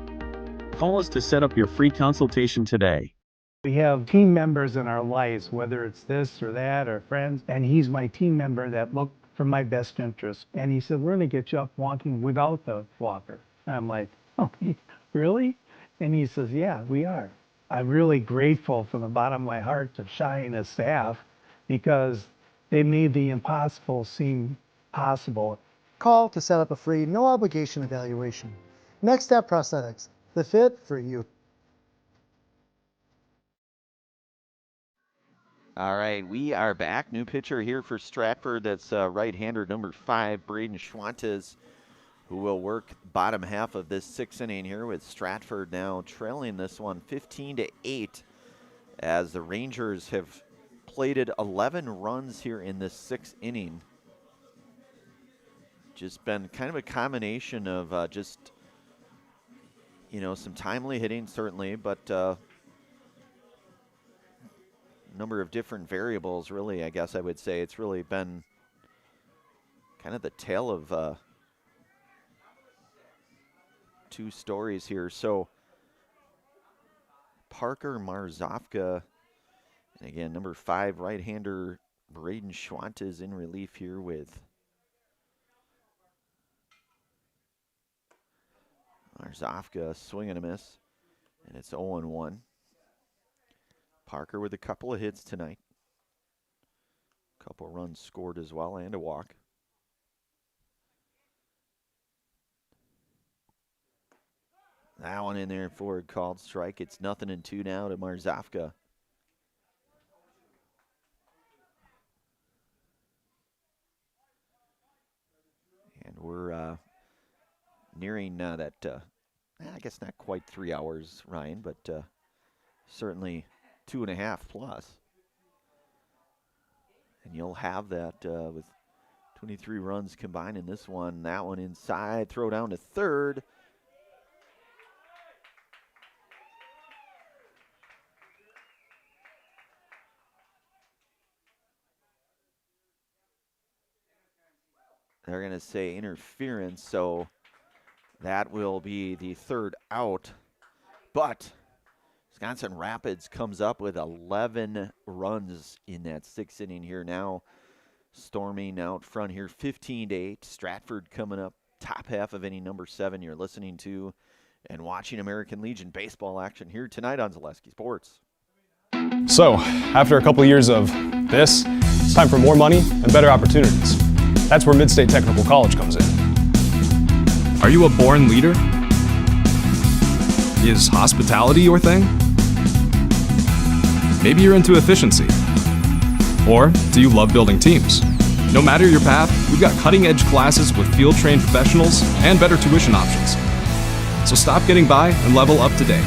Call us to set up your free consultation today. We have team members in our lives, whether it's this or that or friends, and he's my team member that looked for my best interest. And he said, we're going to get you up walking without the walker. And I'm like, oh, really? And he says, yeah, we are. I'm really grateful from the bottom of my heart to Shai and his staff because they made the impossible seem possible. Call to set up a free, no obligation evaluation. Next Step Prosthetics, the fit for you. All right, we are back. New pitcher here for Stratford. That's right-hander number 5, Braden Schwantes, who will work bottom half of this 6th inning here with Stratford now trailing this one 15-8 as the Rangers have plated 11 runs here in this 6th inning. Just been kind of a combination of just, you know, some timely hitting certainly, but number of different variables really, I guess I would say. It's really been kind of the tale of 2 stories here. So Parker Marzofka, and again, number 5 right-hander Braden Schwantes in relief here with Marzofka, swing and a miss, and it's 0-1. Parker with a couple of hits tonight. Couple runs scored as well, and a walk. That one in there for a called strike. It's 0-2 now to Marzofka. And we're nearing that, I guess not quite 3 hours, Ryan, but certainly 2.5 plus. And you'll have that with 23 runs combined in this one. That one inside, throw down to third. They're going to say interference, so that will be the 3rd out. But Wisconsin Rapids comes up with 11 runs in that 6th inning here now. Storming out front here, 15-8. Stratford coming up top half of inning number 7. You're listening to and watching American Legion baseball action here tonight on Zaleski Sports. So, after a couple years of this, it's time for more money and better opportunities. That's where Mid-State Technical College comes in. Are you a born leader? Is hospitality your thing? Maybe you're into efficiency. Or do you love building teams? No matter your path, we've got cutting-edge classes with field-trained professionals and better tuition options. So stop getting by and level up today.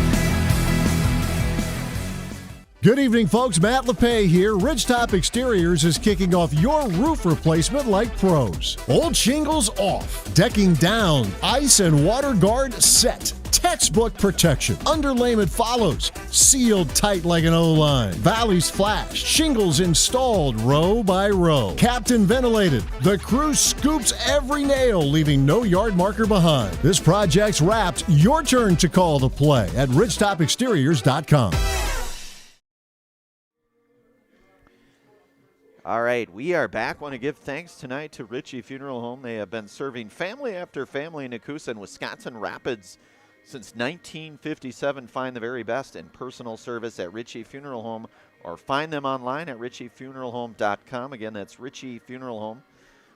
Good evening, folks. Matt LePay here. Ridgetop Exteriors is kicking off your roof replacement like pros. Old shingles off, decking down, ice and water guard set. Textbook protection. Underlayment follows. Sealed tight like an O-line. Valleys flashed. Shingles installed row by row. Captain ventilated. The crew scoops every nail, leaving no yard marker behind. This project's wrapped. Your turn to call the play at ridgetopexteriors.com. All right, we are back. Want to give thanks tonight to Ritchie Funeral Home. They have been serving family after family in Nakusa and Wisconsin Rapids since 1957. Find the very best in personal service at Ritchie Funeral Home or find them online at ritchiefuneralhome.com. Again, that's Ritchie Funeral Home.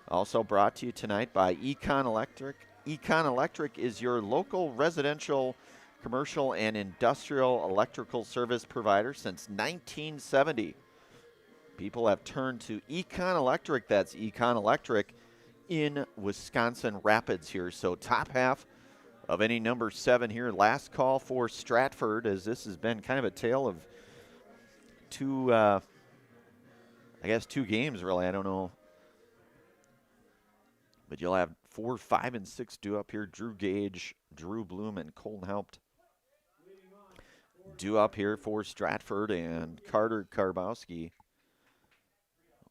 Also brought to you tonight by Econ Electric. Econ Electric is your local residential, commercial, and industrial electrical service provider since 1970. People have turned to Econ Electric. That's Econ Electric in Wisconsin Rapids here. So top half of any number 7 here. Last call for Stratford, as this has been kind of a tale of two games, really. I don't know. But you'll have 4, 5, and 6 due up here. Drew Gage, Drew Bloom, and Colton Haupt due up here for Stratford, and Carter Karbowski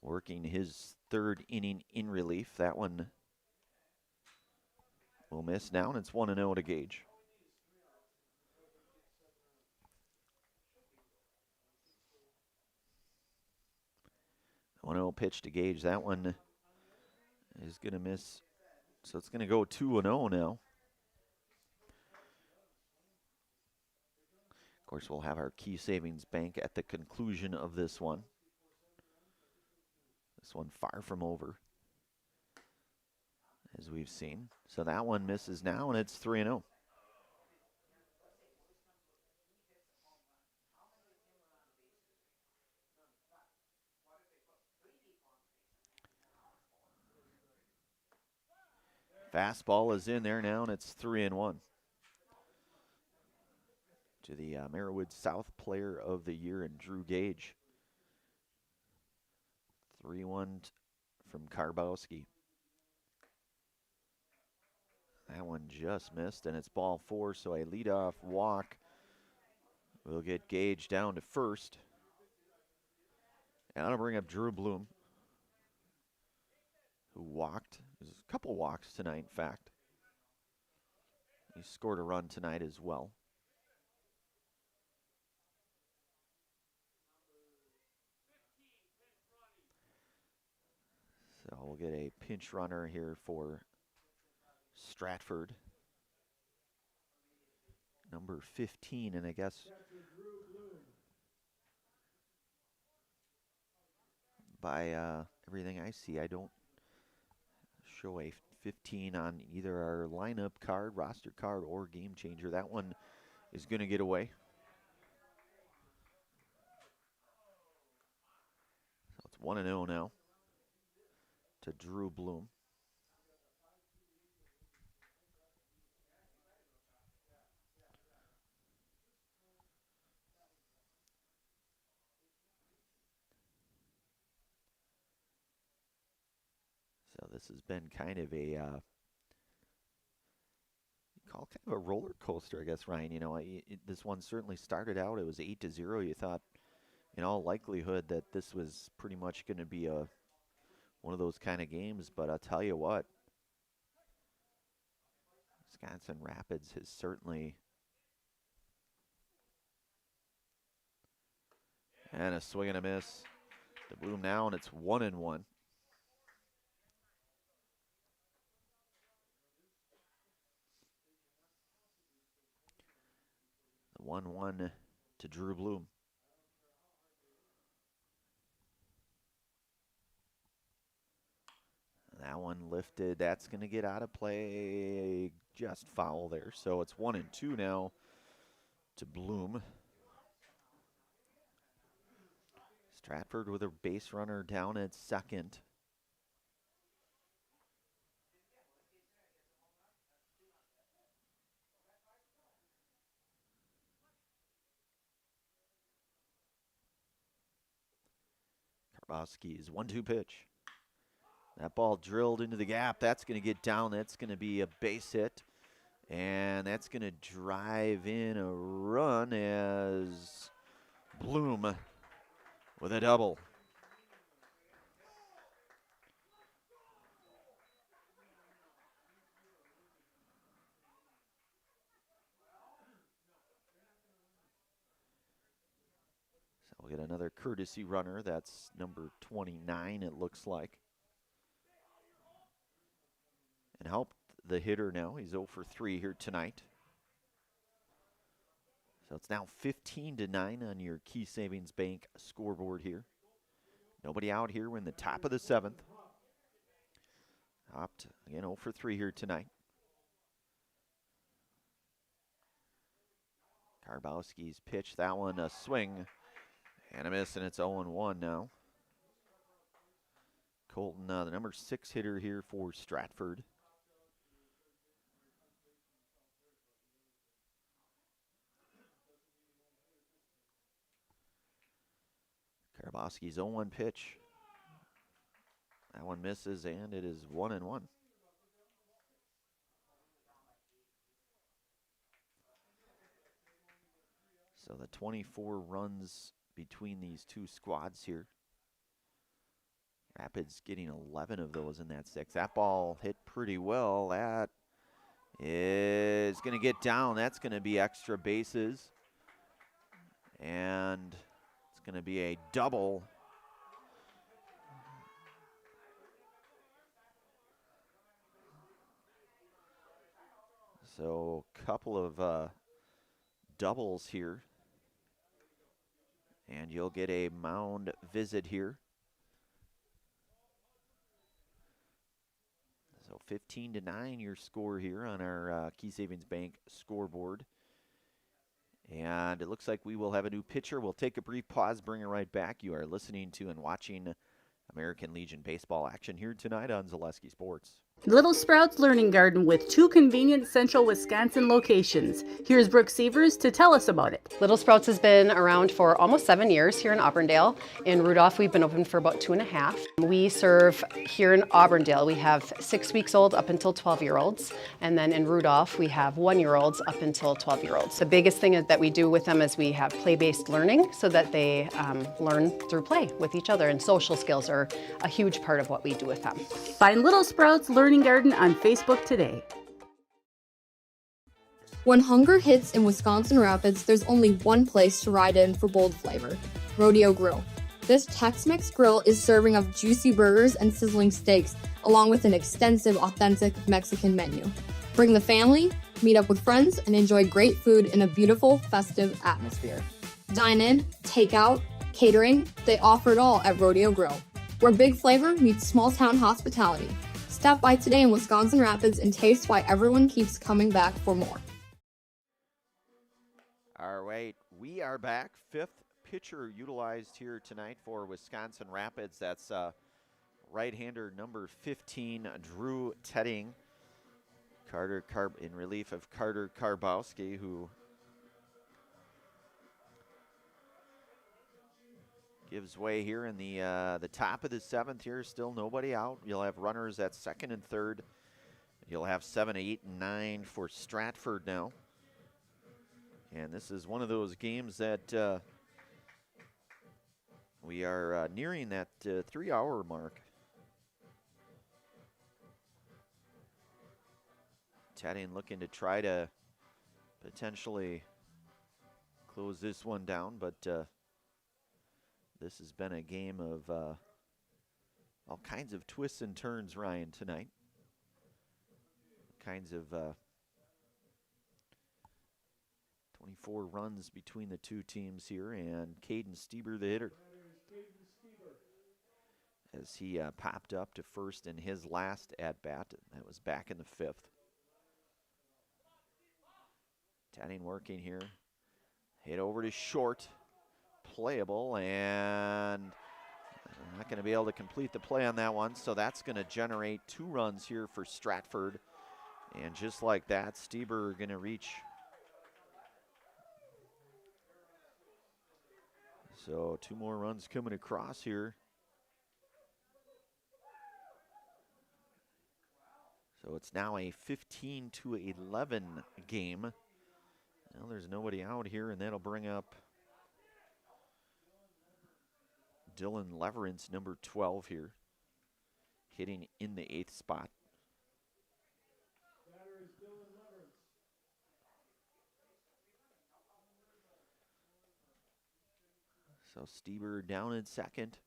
working his 3rd inning in relief. That one will miss now, and it's 1-0 to Gage. 1-0 pitch to Gage. That one is going to miss, so it's going to go 2-0 now. Of course, we'll have our key savings bank at the conclusion of this one. This one far from over, as we've seen. So that one misses now, and it's 3-0. Fastball is in there now, and it's 3-1. To the Merriwood South Player of the Year and Drew Gage. 3-1 from Karbowski. That one just missed, and it's ball 4, so a leadoff walk will get Gage down to first. And that'll bring up Drew Bloom, who walked. There's a couple walks tonight, in fact. He scored a run tonight as well. So we'll get a pinch runner here for Stratford. Number 15, and I guess by everything I see, I don't show a 15 on either our lineup card, roster card, or game changer. That one is going to get away. So it's 1-0 now to Drew Bloom. So this has been kind of a a roller coaster, I guess, Ryan. You know, this one certainly started out, it was 8-0. You thought, in all likelihood, that this was pretty much going to be one of those kind of games. But I'll tell you what, Wisconsin Rapids has certainly, and a swing and a miss to Bloom now, and it's 1-1. The 1-1 to Drew Bloom. That one lifted. That's going to get out of play. Just foul there. So it's 1-2 now to Bloom. Stratford with a base runner down at second. Karbowski's 1-2 pitch. That ball drilled into the gap. That's going to get down. That's going to be a base hit. And that's going to drive in a run as Bloom with a double. So we'll get another courtesy runner. That's number 29, it looks like. And helped the hitter now. He's 0 for 3 here tonight. So it's now 15-9 on your Key Savings Bank scoreboard here. Nobody out here. We're in the top of the 7th. Hopped again 0 for 3 here tonight. Karbowski's pitch. That one a swing and a miss, and it's 0-1 now. Colton, the number 6 hitter here for Stratford. Karbowski's 0-1 pitch. That one misses, and it is 1-1. So the 24 runs between these two squads here. Rapids getting 11 of those in that 6. That ball hit pretty well. That is going to get down. That's going to be extra bases. And it's going to be a double. So a couple of doubles here. And you'll get a mound visit here. So 15-9 your score here on our Key Savings Bank scoreboard. And it looks like we will have a new pitcher. We'll take a brief pause, bring it right back. You are listening to and watching American Legion baseball action here tonight on Zaleski Sports. Little Sprouts Learning Garden with 2 convenient central Wisconsin locations. Here's Brooke Sievers to tell us about it. Little Sprouts has been around for almost 7 years here in Auburndale. In Rudolph, we've been open for about 2.5. We serve here in Auburndale. We have 6 weeks old up until 12-year-olds. And then in Rudolph, we have 1-year-olds up until 12-year-olds. The biggest thing that we do with them is we have play-based learning so that they learn through play with each other. And social skills are a huge part of what we do with them. Find Little Sprouts Learning Garden on Facebook today. When hunger hits in Wisconsin Rapids, there's only one place to ride in for bold flavor: Rodeo Grill. This Tex-Mex grill is serving up juicy burgers and sizzling steaks, along with an extensive, authentic Mexican menu. Bring the family, meet up with friends, and enjoy great food in a beautiful, festive atmosphere. Dine in, take out, catering, they offer it all at Rodeo Grill, where big flavor meets small-town hospitality. Stop by today in Wisconsin Rapids and taste why everyone keeps coming back for more. All right, we are back. 5th pitcher utilized here tonight for Wisconsin Rapids. That's right-hander number 15, Drew Tedding. In relief of Carter Karbowski, who gives way here in the top of the 7th here. Still nobody out. You'll have runners at 2nd and 3rd. You'll have 7, 8, and 9 for Stratford now. And this is one of those games that we are nearing that 3-hour mark. Tedding looking to try to potentially close this one down, but this has been a game of all kinds of twists and turns, Ryan, tonight. Kinds of 24 runs between the two teams here, and Caden Stieber, the hitter. as he popped up to first in his last at-bat. That was back in the 5th. Teddy working here. Hit over to short. Playable, and not going to be able to complete the play on that one, so that's going to generate 2 runs here for Stratford. And just like that, Stieber going to reach. So 2 more runs coming across here. So it's now a 15-11 game. Now there's nobody out here, and that'll bring up Dylan Leverance, number 12 here, hitting in the 8th spot. Batter is Dylan Leverance. So Stieber down in second.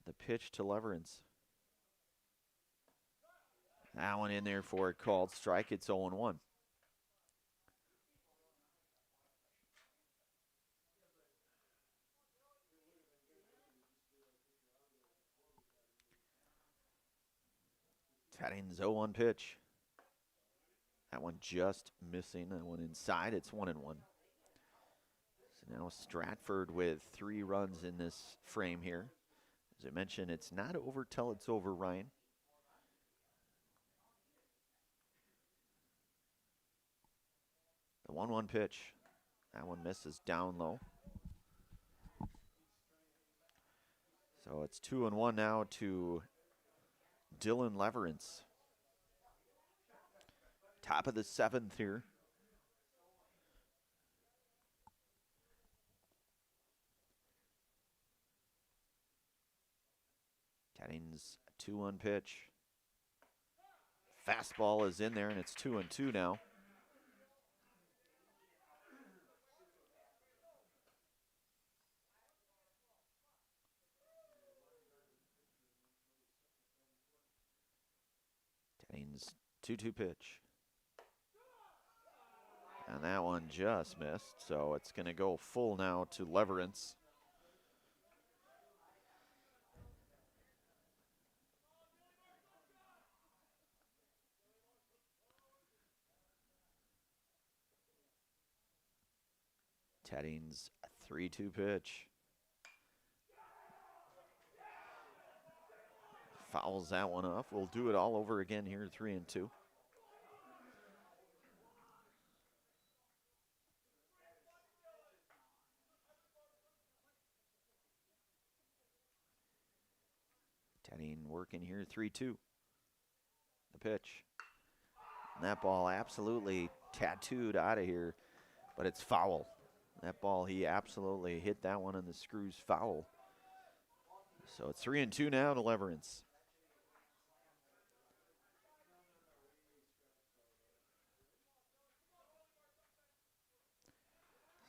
The pitch to Leverance. That one in there for a called strike. It's 0-1. Tedding's 0-1 pitch. That one just missing. That one inside. It's 1-1. So now Stratford with 3 runs in this frame here. As I mentioned, it's not over till it's over, Ryan. The 1-1 pitch. That one misses down low. So it's 2-1 now to Dylan Leverance. Top of the 7th here. Tedding's 2-1 pitch. Fastball is in there, and it's 2-2 now. Tedding's 2-2 pitch. And that one just missed, so it's going to go full now to Leverance. Tedding's 3-2 pitch. Fouls that one off. We'll do it all over again here, 3-2. Tedding working here, 3-2. The pitch. And that ball absolutely tattooed out of here, but it's foul. That ball, he absolutely hit that one in the screws foul. So it's 3-2 now to Leverance.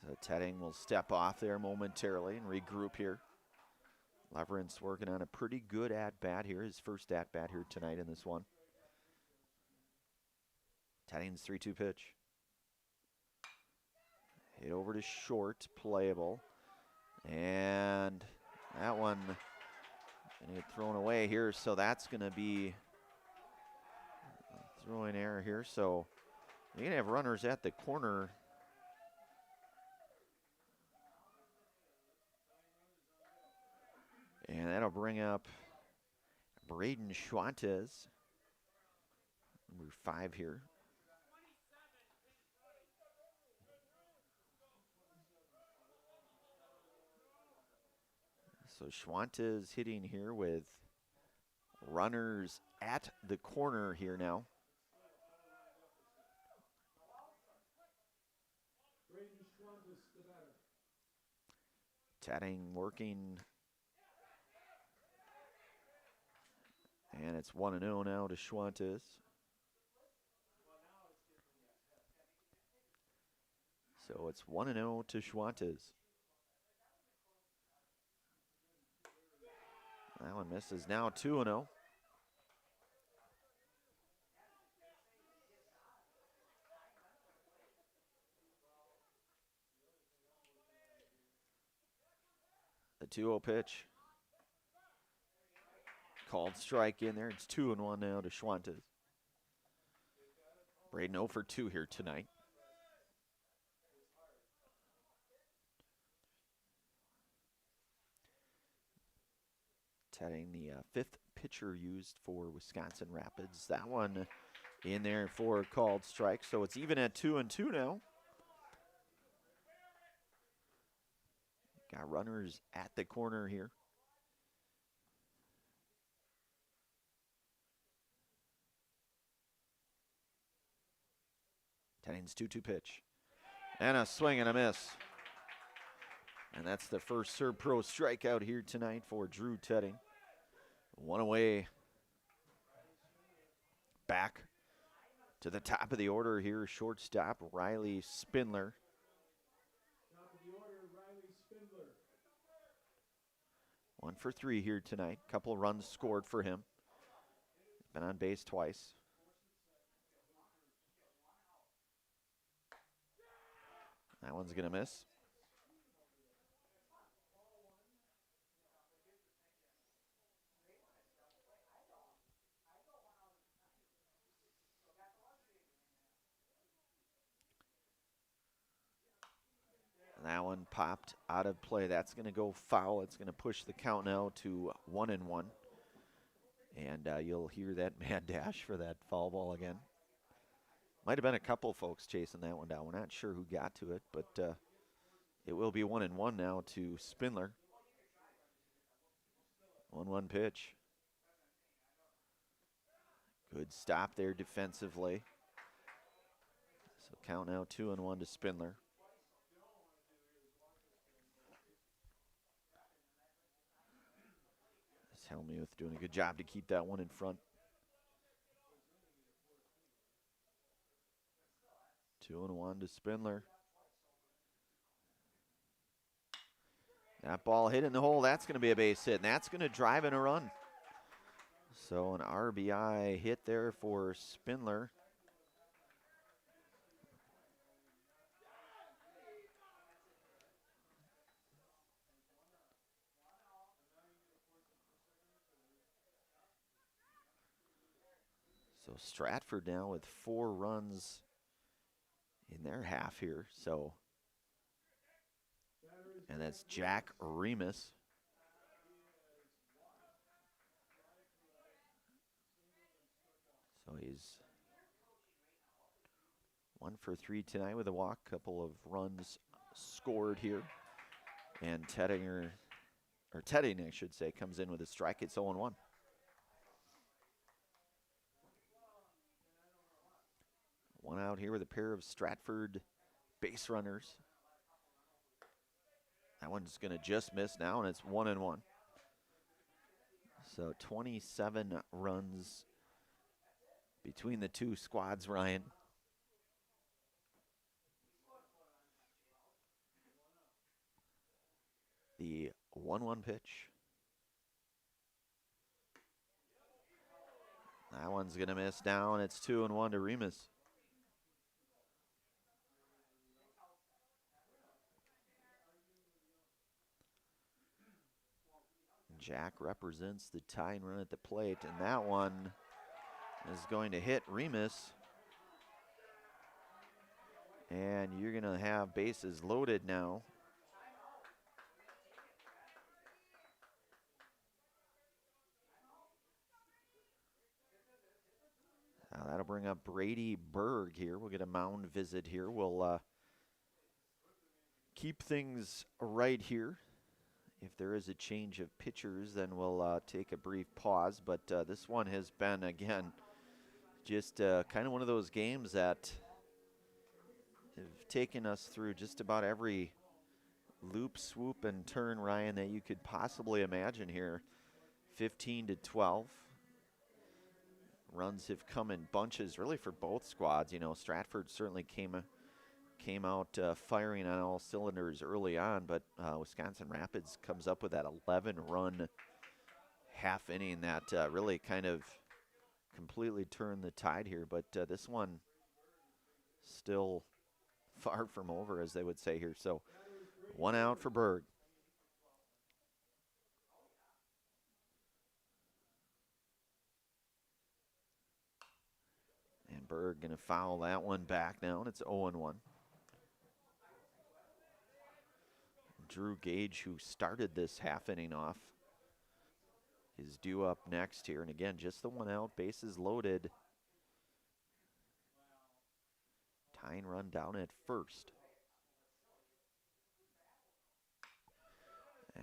So Tedding will step off there momentarily and regroup here. Leverance working on a pretty good at-bat here, his first at-bat here tonight in this one. Tedding's 3-2 pitch. Hit over to short, playable. And that one going to get thrown away here, so that's going to be a throwing error here. So you're going to have runners at the corner. And that'll bring up Braden Schwantes, number 5 here. So Schwantes hitting here with runners at the corner here now. Braden Schwantes, the batter. Tedding working. And it's 1-0 now to Schwantes. So it's 1-0 to Schwantes. That one misses. Now 2-0. The 2-0 pitch. Called strike in there. It's 2-1 now to Schwantes. Braden 0 for 2 here tonight. Tetting the fifth pitcher used for Wisconsin Rapids. That one in there for a called strike. So it's even at 2-2 now. Got runners at the corner here. Tenning's 2-2 pitch. And a swing and a miss. And that's the first Serb-Pro strikeout here tonight for Drew Tetting. One away. Back to the top of the order here, shortstop Riley Spindler. Top of the order, Riley Spindler. 1 for 3 here tonight. Couple runs scored for him. Been on base twice. That one's going to miss. And that one popped out of play. That's going to go foul. It's going to push the count now to 1-1. And you'll hear that mad dash for that foul ball again. Might have been a couple folks chasing that one down. We're not sure who got to it, but it will be 1-1 now to Spindler. 1-1 pitch. Good stop there defensively. So count now 2-1 to Spindler. Helmuth doing a good job to keep that one in front. 2-1 to Spindler. That ball hit in the hole. That's going to be a base hit, and that's going to drive in a run. So an RBI hit there for Spindler. So Stratford now with 4 runs in their half here. So, and that's Jack Remus. So he's 1 for 3 tonight with a walk. Couple of runs scored here. And Tetting, I should say, comes in with a strike. It's 0-1. One out here with a pair of Stratford base runners. That one's going to just miss now, and it's 1-1. So 27 runs between the two squads, Ryan. The 1-1 pitch. That one's going to miss down. It's 2-1 to Remus. Jack represents the tying run at the plate, and that one is going to hit Remus. And you're going to have bases loaded now. That'll bring up Brady Berg here. We'll get a mound visit here. We'll keep things right here. If there is a change of pitchers, then we'll take a brief pause. But this one has been, again, just kind of one of those games that have taken us through just about every loop, swoop, and turn, Ryan, that you could possibly imagine here. 15-12. Runs have come in bunches, really, for both squads. You know, Stratford certainly came out firing on all cylinders early on, but Wisconsin Rapids comes up with that 11-run half inning that really kind of completely turned the tide here. But this one still far from over, as they would say here. So 1 out for Berg. Berg going to foul that one back now, and it's 0-1. Drew Gage, who started this half inning off, is due up next here. And again, just the one out, bases loaded. Tying run down at first.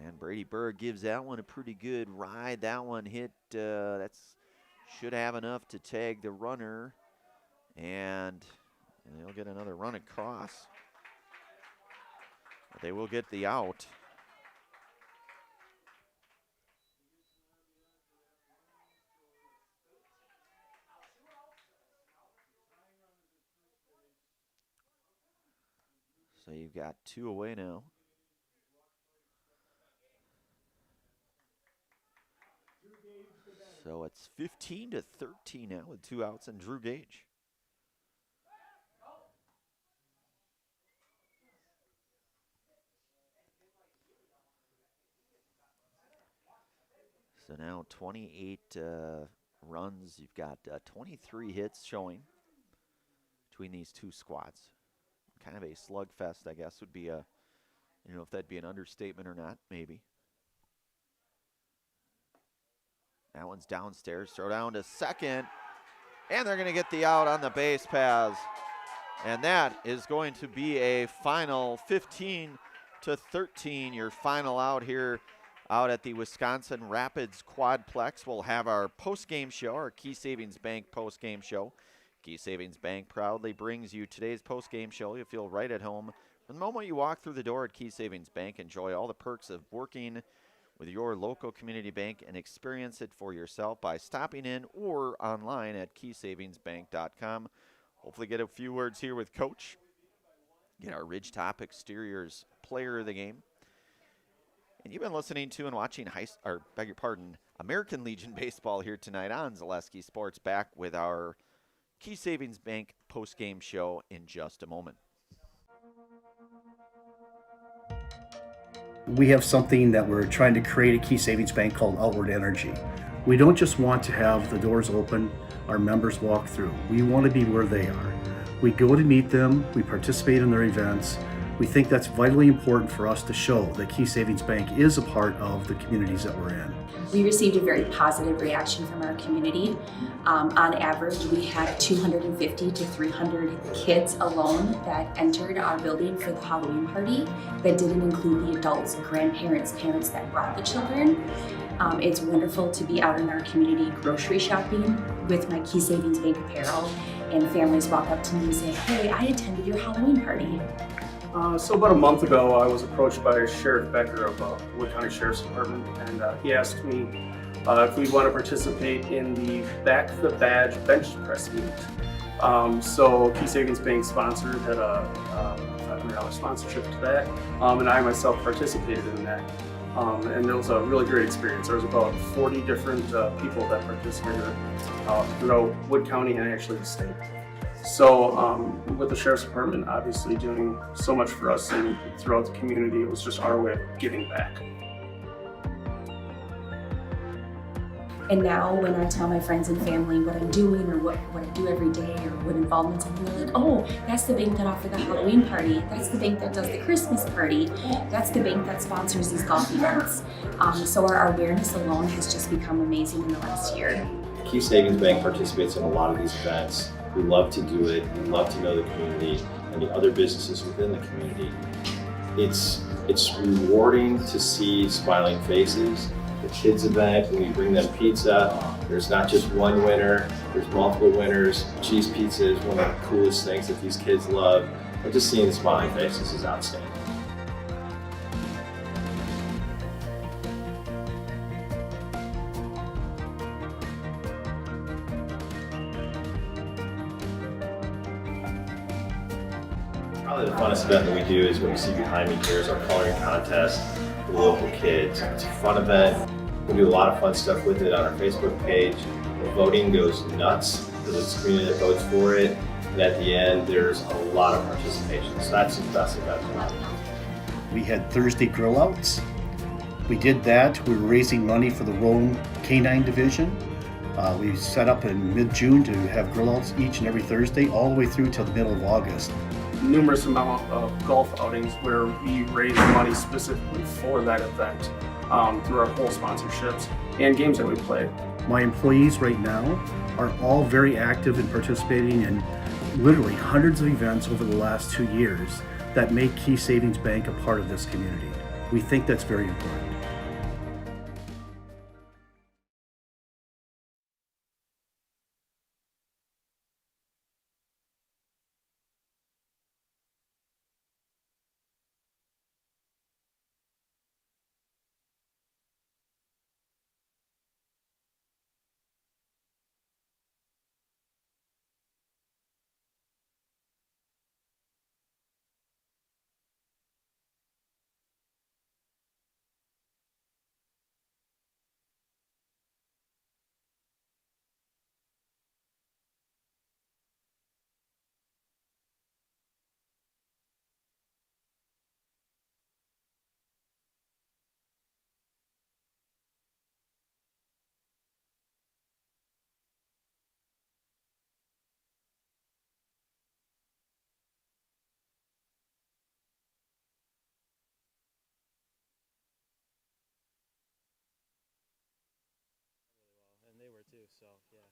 And Brady Berg gives that one a pretty good ride. That one hit, should have enough to tag the runner. And they'll get another run across. But they will get the out. So you've got 2 away now. So it's 15-13 now with 2 outs and Drew Gage. So now 28 runs. You've got 23 hits showing between these two squads. Kind of a slugfest, I guess, would be a, if that'd be an understatement or not, maybe. That one's downstairs, throw down to second, and they're going to get the out on the base paths. And that is going to be a final 15-13, your final out here out at the Wisconsin Rapids Quadplex. We'll have our post-game show, our Key Savings Bank post-game show. Key Savings Bank proudly brings you today's post-game show. You'll feel right at home from the moment you walk through the door at Key Savings Bank. Enjoy all the perks of working with your local community bank and experience it for yourself by stopping in or online at keysavingsbank.com. Hopefully get a few words here with Coach. Get our Ridgetop Exteriors player of the game. And you've been listening to and watching American Legion Baseball here tonight on Zaleski Sports. Back with our Key Savings Bank post-game show in just a moment. We have something that we're trying to create at Key Savings Bank called Outward Energy. We don't just want to have the doors open, our members walk through. We want to be where they are. We go to meet them, we participate in their events. We think that's vitally important for us to show that Key Savings Bank is a part of the communities that we're in. We received a very positive reaction from our community. On average, we had 250 to 300 kids alone that entered our building for the Halloween party. That didn't include the adults, grandparents, parents that brought the children. It's wonderful to be out in our community grocery shopping with my Key Savings Bank apparel, and families walk up to me and say, "Hey, I attended your Halloween party." So about a month ago, I was approached by Sheriff Becker of Wood County Sheriff's Department, and he asked me if we'd want to participate in the Back the Badge bench press meet. So Key Savings Bank sponsored, had a $500 sponsorship to that, and I myself participated in that. And it was a really great experience. There was about 40 different people that participated throughout Wood County and actually the state. So with the Sheriff's Department obviously doing so much for us and throughout the community, it was just our way of giving back. And now when I tell my friends and family what I'm doing or what I do every day or what involvements I'm in, they're like, "Oh, that's the bank that offered the Halloween party. That's the bank that does the Christmas party. That's the bank that sponsors these golf events." So our awareness alone has just become amazing in the last year. Key Savings Bank participates in a lot of these events. We love to do it. We love to know the community and the other businesses within the community. It's rewarding to see smiling faces. The kids event, when we bring them pizza, there's not just one winner, there's multiple winners. Cheese pizza is one of the coolest things that these kids love. But just seeing the smiling faces is outstanding. Probably the funnest event that we do is what you see behind me here is our coloring contest for the local kids. It's a fun event. We do a lot of fun stuff with it on our Facebook page. The voting goes nuts because it's the community that votes for it. And at the end, there's a lot of participation. So that's the best event. We had Thursday grill outs. We did that. We were raising money for the Rome Canine Division. We set up in mid-June to have grill outs each and every Thursday, all the way through till the middle of August. Numerous amount of golf outings where we raise money specifically for that event through our whole sponsorships and games that we play. My employees right now are all very active in participating in literally hundreds of events over the last 2 years that make Key Savings Bank a part of this community. We think that's very important. And they were too, so yeah,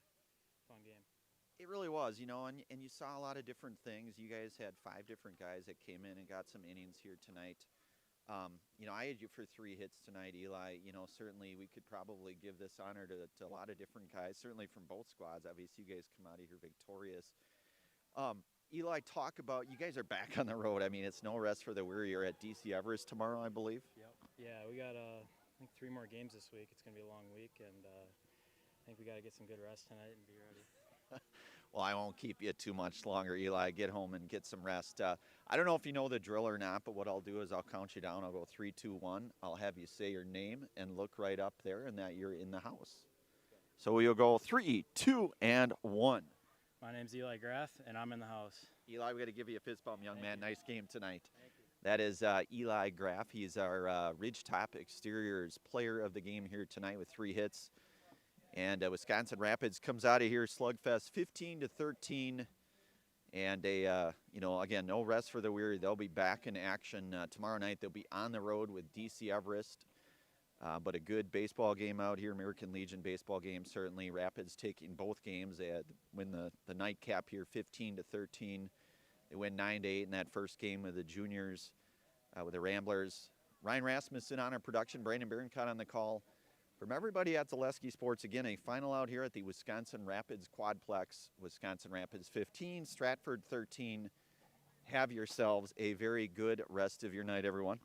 fun game. It really was, you know, and you saw a lot of different things. You guys had 5 different guys that came in and got some innings here tonight. You know, I had you for 3 hits tonight, Eli. You know, certainly we could probably give this honor to a lot of different guys, certainly from both squads. Obviously, you guys come out of here victorious. Eli, talk about, you guys are back on the road. I mean, it's no rest for the weary. You're at DC Everest tomorrow, I believe. Yep. Yeah, we got I think 3 more games this week. It's gonna be a long week, and I think we got to get some good rest tonight and be ready. Well, I won't keep you too much longer, Eli. Get home and get some rest. I don't know if you know the drill or not, but what I'll do is I'll count you down. I'll go 3, 2, 1. I'll have you say your name and look right up there and that you're in the house. So we'll go 3, 2, and 1. My name's Eli Graff, and I'm in the house. Eli, we got to give you a fist bump, young man. Nice game tonight. That is Eli Graff. He's our Ridgetop Exteriors player of the game here tonight with 3 hits. And Wisconsin Rapids comes out of here slugfest 15-13. And you know, again, no rest for the weary. They'll be back in action tomorrow night. They'll be on the road with DC Everest. But a good baseball game out here, American Legion baseball game, certainly. Rapids taking both games. They had win the nightcap here 15-13. They win 9-8 in that first game with the juniors, with the Ramblers. Ryan Rasmussen on our production, Brandon Barroncott on the call. From everybody at Zaleski Sports, again, a final out here at the Wisconsin Rapids Quadplex. Wisconsin Rapids 15, Stratford 13. Have yourselves a very good rest of your night, everyone.